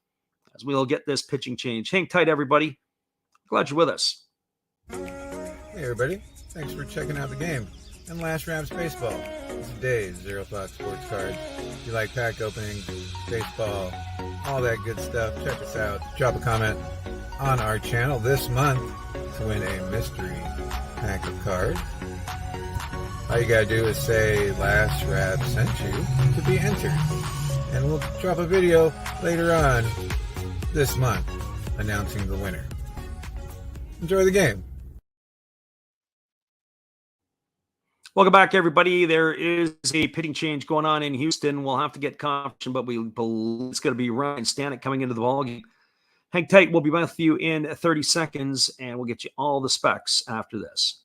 as we'll get this pitching change. Hang tight, everybody. Glad you're with us. Hey, everybody. Thanks for checking out the game and Last Raps Baseball. It's today's Zero Thought Sports Cards. If you like pack openings, baseball, all that good stuff, check us out. Drop a comment on our channel this month. to win a mystery pack of cards. All you gotta do is say Last Wrap sent you to be entered. And we'll drop a video later on this month announcing the winner. Enjoy the game. Welcome back, everybody. There is a pitching change going on in Houston. We'll have to get confirmation, but we believe it's going to be Ryan Stanek coming into the ballgame. Hang tight. We'll be with you in 30 seconds, and we'll get you all the specs after this.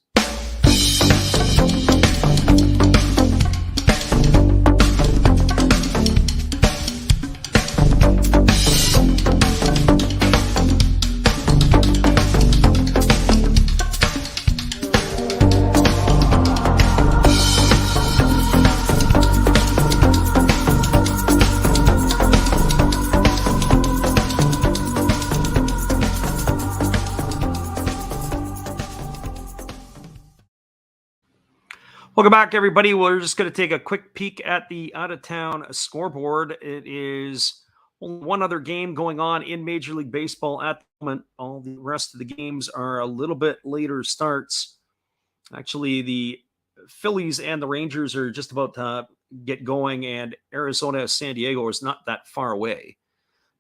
Welcome back, everybody. We're just going to take a quick peek at the out-of-town scoreboard. It is only one other game going on in Major League Baseball at the moment. All the rest of the games are a little bit later starts. Actually, the Phillies and the Rangers are just about to get going, and Arizona San Diego is not that far away.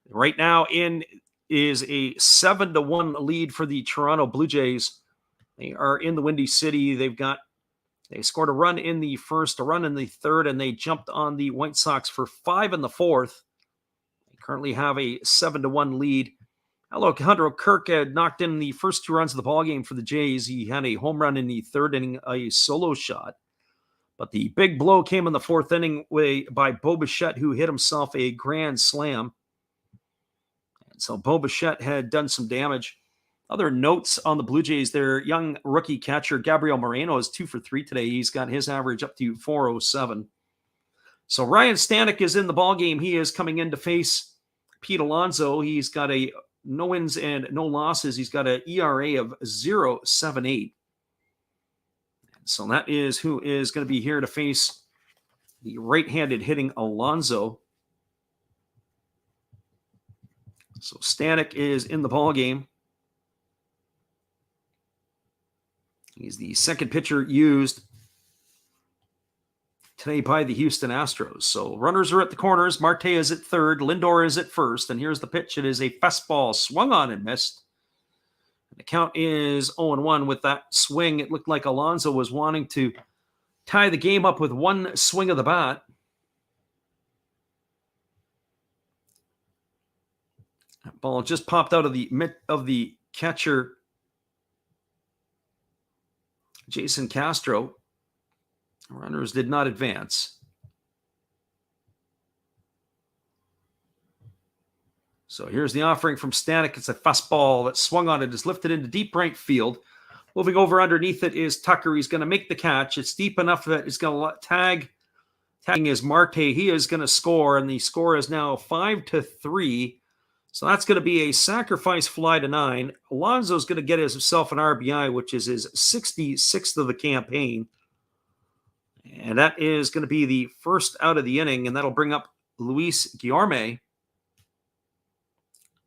Right now, in is a 7-1 lead for the Toronto Blue Jays. They are in the Windy City. They scored a run in the first, a run in the third, and they jumped on the White Sox for 5 in the fourth. They currently have a 7-1 lead. Alejandro Kirk had knocked in the first 2 runs of the ballgame for the Jays. He had a home run in the third inning, a solo shot. But the big blow came in the fourth inning by Bo Bichette, who hit himself a grand slam. And so Bo Bichette had done some damage. Other notes on the Blue Jays, their young rookie catcher, Gabriel Moreno, is 2 for 3 today. He's got his average up to 407. So Ryan Stanek is in the ballgame. He is coming in to face Pete Alonso. He's got a no wins and no losses. He's got an ERA of 0.78. So that is who is going to be here to face the right-handed hitting Alonso. So Stanek is in the ballgame. He's the second pitcher used today by the Houston Astros. So runners are at the corners. Marte is at third. Lindor is at first. And here's the pitch. It is a fastball swung on and missed. And the count is 0-1 with that swing. It looked like Alonso was wanting to tie the game up with one swing of the bat. That ball just popped out of the mitt of the catcher, Jason Castro. Runners did not advance. So here's the offering from Stanek. It's a fastball that swung on it, is lifted into deep right field. Moving over underneath it is Tucker. He's going to make the catch. It's deep enough that it's going to tagging is Marte. He is going to score, and the score is now 5-3. So that's going to be a sacrifice fly to 9. Alonso's going to get himself an RBI, which is his 66th of the campaign. And that is going to be the first out of the inning, and that'll bring up Luis Guillorme,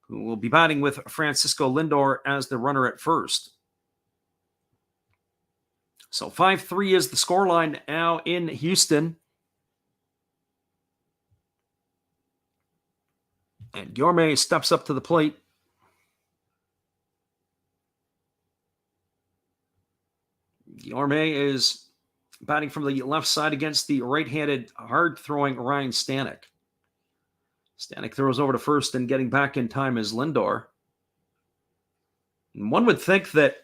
who will be batting with Francisco Lindor as the runner at first. So 5-3 is the scoreline now in Houston. And Guillorme steps up to the plate. Guillorme is batting from the left side against the right-handed, hard-throwing Ryan Stanek. Stanek throws over to first, and getting back in time is Lindor. And one would think that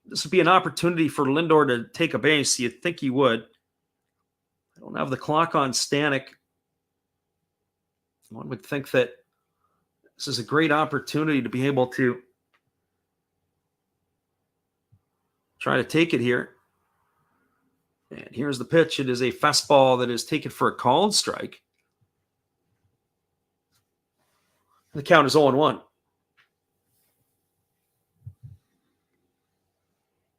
this would be an opportunity for Lindor to take a base. You'd think he would. I don't have the clock on Stanek. One would think that this is a great opportunity to be able to try to take it here. And here's the pitch. It is a fastball that is taken for a called strike. The count is 0-1.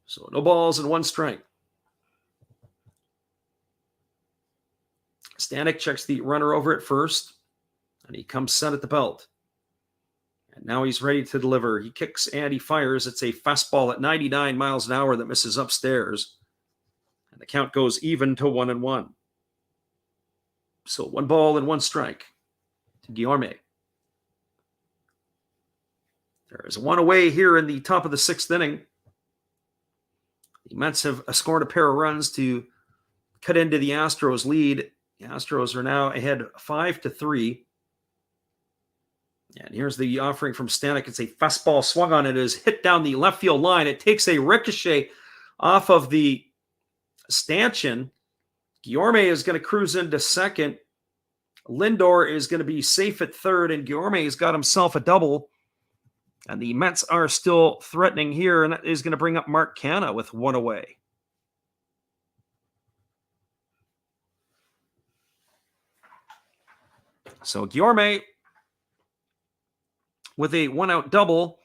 So no balls and 1 strike. Stanek checks the runner over at first, and he comes set at the belt. And now he's ready to deliver. He kicks and he fires. It's a fastball at 99 miles an hour that misses upstairs. And the count goes even to 1-1. So 1 ball and 1 strike to Guillorme. There is 1 away here in the top of the 6th inning. The Mets have scored a pair of runs to cut into the Astros lead. The Astros are now ahead 5-3. And here's the offering from Stanek. It's a fastball swung on. It is hit down the left field line. It takes a ricochet off of the stanchion. Guillorme is going to cruise into second. Lindor is going to be safe at third, and Guillorme has got himself a double. And the Mets are still threatening here, and that is going to bring up Mark Canha with 1 away. So Guillorme with a 1-out double.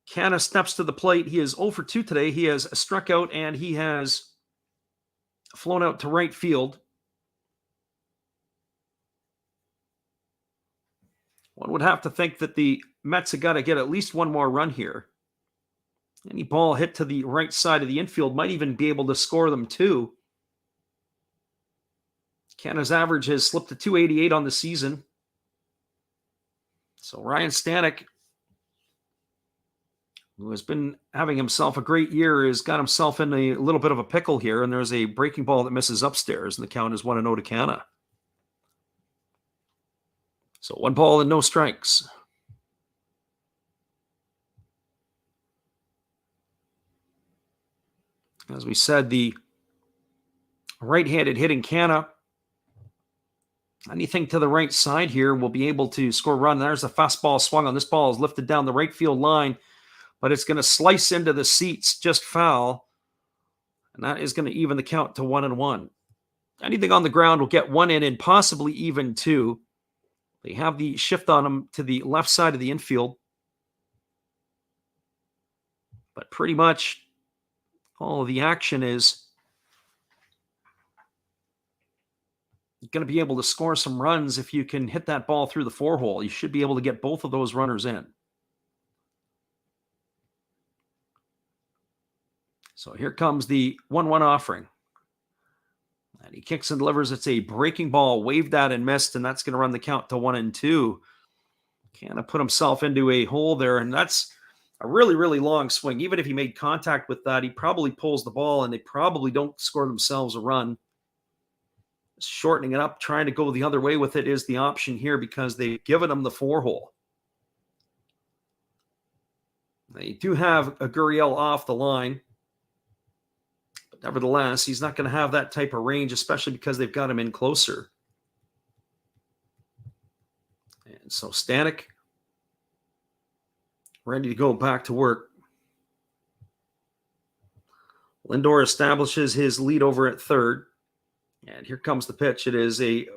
Canha steps to the plate. He is 0 for 2 today. He has struck out, and he has flown out to right field. One would have to think that the Mets have got to get at least 1 more run here. Any ball hit to the right side of the infield might even be able to score them 2. Canha's average has slipped to 288 on the season. So Ryan Stanek, who has been having himself a great year, has got himself in a little bit of a pickle here, and there's a breaking ball that misses upstairs, and the count is 1-0 to Canha. So 1 ball and no strikes. As we said, the right-handed hitting Canha, anything to the right side here will be able to score a run. There's a fastball swung on. This ball is lifted down the right field line, but it's going to slice into the seats just foul, and that is going to even the count to 1-1. Anything on the ground will get 1 in and possibly even 2. They have the shift on them to the left side of the infield. But pretty much all of the action is going to be able to score some runs if you can hit that ball through the 4-hole. You should be able to get both of those runners in. So here comes the 1-1 offering. And he kicks and delivers. It's a breaking ball, waved at and missed, and that's going to run the count to 1-2. Canha put himself into a hole there, and that's a really, really long swing. Even if he made contact with that, he probably pulls the ball, and they probably don't score themselves a run. Shortening it up, trying to go the other way with it is the option here because they've given him the 4-hole. They do have a Gurriel off the line. Nevertheless, he's not going to have that type of range, especially because they've got him in closer. And so Stanek ready to go back to work. Lindor establishes his lead over at third. And here comes the pitch. It is a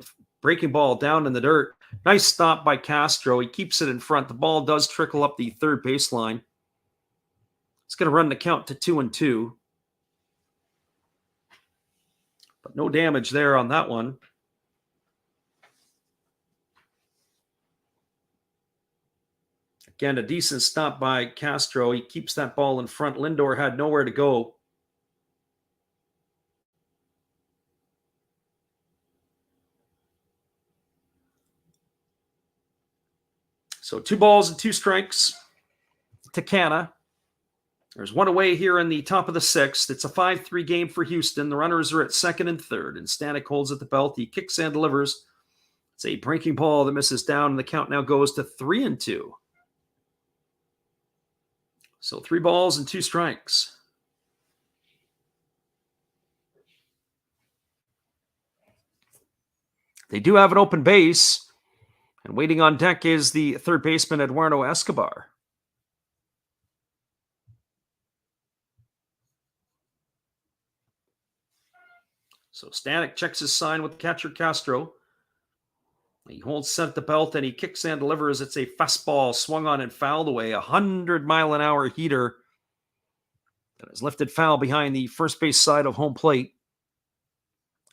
breaking ball down in the dirt. Nice stop by Castro. He keeps it in front. The ball does trickle up the third baseline. It's going to run the count to 2-2. But no damage there on that one. Again, a decent stop by Castro. He keeps that ball in front. Lindor had nowhere to go. So 2 balls and 2 strikes to Canha. There's 1 away here in the top of the 6th. It's a 5-3 game for Houston. The runners are at second and third, and Stanek holds at the belt. He kicks and delivers. It's a breaking ball that misses down, and the count now goes to 3-2. So 3 balls and 2 strikes. They do have an open base, and waiting on deck is the third baseman, Eduardo Escobar. So Stanek checks his sign with catcher Castro. He holds set at the belt, and he kicks and delivers. It's a fastball swung on and fouled away. 100-mile-an-hour heater that is lifted foul behind the first base side of home plate.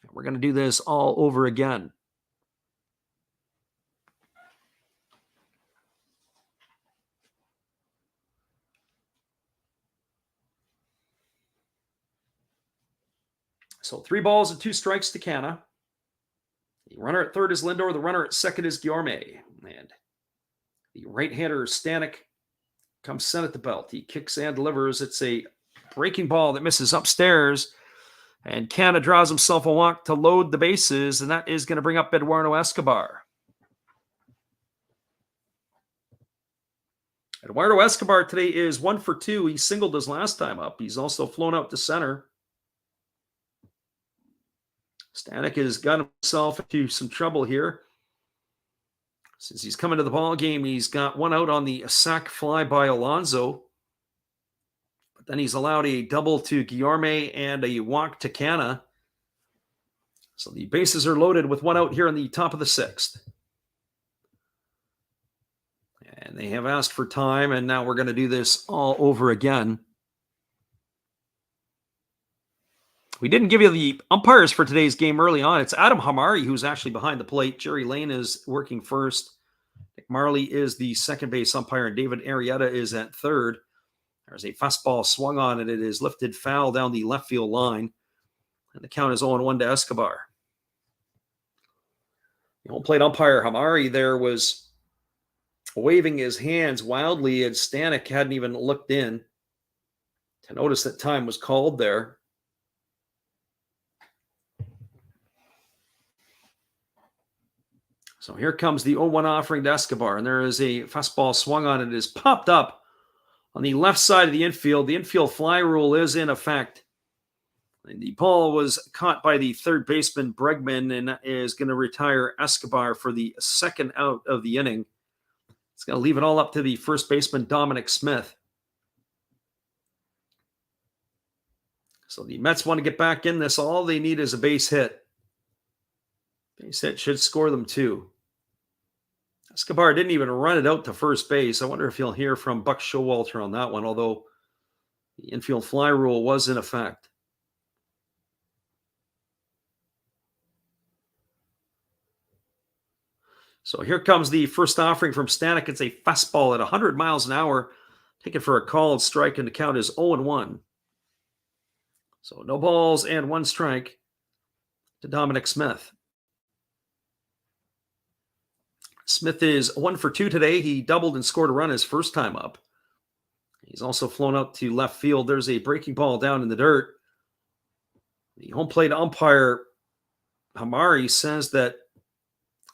And we're going to do this all over again. So 3 balls and 2 strikes to Canna. The runner at third is Lindor. The runner at second is Guillorme. And the right-hander Stanek comes set at the belt. He kicks and delivers. It's a breaking ball that misses upstairs. And Canna draws himself a walk to load the bases, and that is going to bring up Eduardo Escobar. Eduardo Escobar today is 1 for 2. He singled his last time up. He's also flown out to center. Stanek has got himself into some trouble here. Since he's coming to the ball game, he's got 1 out on the sac fly by Alonso. But then he's allowed a double to Guillorme and a walk to Canna. So the bases are loaded with 1 out here in the top of the 6th. And they have asked for time, and now we're going to do this all over again. We didn't give you the umpires for today's game early on. It's Adam Hamari who's actually behind the plate. Jerry Lane is working first. Nick Marley is the second base umpire, and David Arrieta is at third. There's a fastball swung on, and it is lifted foul down the left field line. And the count is 0-1 to Escobar. The home plate umpire Hamari there was waving his hands wildly, and Stanek hadn't even looked in to notice that time was called there. So here comes the 0-1 offering to Escobar, and there is a fastball swung on. It is popped up on the left side of the infield. The infield fly rule is in effect. And the ball was caught by the third baseman, Bregman, and is going to retire Escobar for the second out of the inning. It's going to leave it all up to the first baseman, Dominic Smith. So the Mets want to get back in this. All they need is a base hit. Base hit should score them 2. Escobar didn't even run it out to first base. I wonder if you'll hear from Buck Showalter on that one, although the infield fly rule was in effect. So here comes the first offering from Stanek. It's a fastball at 100 miles an hour. Taken for a called strike, and the count is 0-1. So no balls and 1 strike to Dominic Smith. Smith is 1 for 2 today. He doubled and scored a run his first time up. He's also flown out to left field. There's a breaking ball down in the dirt. The home plate umpire, Hamari, says that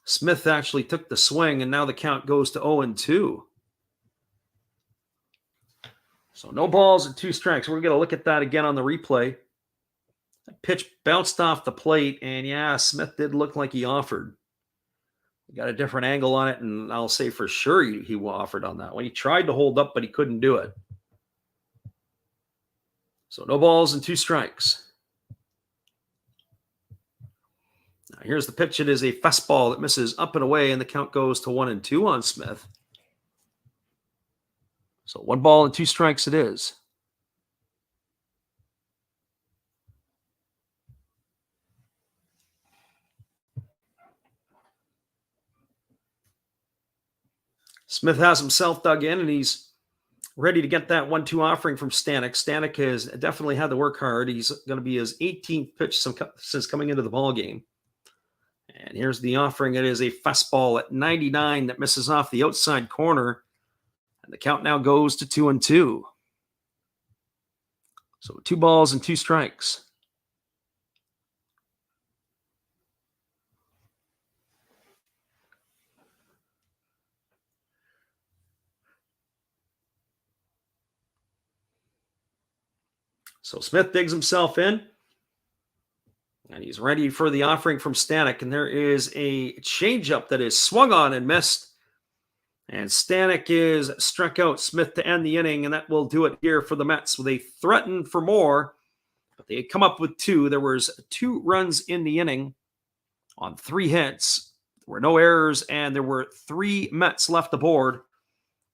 Smith actually took the swing, and now the count goes to 0-2. So no balls and 2 strikes. We're going to look at that again on the replay. That pitch bounced off the plate, and yeah, Smith did look like he offered. He got a different angle on it, and I'll say for sure he offered on that one. He tried to hold up, but he couldn't do it. So no balls and 2 strikes. Now here's the pitch. It is a fastball that misses up and away, and the count goes to 1-2 on Smith. So 1 ball and 2 strikes it is. Smith has himself dug in, and he's ready to get that 1-2 offering from Stanek. Stanek has definitely had to work hard. He's going to be his 18th pitch since coming into the ball game. And here's the offering. It is a fastball at 99 that misses off the outside corner. And the count now goes to 2-2. So 2 balls and 2 strikes. So Smith digs himself in, and he's ready for the offering from Stanek. And there is a changeup that is swung on and missed. And Stanek is struck out Smith to end the inning, and that will do it here for the Mets. So they threatened for more, but they come up with 2. There was 2 runs in the inning on 3 hits. There were no errors, and there were 3 Mets left aboard.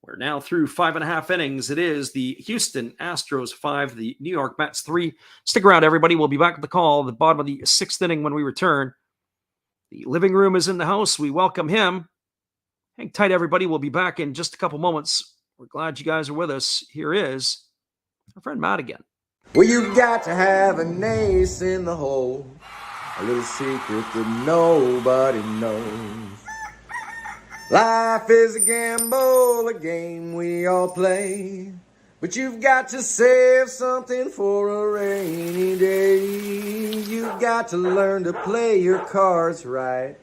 We're now through 5.5 innings. It is the Houston Astros 5, the New York Mets 3. Stick around, everybody. We'll be back at the call, the bottom of the 6th inning when we return. The living room is in the house. We welcome him. Hang tight, everybody. We'll be back in just a couple moments. We're glad you guys are with us. Here is our friend Matt again. Well, you got to have an ace in the hole, a little secret that nobody knows. Life is a gamble, a game we all play, but you've got to save something for a rainy day. You've got to learn to play your cards right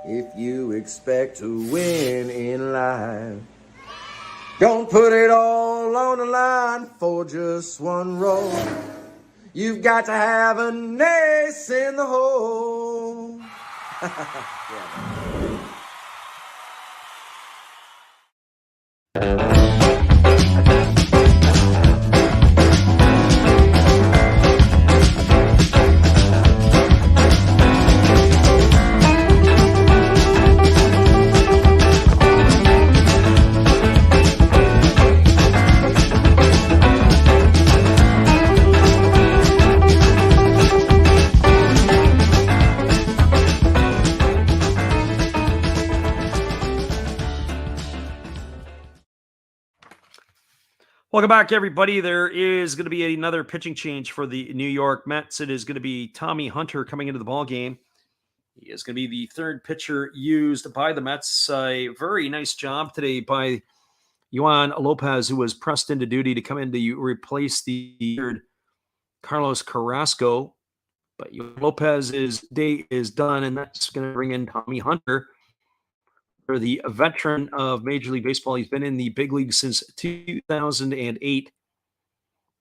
if you expect to win in life. Don't put it all on the line for just one roll. You've got to have an ace in the hole. Welcome back, everybody. There is going to be another pitching change for the New York Mets. It is going to be Tommy Hunter coming into the ball game. He is going to be the third pitcher used by the Mets. A very nice job today by Yohan Lopez, who was pressed into duty to come in to replace the third Carlos Carrasco. But Yohan Lopez's day is done, and that's going to bring in Tommy Hunter. The veteran of Major League Baseball. He's been in the big league since 2008.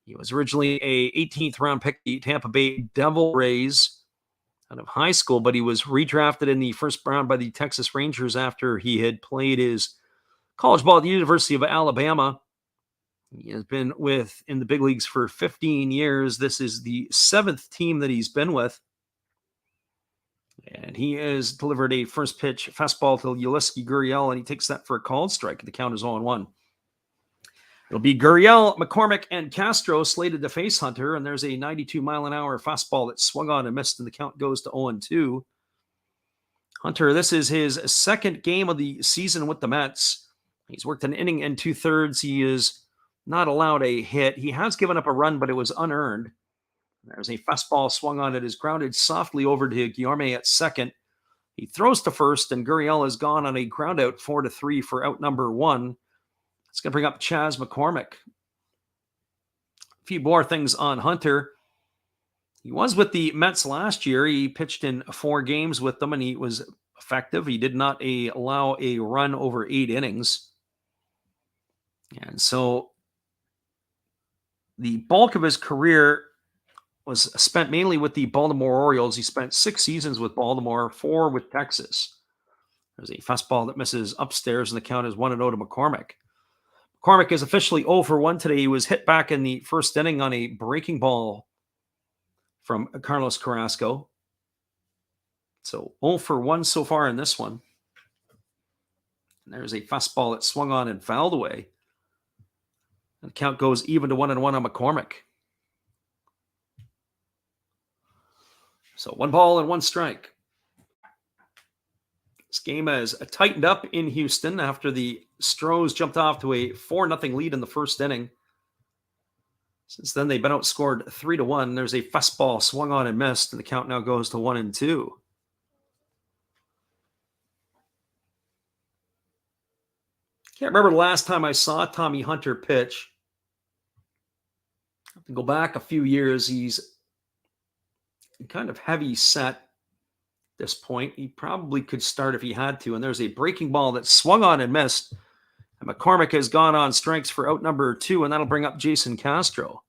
He was originally a 18th round pick, the Tampa Bay Devil Rays out of high school, but he was redrafted in the first round by the Texas Rangers after he had played his college ball at the University of Alabama. He has been in the big leagues for 15 years. This is the 7th team that he's been with. And he has delivered a first pitch fastball to Yulieski Gurriel, and he takes that for a called strike. The count is 0-1. It'll be Gurriel, McCormick, and Castro slated to face Hunter, and there's a 92-mile-an-hour fastball that swung on and missed, and the count goes to 0-2. Hunter, this is his second game of the season with the Mets. He's worked an inning and 2/3. He is not allowed a hit. He has given up a run, but it was unearned. There's a fastball swung on. It is grounded softly over to Guillorme at second. He throws to first, and Gurriel is gone on a ground out 4-3 for out number 1. It's going to bring up Chas McCormick. A few more things on Hunter. He was with the Mets last year. He pitched in 4 games with them, and he was effective. He did not allow a run over 8 innings. And so the bulk of his career was spent mainly with the Baltimore Orioles. He spent 6 seasons with Baltimore, 4 with Texas. There's a fastball that misses upstairs, and the count is 1-0 to McCormick. McCormick is officially 0 for 1 today. He was hit back in the first inning on a breaking ball from Carlos Carrasco. So 0 for 1 so far in this one. And there's a fastball that swung on and fouled away. And the count goes even to 1-1 on McCormick. So 1 ball and 1 strike. This game has tightened up in Houston after the Astros jumped off to a 4-0 lead in the first inning. Since then, they've been outscored 3-1. There's a fastball swung on and missed, and the count now goes to 1-2. Can't remember the last time I saw Tommy Hunter pitch. I have to go back a few years. He's kind of heavy set at this point. He probably could start if he had to. And there's a breaking ball that swung on and missed. And McCormick has gone on strikes for out number 2, and that'll bring up Jason Castro.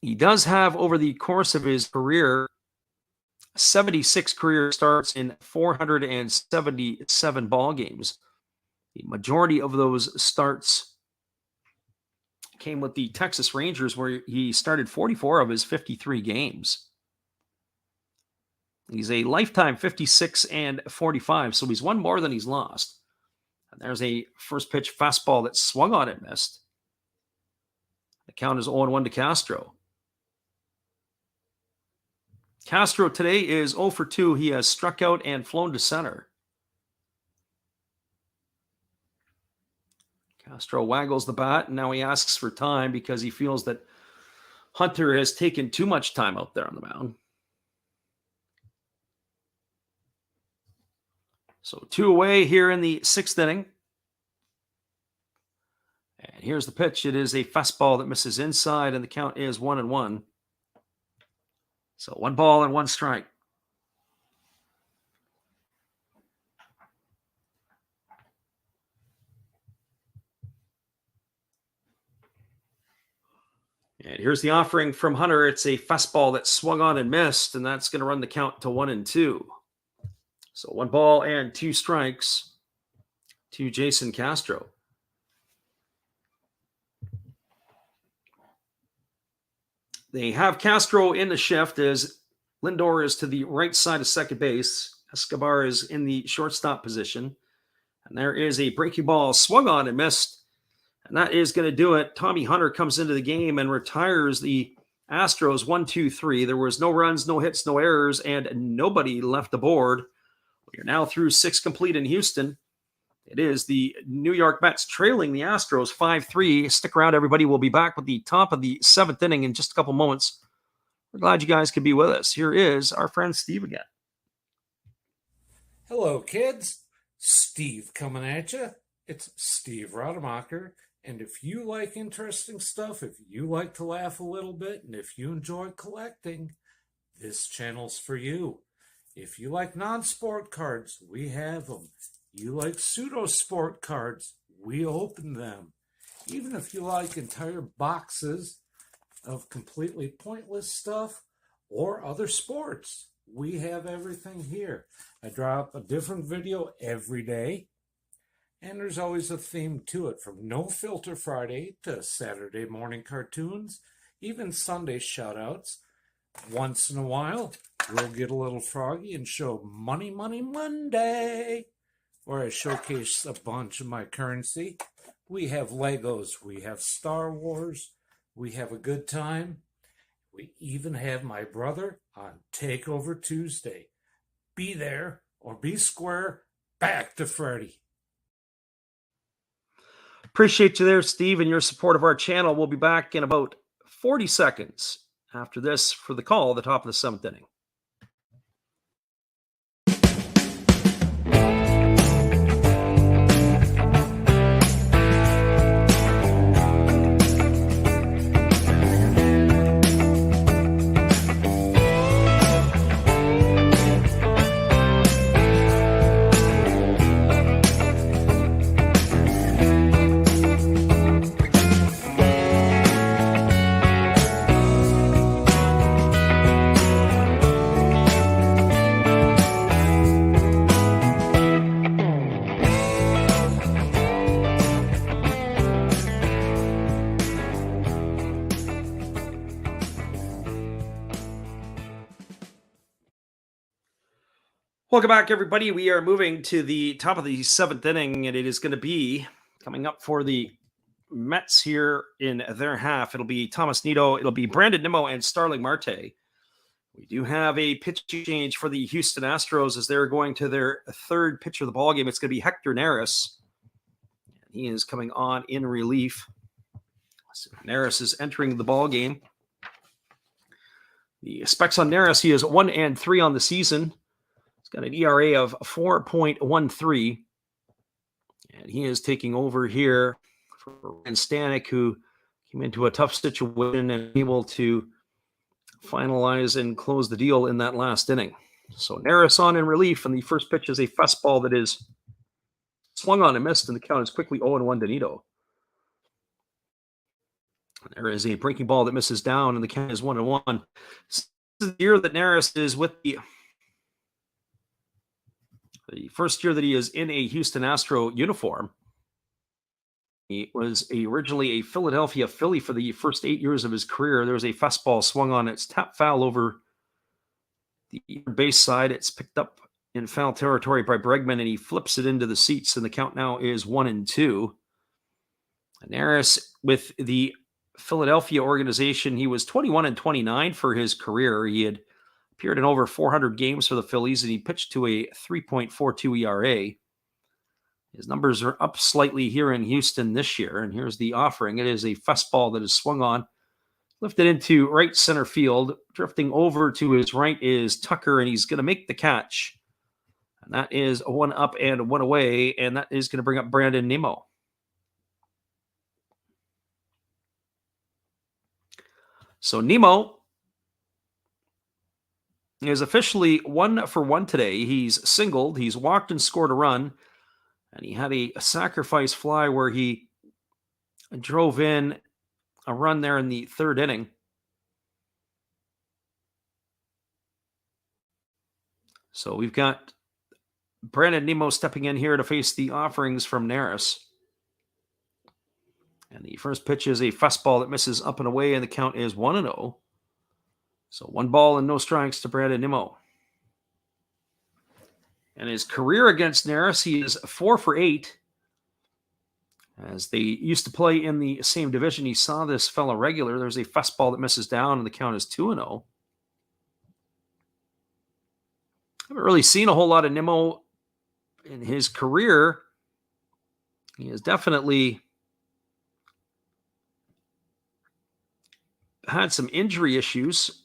He does have, over the course of his career, 76 career starts in 477 ball games. The majority of those starts came with the Texas Rangers, where he started 44 of his 53 games. He's a lifetime 56 and 45, so he's won more than he's lost. And there's a first pitch fastball that swung on and missed. The count is 0-1 to Castro. Castro today is 0 for 2. He has struck out and flown to center. Castro waggles the bat, and now he asks for time because he feels that Hunter has taken too much time out there on the mound. So 2 away here in the 6th inning. And here's the pitch. It is a fastball that misses inside, and the count is 1-1. So 1 ball and 1 strike. And here's the offering from Hunter. It's a fastball that swung on and missed, and that's going to run the count to 1-2. So 1 ball and 2 strikes to Jason Castro. They have Castro in the shift as Lindor is to the right side of second base. Escobar is in the shortstop position. And there is a breaking ball swung on and missed. And that is going to do it. Tommy Hunter comes into the game and retires the Astros 1-2-3. There was no runs, no hits, no errors, and nobody left the board. We are now through 6 complete in Houston. It is the New York Mets trailing the Astros 5-3. Stick around, everybody. We'll be back with the top of the 7th inning in just a couple moments. We're glad you guys could be with us. Here is our friend Steve again. Hello, kids. Steve coming at you. It's Steve Rademacher. And if you like interesting stuff, if you like to laugh a little bit, and if you enjoy collecting, this channel's for you. If you like non-sport cards, we have them. You like pseudo-sport cards, we open them. Even if you like entire boxes of completely pointless stuff or other sports, we have everything here. I drop a different video every day, and there's always a theme to it, from No Filter Friday to Saturday morning cartoons, even Sunday shoutouts. Once in a while, we'll get a little froggy and show Money Money Monday, where I showcase a bunch of my currency. We have Legos, we have Star Wars, we have a good time. We even have my brother on Takeover Tuesday. Be there or be square. Back to Freddy. Appreciate you there, Steve, and your support of our channel. We'll be back in about 40 seconds after this for the call at the top of the 7th inning. Welcome back, everybody. We are moving to the top of the 7th inning, and it is going to be coming up for the Mets here in their half. It'll be Thomas Nido, it'll be Brandon Nimmo, and Starling Marte. We do have a pitch change for the Houston Astros as they're going to their 3rd pitcher of the ballgame. It's going to be Hector Neris. He is coming on in relief. So Neris is entering the ballgame. The specs on Neris, he is 1-3 on the season. He's got an ERA of 4.13, and he is taking over here for Ryan Stanek, who came into a tough situation and able to finalize and close the deal in that last inning. So Neris on in relief, and the first pitch is a fastball that is swung on and missed, and the count is quickly 0-1 to Nido. There is a breaking ball that misses down, and the count is 1-1. This is the year that Neris is with the first year that he is in a Houston Astro uniform. He was originally a Philadelphia Philly for the first 8 years of his career. There was a fastball swung on. It's tap foul over the base side. It's picked up in foul territory by Bregman, and he flips it into the seats, and the count now is 1-2. And Neris with the Philadelphia organization, he was 21-29 for his career. He had appeared in over 400 games for the Phillies, and he pitched to a 3.42 ERA. His numbers are up slightly here in Houston this year. And here's the offering. It is a fastball that is swung on, lifted into right center field. Drifting over to his right is Tucker, and he's going to make the catch. And that is a 1 up and a 1 away, and that is going to bring up Brandon Nimmo. So Nimmo is officially 1 for 1 today. He's singled, he's walked and scored a run, and he had a sacrifice fly where he drove in a run there in the 3rd inning. So we've got Brandon Nimmo stepping in here to face the offerings from Neris. And the first pitch is a fastball that misses up and away, and the count is 1-0. So 1 ball and no strikes to Brandon Nimmo. And his career against Neris, he is 4 for 8. As they used to play in the same division, he saw this fella regular. There's a fastball that misses down, and the count is 2-0. Haven't really seen a whole lot of Nimmo in his career. He has definitely had some injury issues.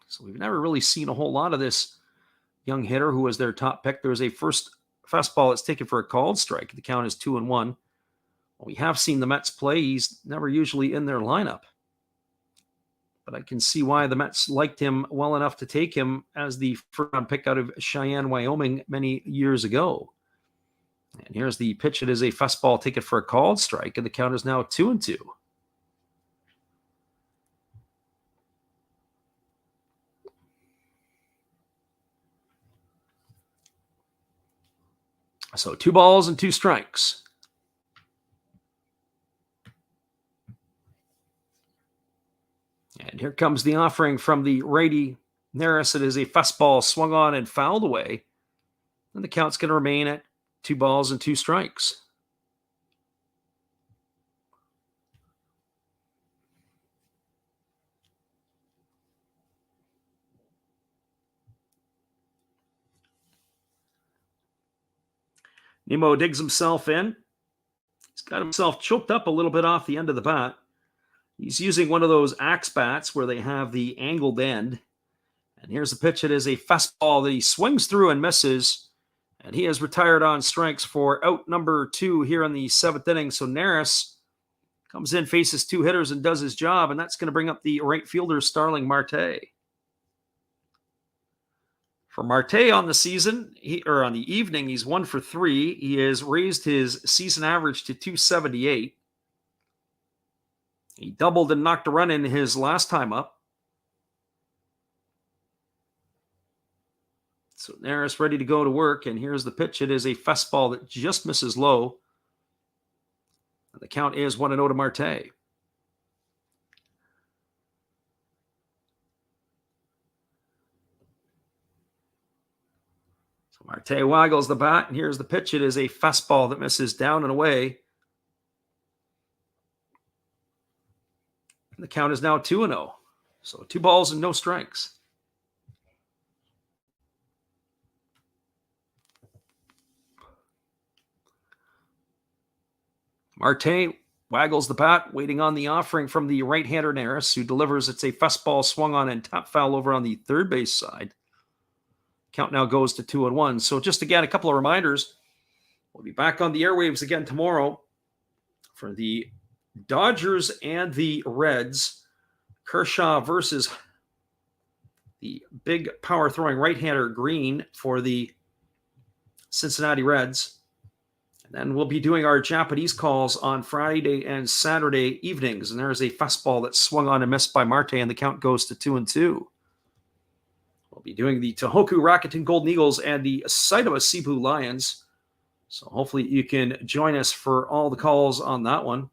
So we've never really seen a whole lot of this young hitter who was their top pick. There was a first fastball that's taken for a called strike. The count is 2-1. We have seen the Mets play. He's never usually in their lineup. But I can see why the Mets liked him well enough to take him as the first-round pick out of Cheyenne, Wyoming many years ago. And here's the pitch. It is a fastball taken for a called strike, and the count is now 2-2. So 2 balls and 2 strikes. And here comes the offering from the righty Neris. It is a fastball swung on and fouled away. And the count's going to remain at 2 balls and 2 strikes. Nimmo digs himself in. He's got himself choked up a little bit off the end of the bat. He's using one of those axe bats where they have the angled end. And here's the pitch. It is a fastball that he swings through and misses. And he has retired on strikes for out number 2 here in the 7th inning. So Neris comes in, faces 2 hitters, and does his job. And that's going to bring up the right fielder, Starling Marte. For Marte on the season, on the evening, he's 1 for 3. He has raised his season average to 278. He doubled and knocked a run in his last time up. So Neris ready to go to work, and here's the pitch. It is a fastball that just misses low. And the count is 1-0 to Marte. So Marte waggles the bat, and here's the pitch. It is a fastball that misses down and away. The count is now 2-0. So 2 balls and no strikes. Marte waggles the bat, waiting on the offering from the right-hander Neris, who delivers. It's a fastball swung on and top foul over on the third base side. Count now goes to 2-1. So just again, a couple of reminders. We'll be back on the airwaves again tomorrow for the Dodgers and the Reds. Kershaw versus the big power-throwing right-hander Green for the Cincinnati Reds. And then we'll be doing our Japanese calls on Friday and Saturday evenings. And there's a fastball that swung on and missed by Marte, and the count goes to 2-2. We'll be doing the Tohoku Rakuten Golden Eagles and the Saitama Cebu Lions. So hopefully you can join us for all the calls on that one.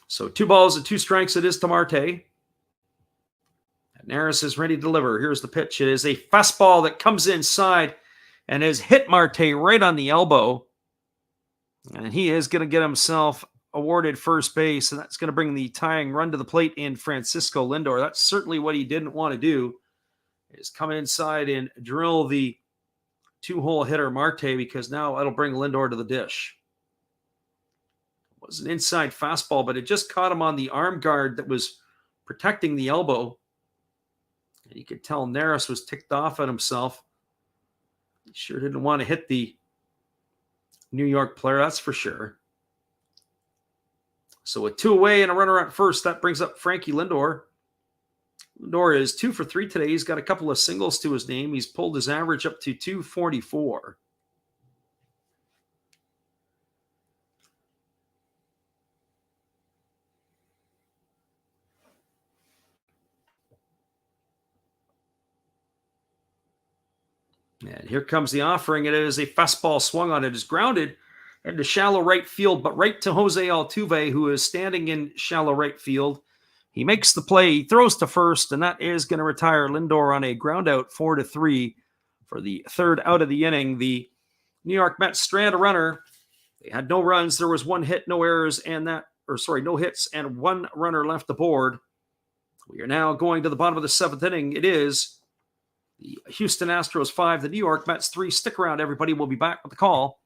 So 2 balls and 2 strikes it is to Marte. And Neris is ready to deliver. Here's the pitch. It is a fastball that comes inside and has hit Marte right on the elbow. And he is going to get himself awarded first base, and that's going to bring the tying run to the plate in Francisco Lindor. That's certainly what he didn't want to do, is come inside and drill the two-hole hitter Marte, because now it'll bring Lindor to the dish. It was an inside fastball, but it just caught him on the arm guard that was protecting the elbow. And you could tell Neris was ticked off at himself. He sure didn't want to hit the New York player, that's for sure. So with 2 away and a runner at first, that brings up Frankie Lindor. Lindor is 2 for 3 today. He's got a couple of singles to his name. He's pulled his average up to 244. And here comes the offering. It is a fastball swung on. It is grounded into shallow right field, but right to Jose Altuve, who is standing in shallow right field. He makes the play. He throws to first, and that is going to retire Lindor on a ground out 4-3 for the third out of the inning. The New York Mets strand a runner. They had no runs. There was 1 hit, no errors, no hits, and 1 runner left aboard. We are now going to the bottom of the 7th inning. It is the Houston Astros 5, the New York Mets 3. Stick around, everybody. We'll be back with the call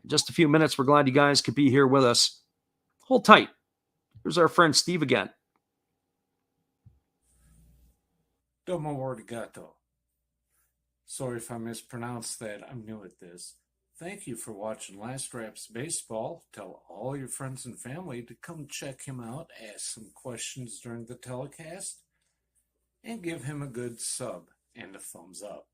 in just a few minutes. We're glad you guys could be here with us. Hold tight. Here's our friend Steve again. Domo arigato. Sorry if I mispronounced that. I'm new at this. Thank you for watching Last Raps Baseball. Tell all your friends and family to come check him out, ask some questions during the telecast, and give him a good sub and a thumbs up.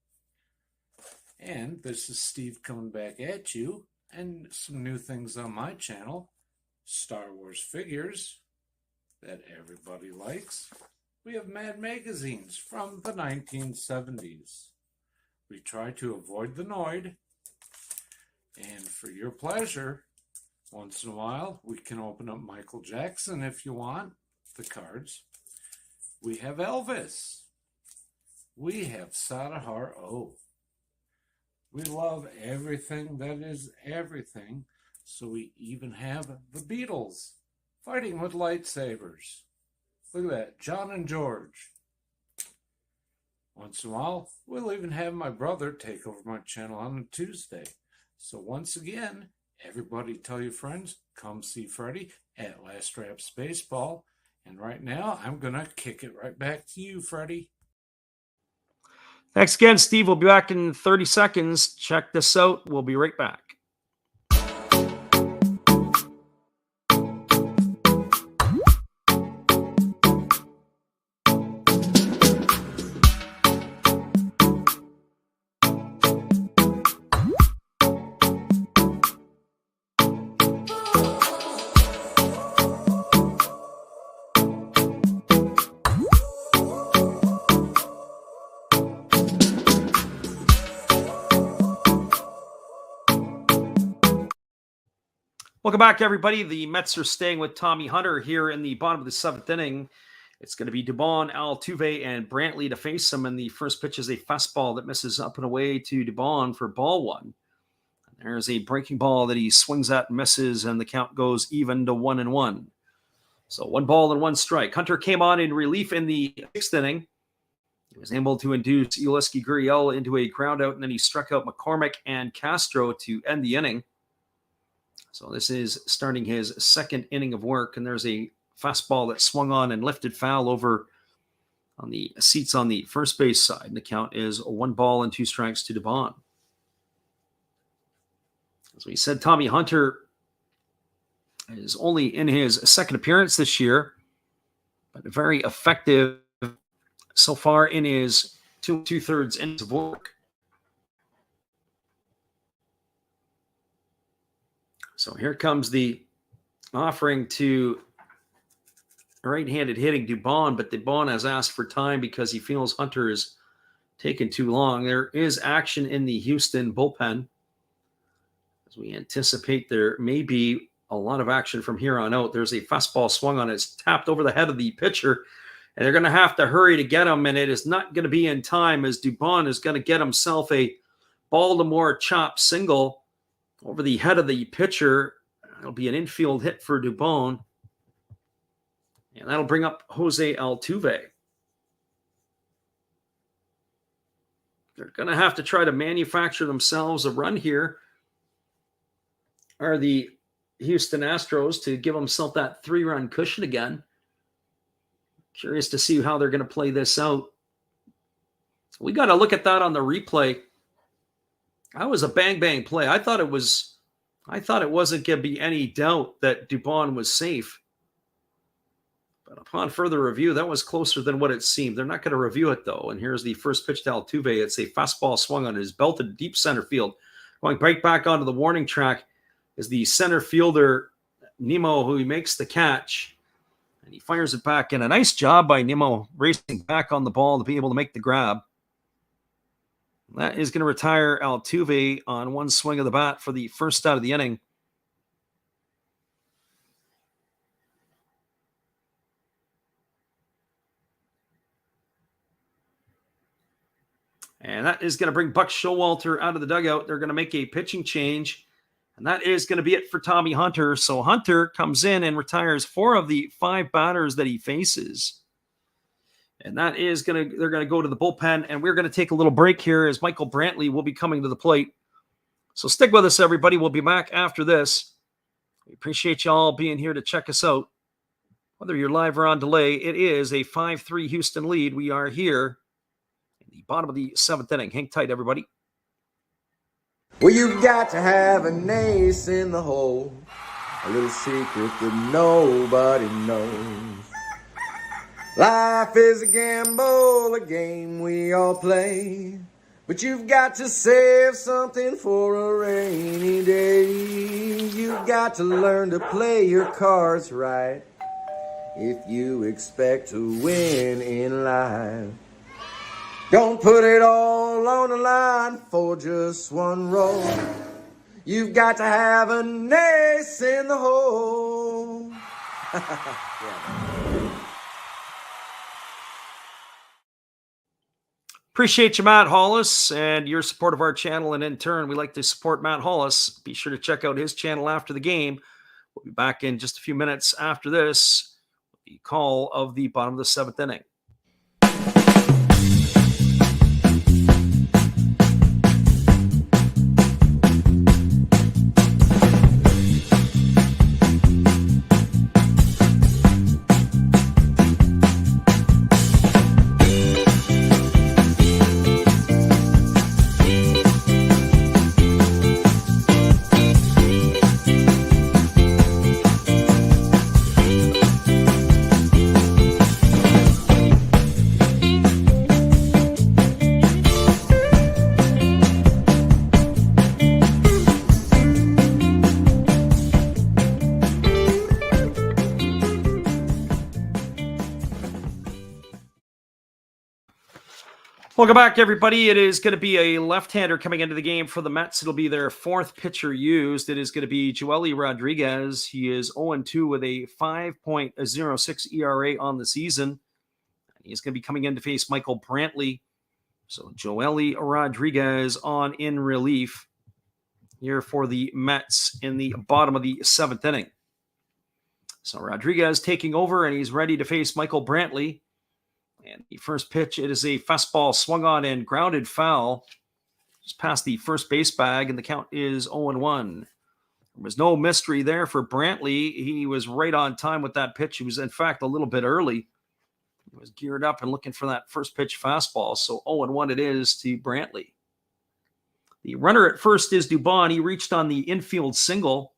And this is Steve coming back at you, and some new things on my channel. Star Wars figures that everybody likes. We have Mad magazines from the 1970s. We try to avoid the Noid. And for your pleasure, once in a while, we can open up Michael Jackson if you want, the cards. We have Elvis. We have Sadahar O. We love everything that is everything, so we even have the Beatles fighting with lightsabers. Look at that, John and George. Once in a while, we'll even have my brother take over my channel on a Tuesday. So once again, everybody tell your friends, come see Freddie at Last Raps Baseball. And right now, I'm going to kick it right back to you, Freddie. Thanks again, Steve. We'll be back in 30 seconds. Check this out. We'll be right back. Welcome back, everybody. The Mets are staying with Tommy Hunter here in the bottom of the 7th inning. It's going to be Dubon, Altuve, and Brantley to face him. And the first pitch is a fastball that misses up and away to Dubon for ball 1. And there's a breaking ball that he swings at and misses, and the count goes even to 1-1. So 1 ball and 1 strike. Hunter came on in relief in the 6th inning. He was able to induce Uleski Gurriel into a ground out, and then he struck out McCormick and Castro to end the inning. So this is starting his 2nd inning of work, and there's a fastball that swung on and lifted foul over on the seats on the first base side. And the count is 1 ball and 2 strikes to Dubon. As we said, Tommy Hunter is only in his 2nd appearance this year, but very effective so far in his 2/3 innings of work. So here comes the offering to right-handed hitting Dubon, but Dubon has asked for time because he feels Hunter is taking too long. There is action in the Houston bullpen. As we anticipate, there may be a lot of action from here on out. There's a fastball swung on. It's tapped over the head of the pitcher, and they're going to have to hurry to get him, and it is not going to be in time as Dubon is going to get himself a Baltimore chop single over the head of the pitcher. It'll be an infield hit for Dubon. And that'll bring up Jose Altuve. they're going to have to try to manufacture themselves a run here. Are the Houston Astros to give themselves that 3-run cushion again. Curious to see how they're going to play this out. We got to look at that on the replay. That was a bang play. I thought it wasn't going to be any doubt that Dubon was safe. But upon further review, that was closer than what it seemed. They're not going to review it, though. And here's the first pitch to Altuve. It's a fastball swung on his belted deep center field. Going right back onto the warning track is the center fielder, Nimmo, who makes the catch. And he fires it back in. A nice job by Nimmo racing back on the ball to be able to make the grab. That is going to retire Altuve on one swing of the bat for the first out of the inning. And that is going to bring Buck Showalter out of the dugout. They're going to make a pitching change. And that is going to be it for Tommy Hunter. So Hunter comes in and retires 4 of the 5 batters that he faces. And that is they're going to go to the bullpen. And we're going to take a little break here as Michael Brantley will be coming to the plate. So stick with us, everybody. We'll be back after this. We appreciate you all being here to check us out. Whether you're live or on delay, it is a 5-3 Houston lead. We are here in the bottom of the 7th inning. Hang tight, everybody. Well, you've got to have an ace in the hole, a little secret that nobody knows. Life is a gamble, a game we all play, but you've got to save something for a rainy day. You've got to learn to play your cards right if you expect to win in life. Don't put it all on the line for just one roll. You've got to have an ace in the hole. Appreciate you, Matt Hollis, and your support of our channel. And in turn, we like to support Matt Hollis. Be sure to check out his channel after the game. We'll be back in just a few minutes after this. The call of the bottom of the 7th inning. Welcome back, everybody. It is going to be a left-hander coming into the game for the Mets. It'll be their 4th pitcher used. It is going to be Joely Rodriguez. He is 0-2 with a 5.06 ERA on the season. He's going to be coming in to face Michael Brantley. So Joely Rodriguez on in relief here for the Mets in the bottom of the 7th inning. So Rodriguez taking over, and he's ready to face Michael Brantley. And the first pitch, it is a fastball swung on and grounded foul. Just past the first base bag, and the count is 0-1. There was no mystery there for Brantley. He was right on time with that pitch. He was, in fact, a little bit early. He was geared up and looking for that first pitch fastball. So 0-1 it is to Brantley. The runner at first is Dubon. He reached on the infield single.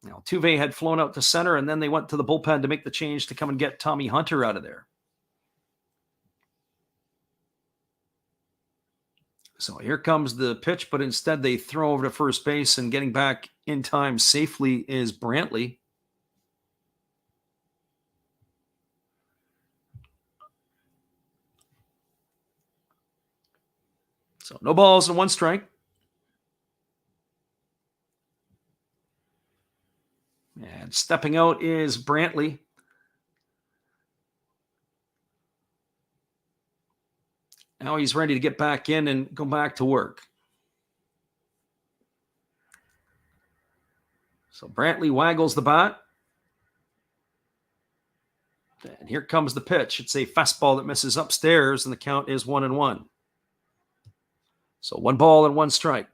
Now, Altuve had flown out to center, and then they went to the bullpen to make the change to come and get Tommy Hunter out of there. So here comes the pitch, but instead they throw over to first base, and getting back in time safely is Brantley. So no balls and 1 strike. And stepping out is Brantley. Now he's ready to get back in and go back to work. So Brantley waggles the bat. And here comes the pitch. It's a fastball that misses upstairs, and the count is 1-1. So 1 ball and 1 strike.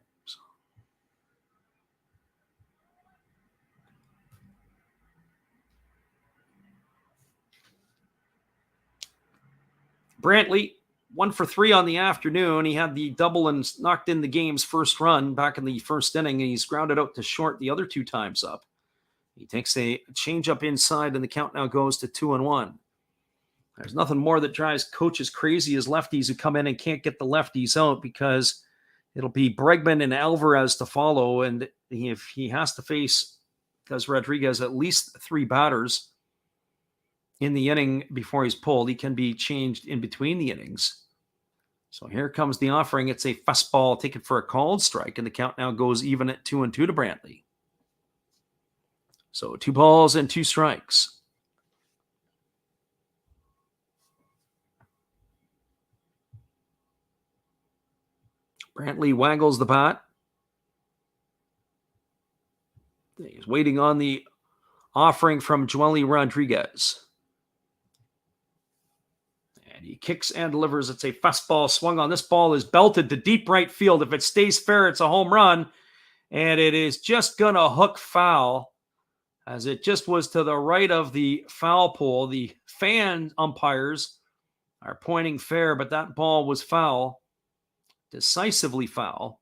Brantley, 1 for 3 on the afternoon. He had the double and knocked in the game's first run back in the first inning, and he's grounded out to short the other 2 times up. He takes a changeup inside, and the count now goes to 2-1. There's nothing more that drives coaches crazy as lefties who come in and can't get the lefties out, because it'll be Bregman and Alvarez to follow, and if he has to face, because Rodriguez, at least 3 batters in the inning before he's pulled, he can be changed in between the innings. So here comes the offering. It's a fastball taken for a called strike, and the count now goes even at 2-2 to Brantley. So 2 balls and 2 strikes. Brantley waggles the bat. He's waiting on the offering from Joely Rodriguez. And he kicks and delivers. It's a fastball swung on. This ball is belted to deep right field. If it stays fair, it's a home run. And it is just going to hook foul, as it just was to the right of the foul pole. The fan umpires are pointing fair, but that ball was foul. Decisively foul.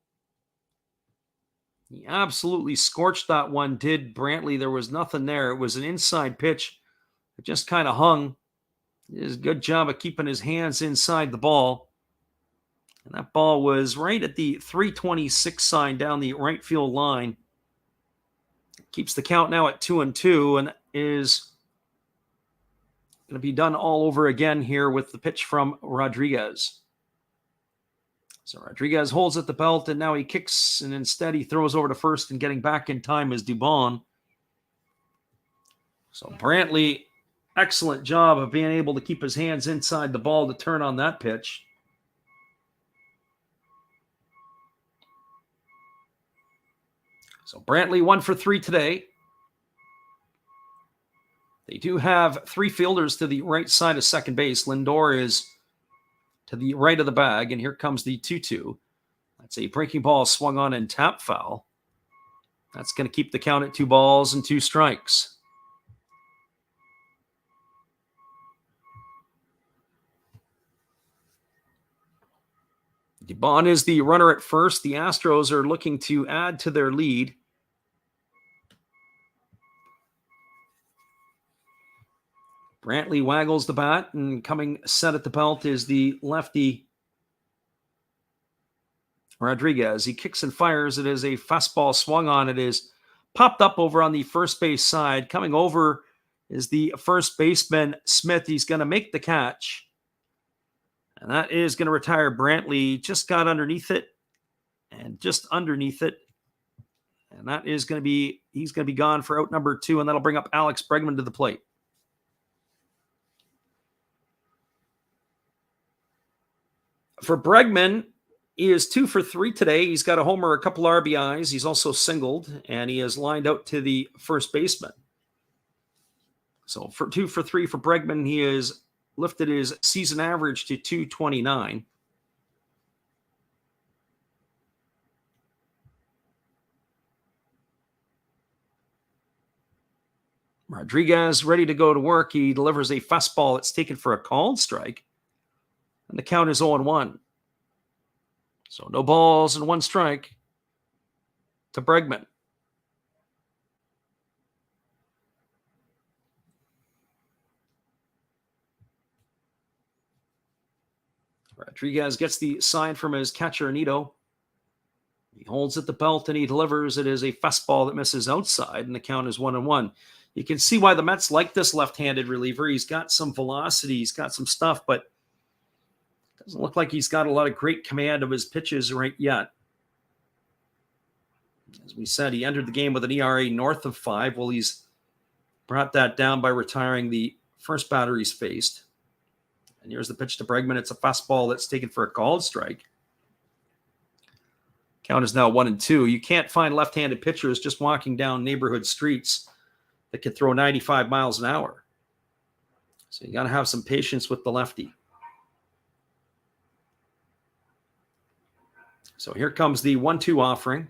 He absolutely scorched that one, did Brantley. There was nothing there. It was an inside pitch. It just kind of hung. He did a good job of keeping his hands inside the ball. And that ball was right at the 326 sign down the right field line. Keeps the count now at 2-2, and is going to be done all over again here with the pitch from Rodriguez. So Rodriguez holds at the belt, and now he kicks, and instead he throws over to first, and getting back in time is Dubon. So Brantley, excellent job of being able to keep his hands inside the ball to turn on that pitch. So Brantley 1 for 3 today. They do have 3 fielders to the right side of second base. Lindor is to the right of the bag, and here comes the 2-2. That's a breaking ball swung on and tap foul. That's going to keep the count at 2 balls and 2 strikes. Dubon is the runner at first. The Astros are looking to add to their lead. Brantley waggles the bat, and coming set at the belt is the lefty Rodriguez. He kicks and fires. It is a fastball swung on. It is popped up over on the first base side. Coming over is the first baseman, Smith. He's going to make the catch. And that is going to retire Brantley. Just got underneath it, and just underneath it. And that is going to be, he's going to be gone for out number 2, and that'll bring up Alex Bregman to the plate. For Bregman, he is 2 for 3 today. He's got a homer, a couple RBIs. He's also singled, and he is lined out to the first baseman. So for 2 for 3 for Bregman, he has lifted his season average to 229. Rodriguez ready to go to work. He delivers a fastball that's taken for a called strike. And the count is 0-1. So no balls and 1 strike to Bregman. Rodriguez gets the sign from his catcher, Anito. He holds at the belt and he delivers. It is a fastball that misses outside, and the count is 1-1. You can see why the Mets like this left-handed reliever. He's got some velocity. He's got some stuff, but doesn't look like he's got a lot of great command of his pitches right yet. As we said, he entered the game with an ERA north of 5. Well, he's brought that down by retiring the first batter he's faced. And here's the pitch to Bregman. It's a fastball that's taken for a called strike. Count is now 1-2. You can't find left-handed pitchers just walking down neighborhood streets that can throw 95 miles an hour. So you got to have some patience with the lefty. So here comes the 1-2 offering.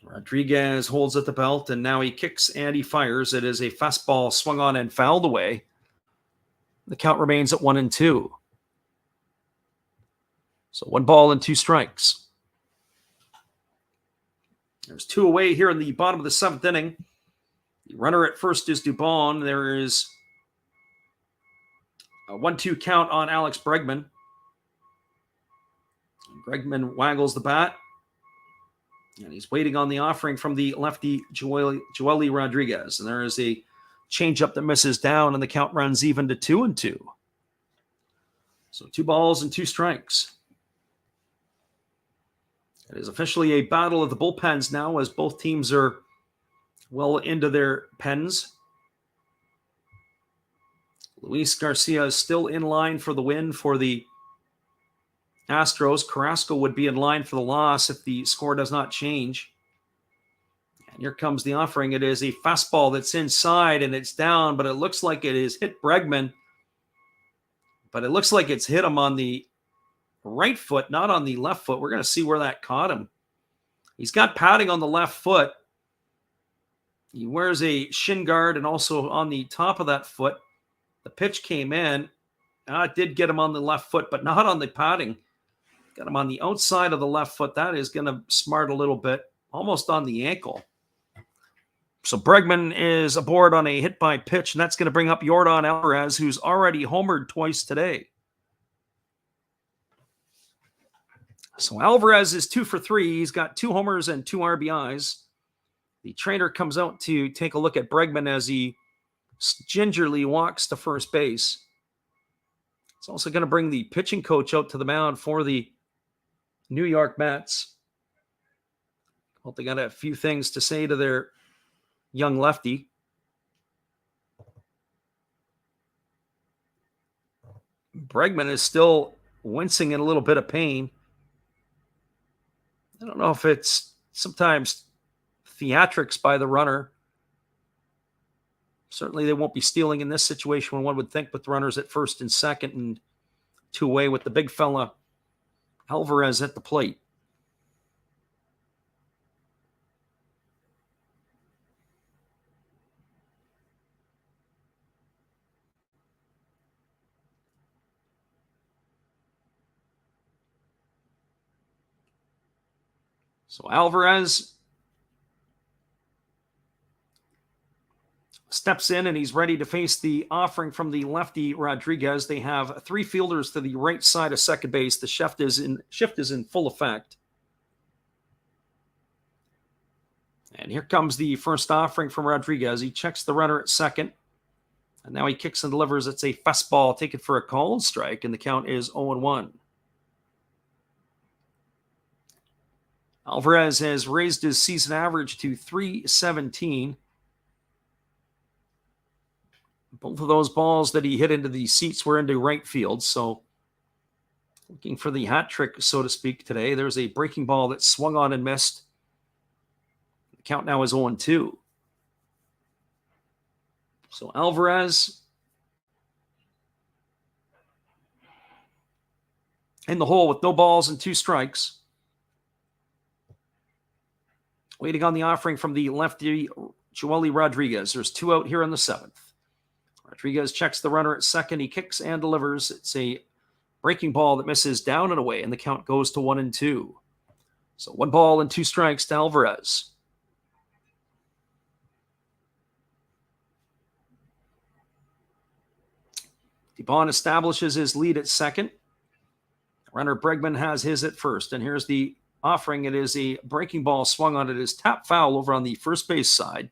Rodriguez holds at the belt, and now he kicks and he fires. It is a fastball swung on and fouled away. The count remains at 1-2. So 1 ball and 2 strikes. There's 2 away here in the bottom of the 7th inning. The runner at first is Dubon. There is a 1-2 count on Alex Bregman. Bregman waggles the bat. And he's waiting on the offering from the lefty Joely Rodriguez. And there is a changeup that misses down, and the count runs even to 2-2. So 2 balls and 2 strikes. It is officially a battle of the bullpens now, as both teams are well into their pens. Luis Garcia is still in line for the win for the Astros. Carrasco would be in line for the loss if the score does not change. And here comes the offering. It is a fastball that's inside and it's down, but it looks like it has hit Bregman. But it looks like it's hit him on the right foot, not on the left foot. We're going to see where that caught him. He's got padding on the left foot. He wears a shin guard, and also on the top of that foot, the pitch came in. It did get him on the left foot, but not on the padding. Got him on the outside of the left foot. That is going to smart a little bit, almost on the ankle. So Bregman is aboard on a hit by pitch, and that's going to bring up Yordan Alvarez, who's already homered twice today. So Alvarez is 2 for 3. He's got 2 homers and 2 RBIs. The trainer comes out to take a look at Bregman as he gingerly walks to first base. It's also going to bring the pitching coach out to the mound for the New York Mets. Well, they got a few things to say to their young lefty. Bregman is still wincing in a little bit of pain. I don't know if it's sometimes theatrics by the runner. Certainly they won't be stealing in this situation, when one would think, with the runners at first and second and 2 away with the big fella Alvarez at the plate. So Alvarez steps in, and he's ready to face the offering from the lefty Rodriguez. They have 3 fielders to the right side of second base. The shift is in full effect. And here comes the first offering from Rodriguez. He checks the runner at second, and now he kicks and delivers. It's a fastball taken for a called strike, and the count is 0-1. Alvarez has raised his season average to .317. Both of those balls that he hit into the seats were into right field. So looking for the hat trick, so to speak, today. There's a breaking ball that swung on and missed. The count now is 0-2. So Alvarez in the hole with no balls and 2 strikes. Waiting on the offering from the lefty Joely Rodriguez. There's 2 out here in the 7th. Rodriguez checks the runner at second. He kicks and delivers. It's a breaking ball that misses down and away, and the count goes to 1-2. So 1 ball and 2 strikes to Alvarez. Dubon establishes his lead at second. Runner Bregman has his at first, and here's the offering. It is a breaking ball swung on. It is tap foul over on the first base side.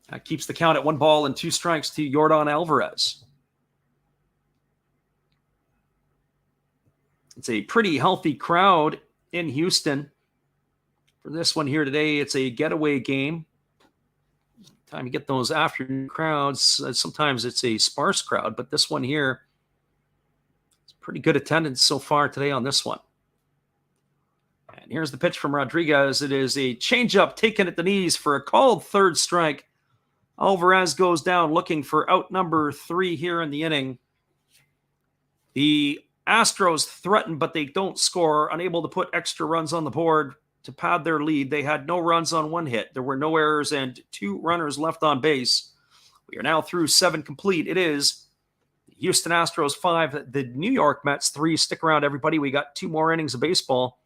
That keeps the count at 1 ball and 2 strikes to Yordan Alvarez. It's a pretty healthy crowd in Houston. For this one here today, it's a getaway game. Time you get those afternoon crowds, sometimes it's a sparse crowd, but this one here, pretty good attendance so far today on this one. And here's the pitch from Rodriguez. It is a changeup taken at the knees for a called 3rd strike. Alvarez goes down looking for out number 3 here in the inning. The Astros threaten, but they don't score, unable to put extra runs on the board to pad their lead. They had no runs on one hit. There were no errors and 2 runners left on base. We are now through 7 complete. It is Houston Astros 5, the New York Mets 3. Stick around, everybody. We got 2 more innings of baseball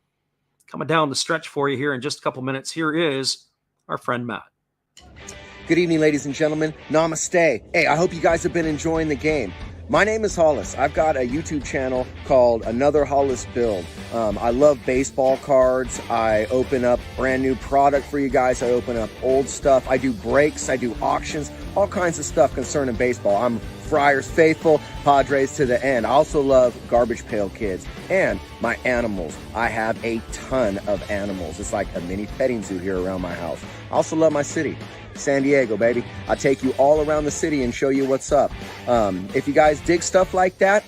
coming down the stretch for you here in just a couple minutes. Here is our friend Matt. Good evening, ladies and gentlemen. Namaste. Hey, I hope you guys have been enjoying the game. My name is Hollis. I've got a YouTube channel called Another Hollis Build. I love baseball cards. I open up brand new product for you guys. I open up old stuff. I do breaks. I do auctions. All kinds of stuff concerning baseball. I'm Friars faithful, Padres to the end. I also love Garbage Pail Kids and my animals. I have a ton of animals. It's like a mini petting zoo here around my house. I also love my city. San Diego, baby. I take you all around the city and show you what's up. If you guys dig stuff like that,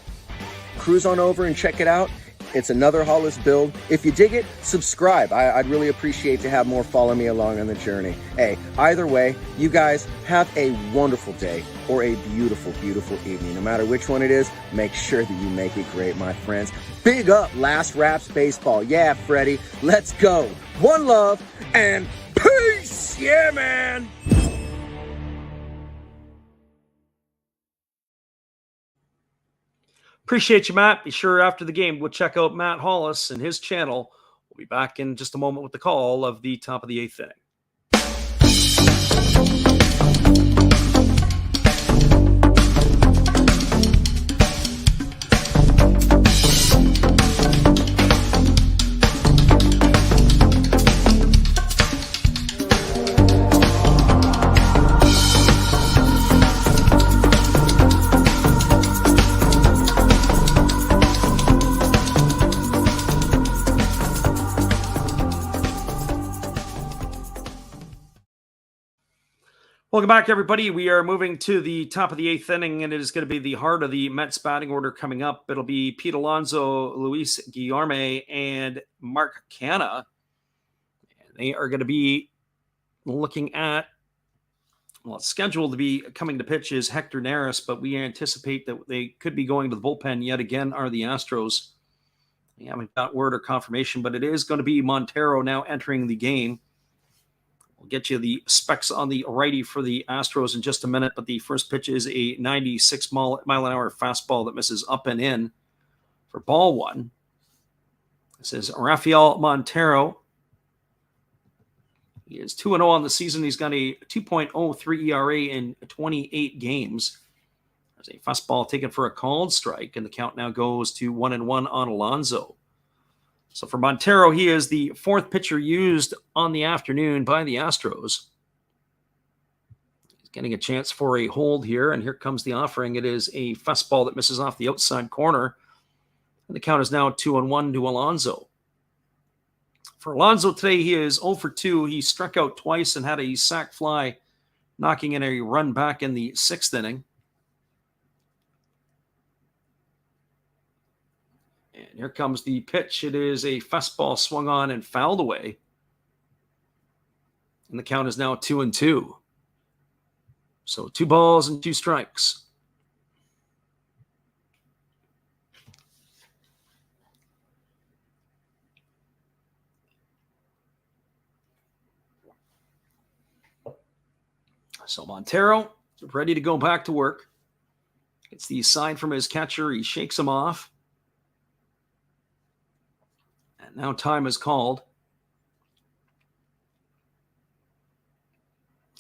cruise on over and check it out. It's Another Hollis Build. If you dig it, subscribe. I'd really appreciate to have more follow me along on the journey. Hey, either way, you guys have a wonderful day or a beautiful, beautiful evening. No matter which one it is, make sure that you make it great, my friends. Big up Last Raps Baseball. Yeah, Freddie, let's go. One love and peace. Yeah, man. Appreciate you, Matt. Be sure after the game, we'll check out Matt Hollis and his channel. We'll be back in just a moment with the call of the top of the 8th inning. Welcome back, everybody. We are moving to the top of the 8th inning, and it is going to be the heart of the Mets batting order coming up. It'll be Pete Alonso, Luis Guillorme, and Mark Canha. And they are going to be looking at, well, it's scheduled to be coming to pitch is Hector Neris, but we anticipate that they could be going to the bullpen yet again are the Astros. We haven't got word or confirmation, but it is going to be Montero now entering the game. We'll get you the specs on the righty for the Astros in just a minute, but the first pitch is a 96-mile-an-hour fastball that misses up and in for ball 1. This is Rafael Montero. He is 2-0 on the season. He's got a 2.03 ERA in 28 games. There's a fastball taken for a called strike, and the count now goes to 1-1 on Alonso. So for Montero, he is the 4th pitcher used on the afternoon by the Astros. He's getting a chance for a hold here, and here comes the offering. It is a fastball that misses off the outside corner, and the count is now 2-1 to Alonso. For Alonso today, he is 0 for 2. He struck out twice and had a sac fly, knocking in a run back in the 6th inning. And here comes the pitch. It is a fastball swung on and fouled away. And the count is now 2-2. So 2 balls and 2 strikes. So Montero ready to go back to work. Gets the sign from his catcher. He shakes him off. And now time is called.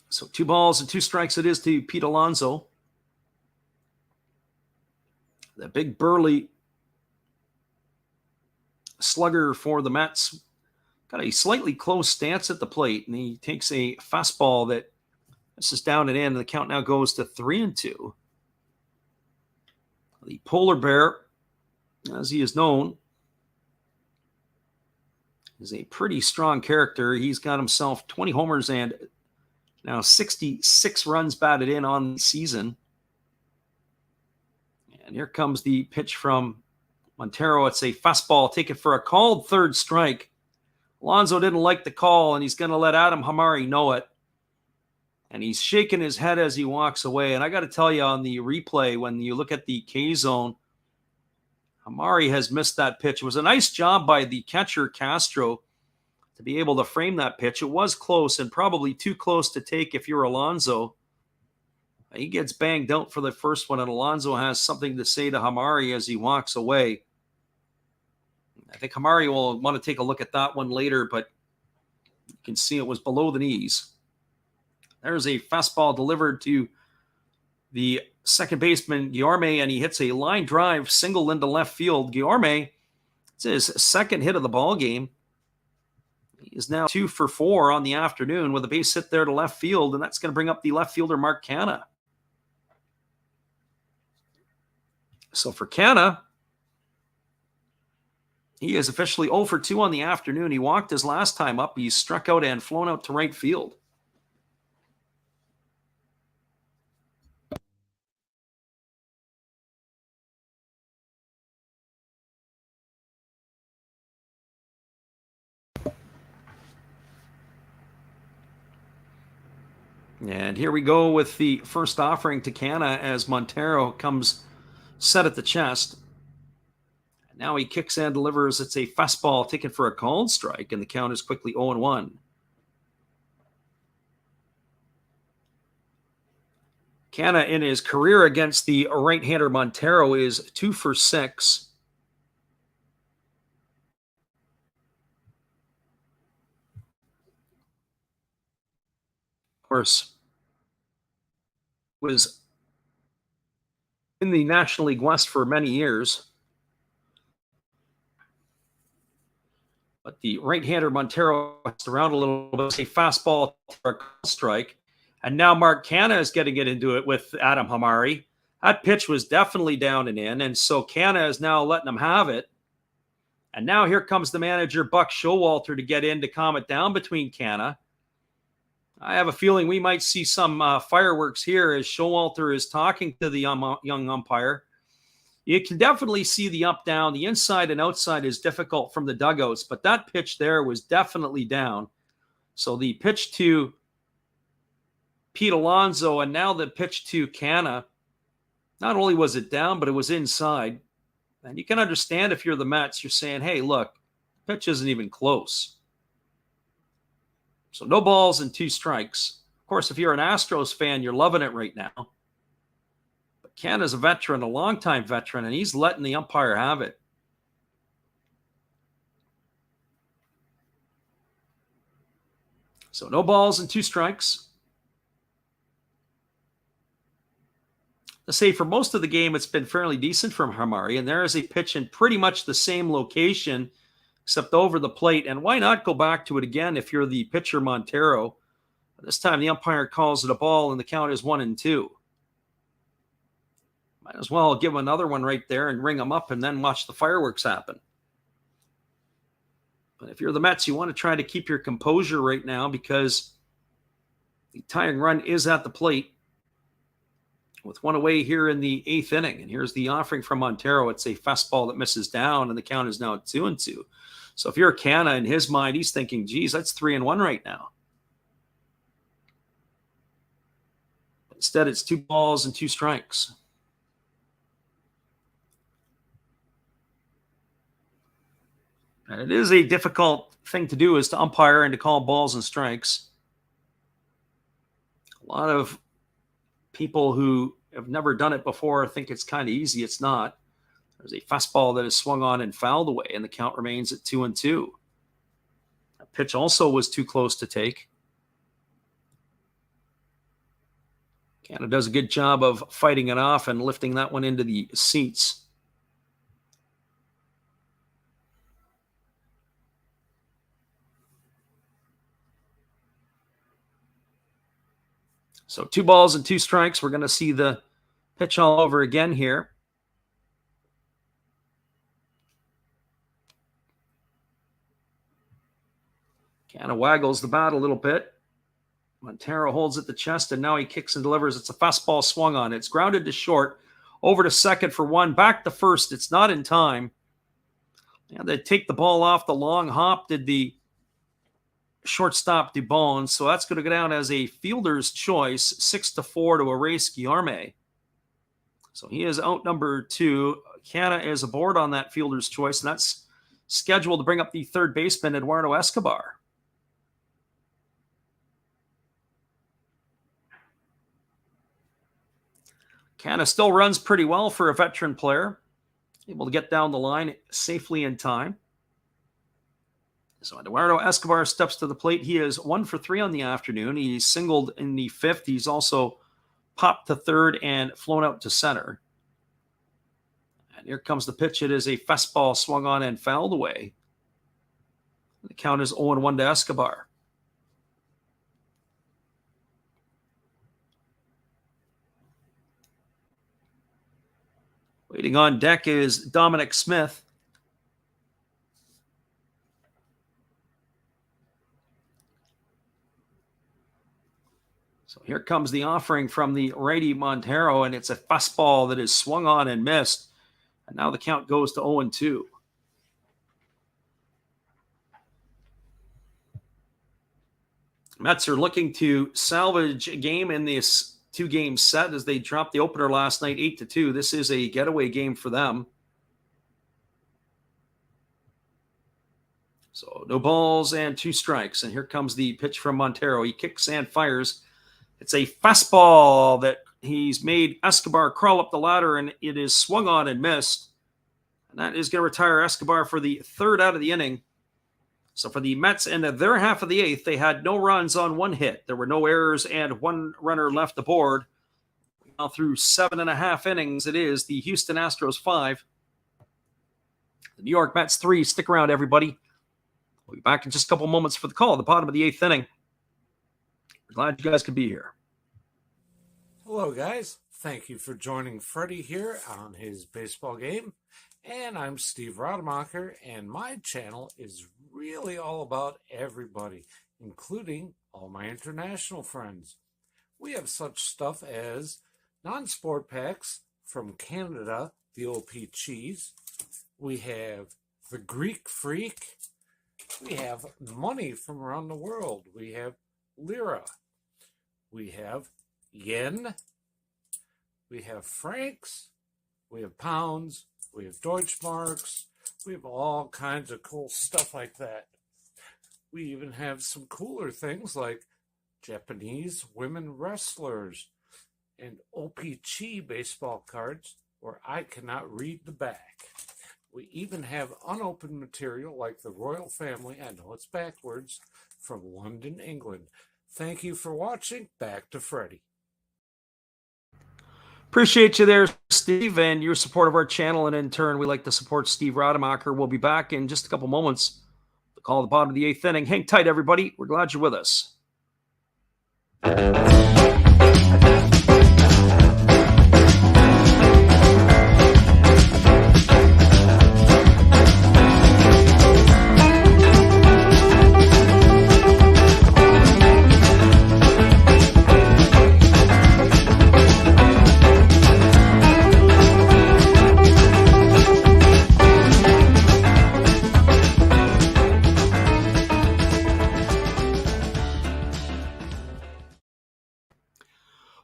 So 2 balls and 2 strikes it is to Pete Alonso. The big burly slugger for the Mets got a slightly close stance at the plate, and he takes a fastball that misses down and in, and the count now goes to 3-2. The polar bear, as he is known, is a pretty strong character. He's got himself 20 homers and now 66 runs batted in on the season. And here comes the pitch from Montero. It's a fastball taken for a called 3rd strike. Alonso didn't like the call, and he's going to let Adam Hamari know it. And he's shaking his head as he walks away. And I got to tell you, on the replay, when you look at the K-zone, Hamari has missed that pitch. It was a nice job by the catcher, Castro, to be able to frame that pitch. It was close and probably too close to take if you're Alonso. He gets banged out for the first one, and Alonso has something to say to Hamari as he walks away. I think Hamari will want to take a look at that one later, but you can see it was below the knees. There's a fastball delivered to the second baseman, Guillorme, and he hits a line drive single into left field. Guillorme, it's his second hit of the ball game. He is now 2 for 4 on the afternoon with a base hit there to left field, and that's going to bring up the left fielder, Mark Canha. So for Canha, he is officially 0 for 2 on the afternoon. He walked his last time up. He's struck out and flown out to right field. And here we go with the first offering to Canha as Montero comes set at the chest. Now he kicks and delivers. It's a fastball taken for a called strike, and the count is quickly 0-1. Canha in his career against the right-hander Montero is 2 for 6. Of course, was in the National League West for many years. But the right-hander Montero passed around a little bit, a fastball for a strike. And now Mark Canha is getting it into it with Adam Hamari. That pitch was definitely down and in, and so Canha is now letting him have it. And now here comes the manager, Buck Showalter, to get in to calm it down between Canha. I have a feeling we might see some fireworks here as Showalter is talking to the young umpire. You can definitely see the up-down. The inside and outside is difficult from the dugouts, but that pitch there was definitely down. So the pitch to Pete Alonso and now the pitch to Canha, not only was it down, but it was inside. And you can understand if you're the Mets, you're saying, hey, look, pitch isn't even close. So no balls and 2 strikes. Of course, if you're an Astros fan, you're loving it right now. Canha's a veteran, a longtime veteran, and he's letting the umpire have it. So no balls and 2 strikes. Let's say for most of the game, it's been fairly decent from Hamari, and there is a pitch in pretty much the same location, except over the plate. And why not go back to it again if you're the pitcher, Montero? This time the umpire calls it a ball, and the count is 1-2. Might as well give him another one right there and ring him up and then watch the fireworks happen. But if you're the Mets, you want to try to keep your composure right now because the tying run is at the plate with one away here in the 8th inning. And here's the offering from Montero. It's a fastball that misses down, and the count is now 2-2. So if you're Canha, in his mind, he's thinking, geez, that's 3-1 right now. Instead, it's 2 balls and 2 strikes. And it is a difficult thing to do, is to umpire and to call balls and strikes. A lot of people who have never done it before think it's kind of easy. It's not. There's a fastball that is swung on and fouled away, and the count remains at 2-2. That pitch also was too close to take. Canha does a good job of fighting it off and lifting that one into the seats. So 2 balls and 2 strikes. We're going to see the pitch all over again here. Canha waggles the bat a little bit. Montero holds at the chest, and now he kicks and delivers. It's a fastball swung on. It's grounded to short. Over to second for 1. Back to first. It's not in time. And they take the ball off the long hop. Did the shortstop Dubon, so that's going to go down as a fielder's choice, 6-4 to erase Guillorme. So he is out number 2. Canna is aboard on that fielder's choice, and that's scheduled to bring up the third baseman, Eduardo Escobar. Canna still runs pretty well for a veteran player, able to get down the line safely in time. So Eduardo Escobar steps to the plate. He is 1 for 3 on the afternoon. He singled in the 5th. He's also popped to third and flown out to center. And here comes the pitch. It is a fastball swung on and fouled away. The count is 0-1 to Escobar. Waiting on deck is Dominic Smith. So here comes the offering from the righty Montero, and it's a fastball that is swung on and missed. And now the count goes to 0-2. Mets are looking to salvage a game in this 2-game set as they dropped the opener last night 8-2. This is a getaway game for them. So no balls and 2 strikes. And here comes the pitch from Montero. He kicks and fires. It's a fastball that he's made Escobar crawl up the ladder, and it is swung on and missed. And that is going to retire Escobar for the 3rd out of the inning. So for the Mets in their half of the 8th, they had no runs on 1 hit. There were no errors and 1 runner left aboard. Now through 7.5 innings, it is the Houston Astros 5. The New York Mets 3. Stick around, everybody. We'll be back in just a couple moments for the call at the bottom of the 8th inning. We're glad you guys could be here. Hello, guys. Thank you for joining Freddie here on his baseball game. And I'm Steve Rademacher, and my channel is really all about everybody, including all my international friends. We have such stuff as non-sport packs from Canada, the OP Cheese. We have the Greek Freak. We have money from around the world. We have lira. We have yen. We have francs. We have pounds. We have Deutschmarks. We have all kinds of cool stuff like that. We even have some cooler things like Japanese women wrestlers and OP-Chi baseball cards where I cannot read the back. We even have unopened material like the royal family, I know it's backwards, from London, England. Thank you for watching. Back to Freddie. Appreciate you there, Steve, and your support of our channel. And in turn, we like to support Steve Rademacher. We'll be back in just a couple moments. The call at the bottom of the 8th inning. Hang tight, everybody. We're glad you're with us.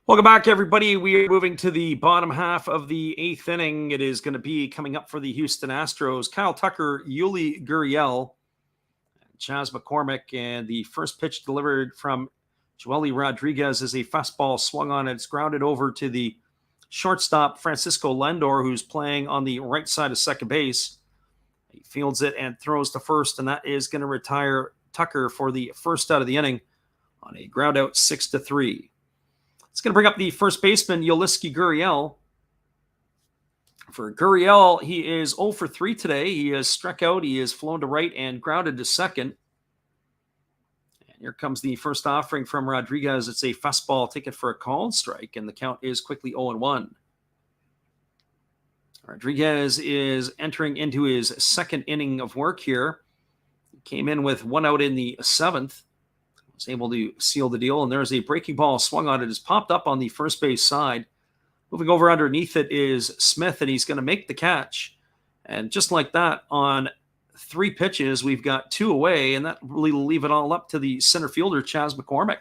Welcome back, everybody. We are moving to the bottom half of the 8th inning. It is going to be coming up for the Houston Astros. Kyle Tucker, Yuli Gurriel, Chas McCormick, and the first pitch delivered from Joely Rodriguez is a fastball swung on. It's grounded over to the shortstop, Francisco Lindor, who's playing on the right side of second base. He fields it and throws to first, and that is going to retire Tucker for the 1st out of the inning on a ground out 6-3. It's going to bring up the first baseman, Yoliski Gurriel. For Gurriel, he is 0 for 3 today. He has struck out. He has flown to right and grounded to second. And here comes the first offering from Rodriguez. It's a fastball taken for a called strike, and the count is quickly 0-1. Rodriguez is entering into his 2nd inning of work here. He came in with 1 out in the 7th. Was able to seal the deal, and there's a breaking ball swung on it. It's popped up on the first base side. Moving over underneath it is Smith, and he's going to make the catch. And just like that, on 3 pitches, we've got 2 away, and that really will leave it all up to the center fielder, Chas McCormick.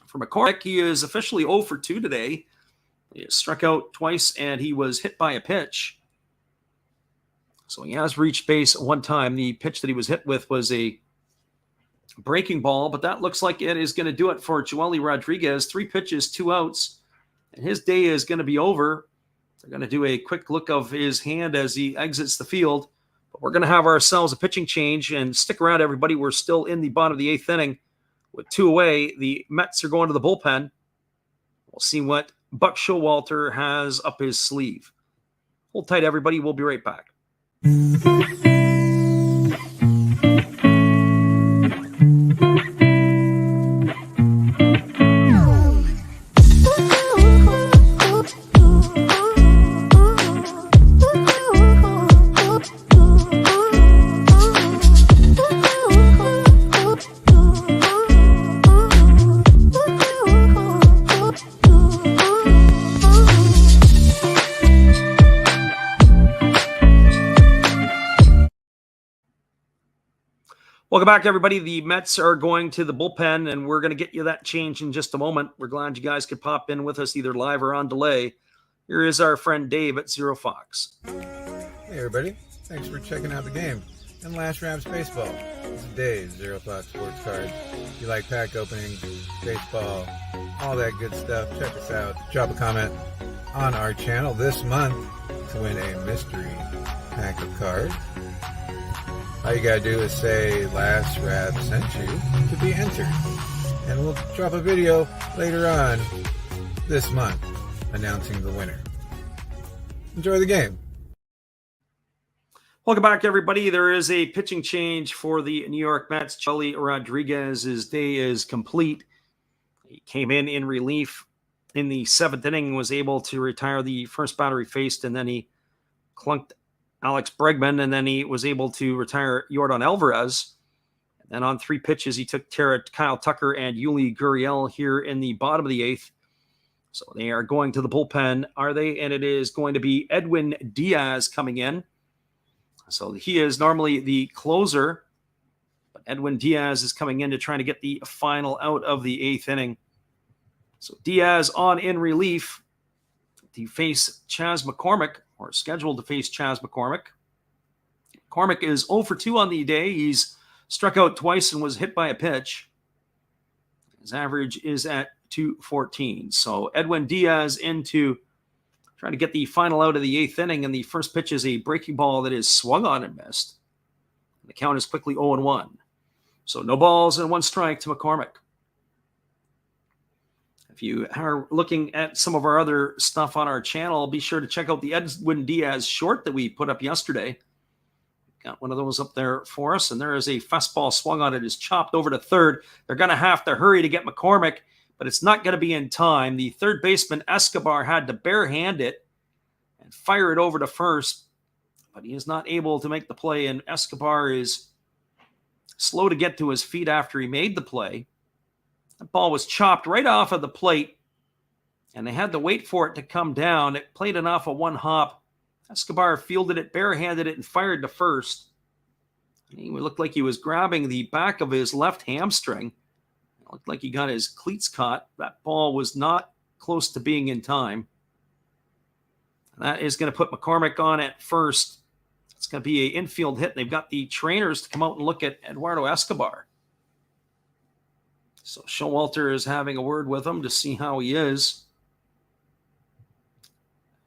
For McCormick, he is officially 0 for 2 today. He struck out twice, and he was hit by a pitch. So he has reached base one time. The pitch that he was hit with was a breaking ball, but that looks like it is going to do it for Joely Rodriguez. 3 pitches, 2 outs, and his day is going to be over. They're going to do a quick look of his hand as he exits the field. But we're going to have ourselves a pitching change, and stick around, everybody. We're still in the bottom of the 8th inning with 2 away. The Mets are going to the bullpen. We'll see what Buck Showalter has up his sleeve. Hold tight, everybody. We'll be right back. Welcome back, everybody. The Mets are going to the bullpen, and we're going to get you that change in just a moment. We're glad you guys could pop in with us either live or on delay. Here is our friend Dave at Zero Fox. Hey, everybody. Thanks for checking out the game and Last Raps Baseball. This is Dave, Zero Fox Sports Cards. If you like pack openings, baseball, all that good stuff, check us out. Drop a comment on our channel this month to win a mystery pack of cards. All you gotta do is say Last Rap sent you to be entered. And we'll drop a video later on this month announcing the winner. Enjoy the game. Welcome back, everybody. There is a pitching change for the New York Mets. Joely Rodriguez's day is complete. He came in relief in the 7th inning, was able to retire the first batter he faced, and then he clunked Alex Bregman, and then he was able to retire Yordan Alvarez. And then on 3 pitches, he took care of Kyle Tucker and Yuli Gurriel here in the bottom of the 8th. So they are going to the bullpen, are they? And it is going to be Edwin Diaz coming in. So he is normally the closer, but Edwin Diaz is coming in to try to get the final out of the 8th inning. So Diaz on in relief to face Chas McCormick, or scheduled to face Chas McCormick. McCormick is 0 for 2 on the day. He's struck out twice and was hit by a pitch. His average is at .214. So Edwin Diaz into trying to get the final out of the 8th inning, and the first pitch is a breaking ball that is swung on and missed. The count is quickly 0-1. So no balls and 1 strike to McCormick. If you are looking at some of our other stuff on our channel, be sure to check out the Edwin Diaz short that we put up yesterday. Got one of those up there for us, and there is a fastball swung on it, is chopped over to third. They're going to have to hurry to get McCormick, but it's not going to be in time. The third baseman, Escobar, had to barehand it and fire it over to first, but he is not able to make the play, and Escobar is slow to get to his feet after he made the play. That ball was chopped right off of the plate, and they had to wait for it to come down. It played it off of 1 hop. Escobar fielded it, barehanded it, and fired to first. He looked like he was grabbing the back of his left hamstring. It looked like he got his cleats caught. That ball was not close to being in time. And that is going to put McCormick on at first. It's going to be an infield hit. They've got the trainers to come out and look at Eduardo Escobar. So Showalter is having a word with him to see how he is.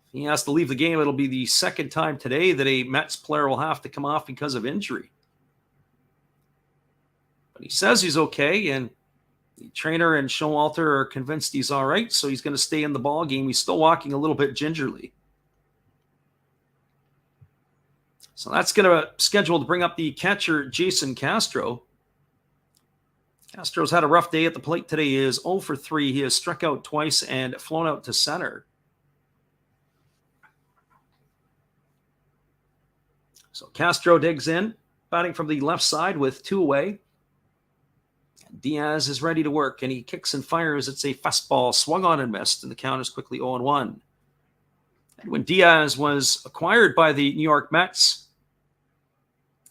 If he has to leave the game, it'll be the second time today that a Mets player will have to come off because of injury. But he says he's okay, and the trainer and Showalter are convinced he's all right, so he's going to stay in the ball game. He's still walking a little bit gingerly. So that's going to schedule to bring up the catcher, Jason Castro. Castro's had a rough day at the plate today. He is 0 for 3. He has struck out twice and flown out to center. So Castro digs in, batting from the left side with 2 away. Diaz is ready to work, and he kicks and fires. It's a fastball swung on and missed, and the count is quickly 0-1. And when Diaz was acquired by the New York Mets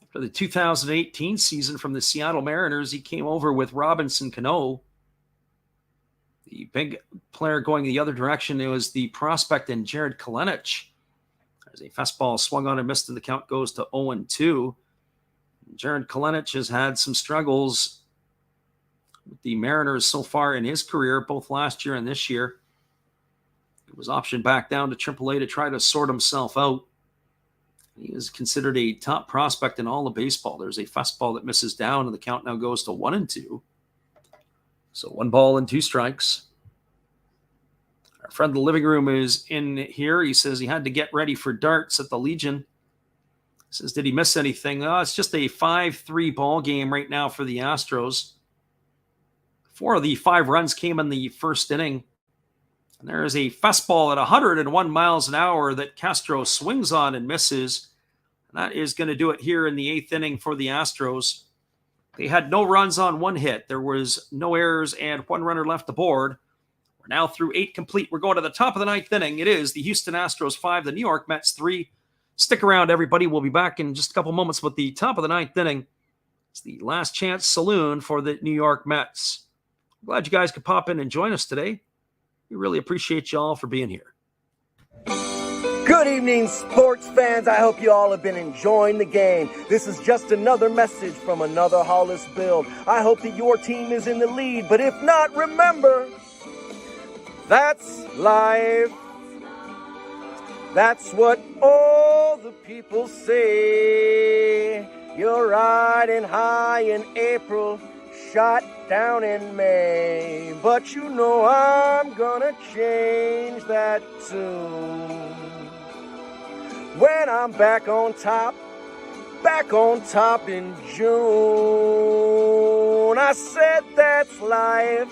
for the 2018 season from the Seattle Mariners, he came over with Robinson Cano. The The big player going the other direction, it was the prospect in Jared Kalenic. There's a fastball swung on and missed, and the count goes to 0-2. Jared Kalenic has had some struggles with the Mariners so far in his career, both last year and this year. He was optioned back down to AAA to try to sort himself out. He is considered a top prospect in all of baseball. There's a fastball that misses down, and the count now goes to 1-2. So 1-2 strikes. Our friend in the living room is in here. He says he had to get ready for darts at the Legion. He says, did he miss anything? It's just a 5-3 ball game right now for the Astros. 4 of the 5 runs came in the first inning. And there is a fastball at 101 miles an hour that Castro swings on and misses. And that is going to do it here in the 8th inning for the Astros. They had no runs on 1 hit. There was no errors and 1 runner left aboard. We're now through 8 complete. We're going to the top of the 9th inning. It is the Houston Astros 5, the New York Mets 3. Stick around, everybody. We'll be back in just a couple moments with the top of the 9th inning. It's the last chance saloon for the New York Mets. I'm glad you guys could pop in and join us today. We really appreciate you all for being here. Good evening, sports fans. I hope you all have been enjoying the game. This is just another message from another Hollis build. I hope that your team is in the lead, but if not, remember, that's life. That's what all the people say. You're riding high in April, shot down in May. But you know I'm gonna change that tune. When I'm back on top in June. I said that's life,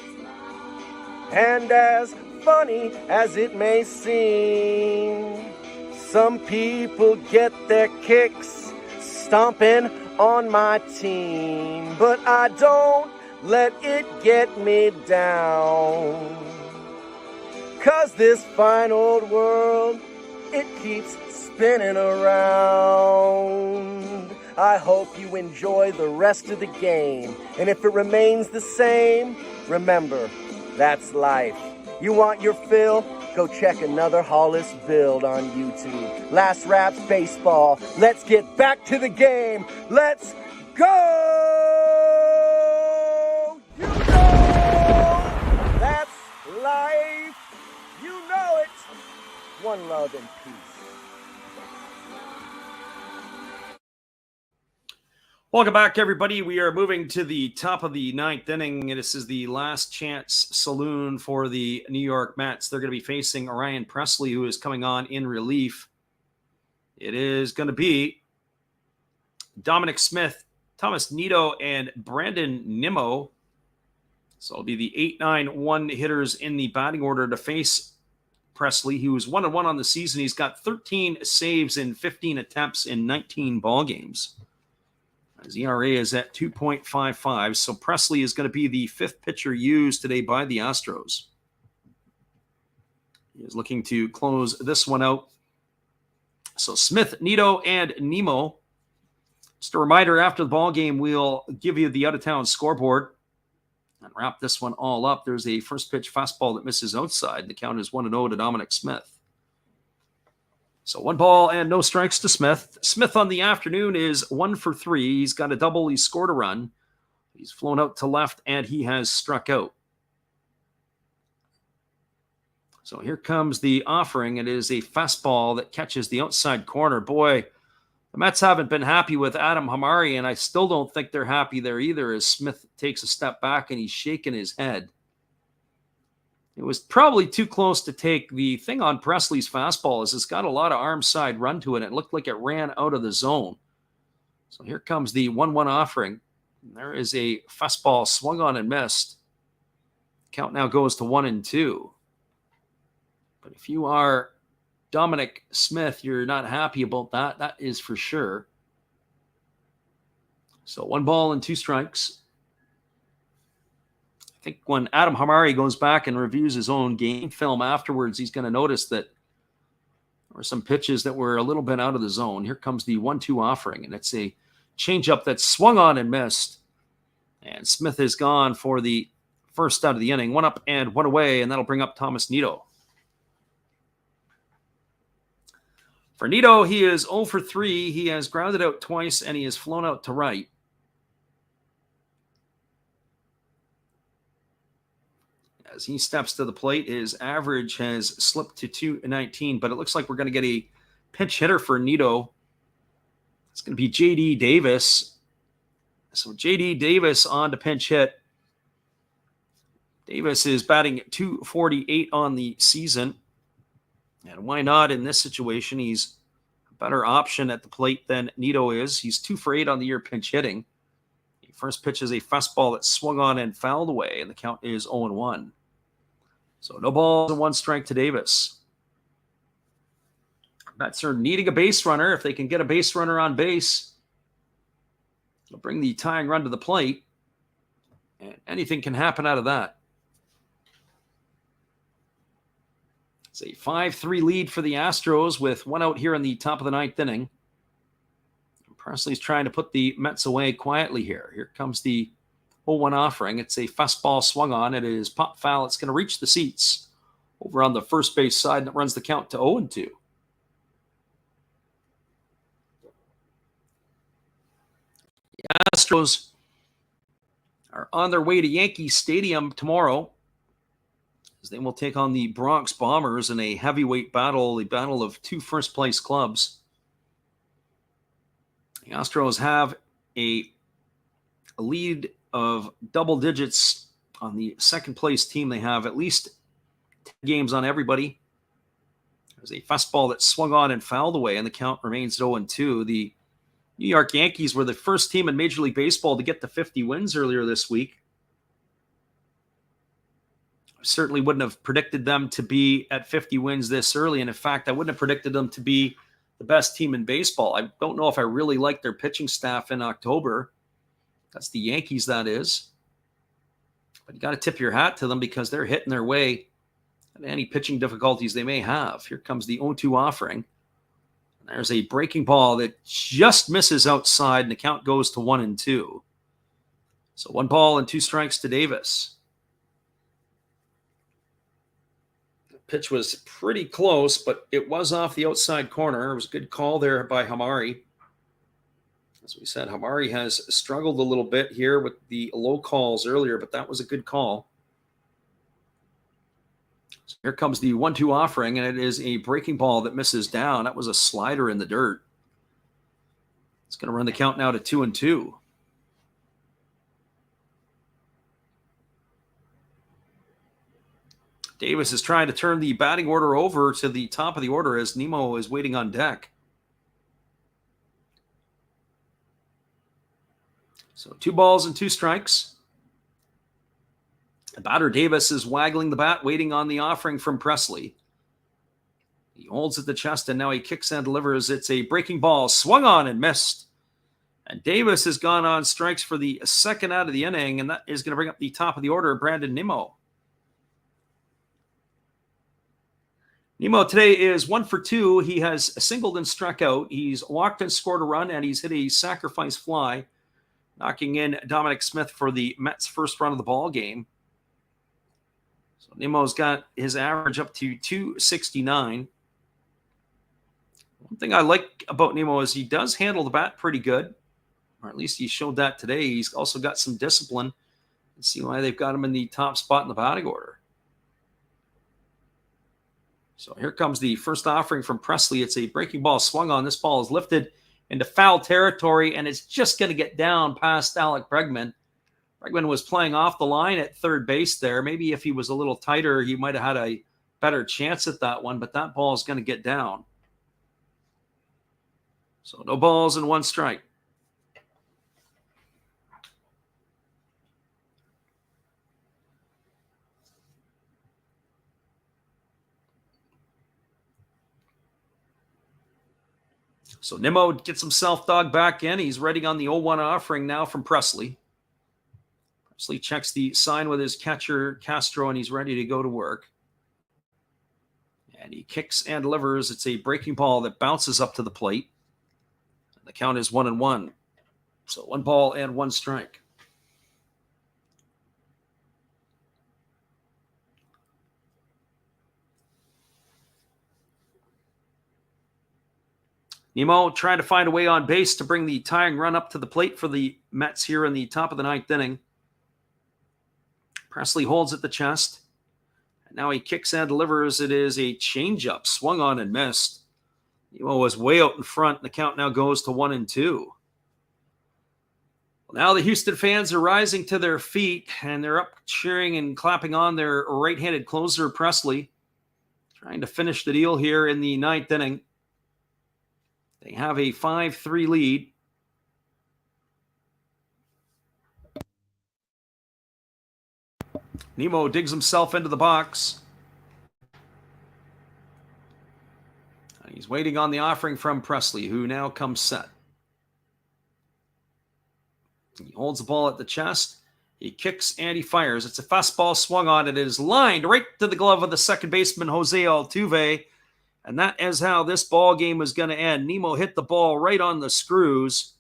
and as funny as it may seem, some people get their kicks stomping on my team, but I don't let it get me down, 'cause this fine old world, it keeps spinning around. I hope you enjoy the rest of the game, and if it remains the same, remember, that's life. You want your fill? Go check another Hollis build on YouTube. Last Raps Baseball. Let's get back to the game. Let's go! You know that's life. You know it. One love and peace. Welcome back, everybody. We are moving to the top of the 9th inning. This is the last chance saloon for the New York Mets. They're going to be facing Orion Presley, who is coming on in relief. It is going to be Dominic Smith, Thomas Nito, and Brandon Nimmo. So it'll be the 8-9-1 hitters in the batting order to face Presley, who is 1-1 on the season. He's got 13 saves in 15 attempts in 19 ball games. His ERA is at 2.55, so Presley is going to be the 5th pitcher used today by the Astros. He is looking to close this one out. So Smith, Nito, and Nemo. Just a reminder, after the ball game, we'll give you the out-of-town scoreboard and wrap this one all up. There's a first pitch fastball that misses outside. The count is 1-0 to Dominic Smith. So 1 ball and no strikes to Smith. Smith on the afternoon is 1 for 3. He's got a double. He's scored a run. He's flown out to left, and he has struck out. So here comes the offering. It is a fastball that catches the outside corner. Boy, the Mets haven't been happy with Adam Hamari, and I still don't think they're happy there either, as Smith takes a step back and he's shaking his head. It was probably too close to take. The thing on Presley's fastball is it's got a lot of arm side run to it. It looked like it ran out of the zone. So here comes the 1-1 offering. And there is a fastball swung on and missed. Count now goes to 1-2. But if you are Dominic Smith, you're not happy about that. That is for sure. So 1 ball and 2 strikes. I think when Adam Hamari goes back and reviews his own game film afterwards, he's going to notice that there were some pitches that were a little bit out of the zone. Here comes the 1-2 offering, and it's a changeup that swung on and missed. And Smith is gone for the first out of the inning. 1 up and 1 away, and that'll bring up Thomas Nido. For Nido, he is 0 for 3. He has grounded out twice, and he has flown out to right. As he steps to the plate, his average has slipped to 219, but it looks like we're going to get a pinch hitter for Nido. It's going to be J.D. Davis. So J.D. Davis on to pinch hit. Davis is batting at .248 on the season. And why not in this situation? He's a better option at the plate than Nido is. He's 2 for 8 on the year pinch hitting. He first pitches a fastball that swung on and fouled away, and the count is 0-1. So no balls and 1 strike to Davis. Mets are needing a base runner. If they can get a base runner on base, they'll bring the tying run to the plate, and anything can happen out of that. It's a 5-3 lead for the Astros with 1 out here in the top of the 9th inning. Presley's trying to put the Mets away quietly here. Here comes the 0-1 offering. It's a fastball swung on. It is pop foul. It's going to reach the seats over on the first base side, and it runs the count to 0-2. The Astros are on their way to Yankee Stadium tomorrow, as they will take on the Bronx Bombers in a heavyweight battle, the battle of 2 first-place clubs. The Astros have a lead of double digits on the second-place team. They have at least 10 games on everybody. There's a fastball that swung on and fouled away, and the count remains 0-2. The New York Yankees were the first team in Major League Baseball to get to 50 wins earlier this week. Certainly wouldn't have predicted them to be at 50 wins this early. And in fact, I wouldn't have predicted them to be the best team in baseball. I don't know if I really like their pitching staff in October. That's the Yankees, that is. But you got to tip your hat to them because they're hitting their way at any pitching difficulties they may have. Here comes the 0-2 offering. And there's a breaking ball that just misses outside, and the count goes to 1-2. So 1 ball and 2 strikes to Davis. Pitch was pretty close, but it was off the outside corner. It was a good call there by Hamari. As we said, Hamari has struggled a little bit here with the low calls earlier, but that was a good call. So here comes the 1-2 offering, and it is a breaking ball that misses down. That was a slider in the dirt. It's going to run the count now to 2-2. Davis is trying to turn the batting order over to the top of the order as Nemo is waiting on deck. So 2 balls and 2 strikes. The batter Davis is waggling the bat, waiting on the offering from Presley. He holds at the chest, and now he kicks and delivers. It's a breaking ball, swung on and missed. And Davis has gone on strikes for the second out of the inning, and that is going to bring up the top of the order, Brandon Nimmo. Nimmo today is 1 for 2. He has singled and struck out. He's walked and scored a run, and he's hit a sacrifice fly, knocking in Dominic Smith for the Mets' first run of the ball game. So Nimmo's got his average up to 269. One thing I like about Nimmo is he does handle the bat pretty good, or at least he showed that today. He's also got some discipline. Let's see why they've got him in the top spot in the batting order. So here comes the first offering from Presley. It's a breaking ball swung on. This ball is lifted into foul territory, and it's just going to get down past Alec Bregman. Bregman was playing off the line at third base there. Maybe if he was a little tighter, he might have had a better chance at that one, but that ball is going to get down. So no balls and 1 strike. So Nimmo gets himself dogged back in. He's ready on the 0-1 offering now from Presley. Presley checks the sign with his catcher, Castro, and he's ready to go to work. And he kicks and delivers. It's a breaking ball that bounces up to the plate. And the count is 1-1. So 1 ball and 1 strike. Nemo trying to find a way on base to bring the tying run up to the plate for the Mets here in the top of the ninth inning. Presley holds at the chest. And now he kicks and delivers. It is a changeup, swung on and missed. Nemo was way out in front, and the count now goes to 1-2. Well, now the Houston fans are rising to their feet, and they're up cheering and clapping on their right-handed closer, Presley, trying to finish the deal here in the ninth inning. They have a 5-3 lead. Nemo digs himself into the box. He's waiting on the offering from Presley, who now comes set. He holds the ball at the chest. He kicks and he fires. It's a fastball swung on. It is lined right to the glove of the second baseman, Jose Altuve. And that is how this ball game is going to end. Nemo hit the ball right on the screws,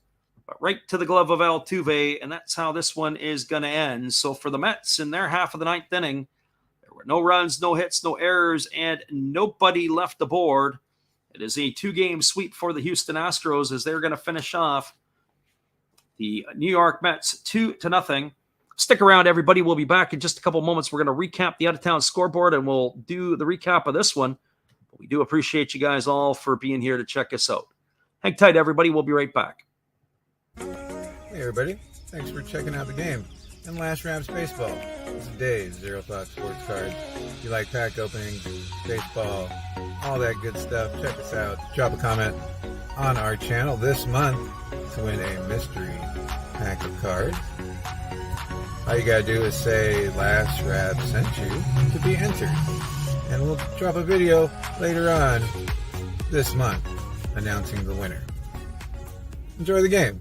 but right to the glove of Altuve, and that's how this one is going to end. So for the Mets in their half of the ninth inning, there were no runs, no hits, no errors, and nobody left aboard. It is a 2-game sweep for the Houston Astros as they're going to finish off the New York Mets 2-0. Stick around, everybody. We'll be back in just a couple moments. We're going to recap the out-of-town scoreboard, and we'll do the recap of this one. But we do appreciate you guys all for being here to check us out. Hang tight, everybody. We'll be right back. Hey, everybody. Thanks for checking out the game and Last Raps Baseball. It's Dave's Zero O'Clock Sports Cards. If you like pack openings, baseball, all that good stuff, check us out. Drop a comment on our channel this month to win a mystery pack of cards. All you gotta do is say Last Rap sent you to be entered. And we'll drop a video later on this month announcing the winner. Enjoy the game.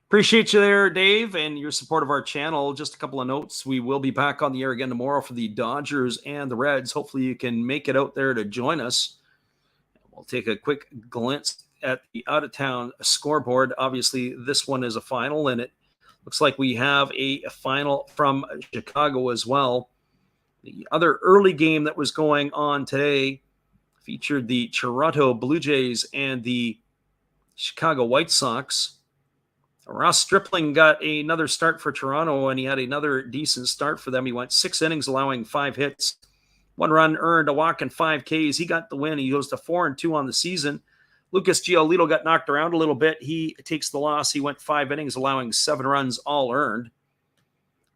Appreciate you there, Dave, and your support of our channel. Just a couple of notes. We will be back on the air again tomorrow for the Dodgers and the Reds. Hopefully you can make it out there to join us. We'll take a quick glance at the out-of-town scoreboard. Obviously, this one is a final, and it looks like we have a final from Chicago as well. The other early game that was going on today featured the Toronto Blue Jays and the Chicago White Sox. Ross Stripling got another start for Toronto, and he had another decent start for them. He went 6 innings, allowing 5 hits, 1 run earned, a walk, and 5 Ks. He got the win. He goes to 4-2 on the season. Lucas Giolito got knocked around a little bit. He takes the loss. He went 5 innings, allowing 7 runs, all earned.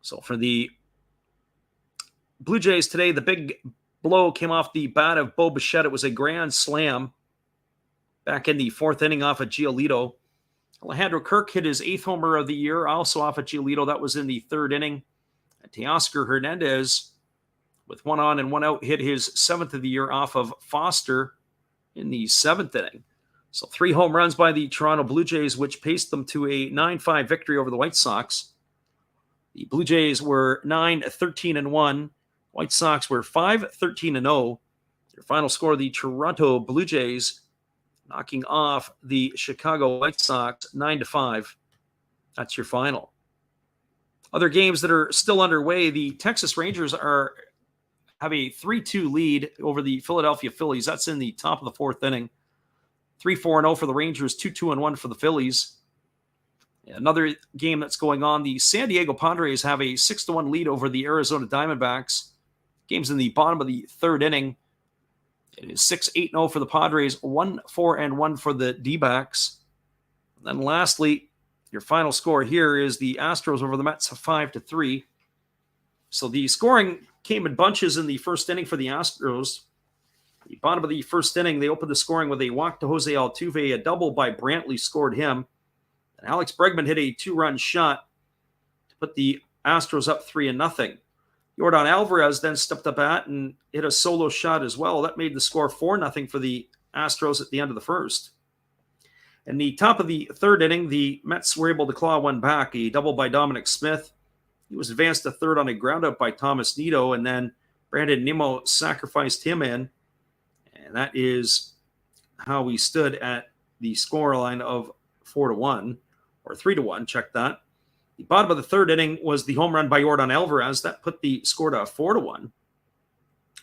So for the Blue Jays today, the big blow came off the bat of Bo Bichette. It was a grand slam back in the 4th inning off of Giolito. Alejandro Kirk hit his 8th homer of the year, also off of Giolito. That was in the 3rd inning. And Teoscar Hernandez, with 1 on and 1 out, hit his 7th of the year off of Foster in the 7th inning. So 3 home runs by the Toronto Blue Jays, which paced them to a 9-5 victory over the White Sox. The Blue Jays were 9-13-1. White Sox were 5-13-0. Their final score, the Toronto Blue Jays knocking off the Chicago White Sox 9-5. That's your final. Other games that are still underway, the Texas Rangers have a 3-2 lead over the Philadelphia Phillies. That's in the top of the 4th inning. 3-4-0 for the Rangers, 2-2-1 for the Phillies. Another game that's going on, the San Diego Padres have a 6-1 lead over the Arizona Diamondbacks. Game's in the bottom of the 3rd inning. It is 6-8-0 for the Padres, 1-4-1 for the D-backs. And then lastly, your final score here is the Astros over the Mets, 5-3. So the scoring came in bunches in the 1st inning for the Astros. The bottom of the 1st inning, they opened the scoring with a walk to Jose Altuve. A double by Brantley scored him. And Alex Bregman hit a 2-run shot to put the Astros up 3-0. Yordan Alvarez then stepped up at and hit a solo shot as well. That made the score 4-0 for the Astros at the end of the 1st. In the top of the 3rd inning, the Mets were able to claw one back, a double by Dominic Smith. He was advanced to 3rd on a groundout by Thomas Nido, and then Brandon Nimmo sacrificed him in. And that is how we stood at the scoreline of 4-1, or 3-1, check that. The bottom of the 3rd inning was the home run by Yordan Alvarez. That put the score to 4-1,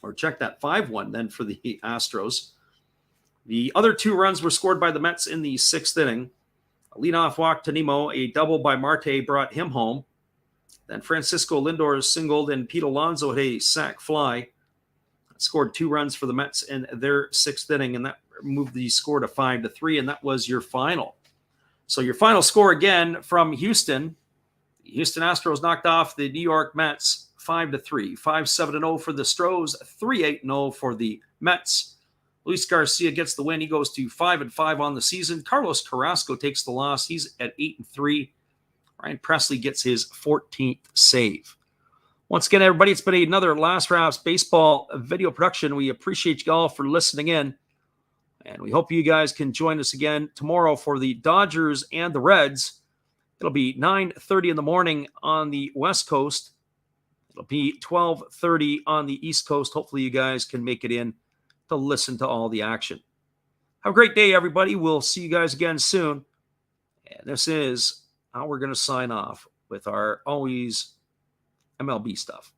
or check that, 5-1 then for the Astros. The other 2 runs were scored by the Mets in the 6th inning. A leadoff walk to Nimmo, a double by Marte brought him home. Then Francisco Lindor singled and Pete Alonso had a sac fly. Scored 2 runs for the Mets in their 6th inning, and that moved the score to 5-3, and that was your final. So your final score again from Houston. The Houston Astros knocked off the New York Mets 5-3, 5-7-0 for the Astros, 3-8-0 for the Mets. Luis Garcia gets the win. He goes to 5-5 on the season. Carlos Carrasco takes the loss. He's at 8-3. Ryan Presley gets his 14th save. Once again, everybody, it's been another Last Wraps Baseball video production. We appreciate you all for listening in. And we hope you guys can join us again tomorrow for the Dodgers and the Reds. It'll be 9:30 in the morning on the West Coast. It'll be 12:30 on the East Coast. Hopefully you guys can make it in to listen to all the action. Have a great day, everybody. We'll see you guys again soon. And this is how we're going to sign off with our always MLB stuff.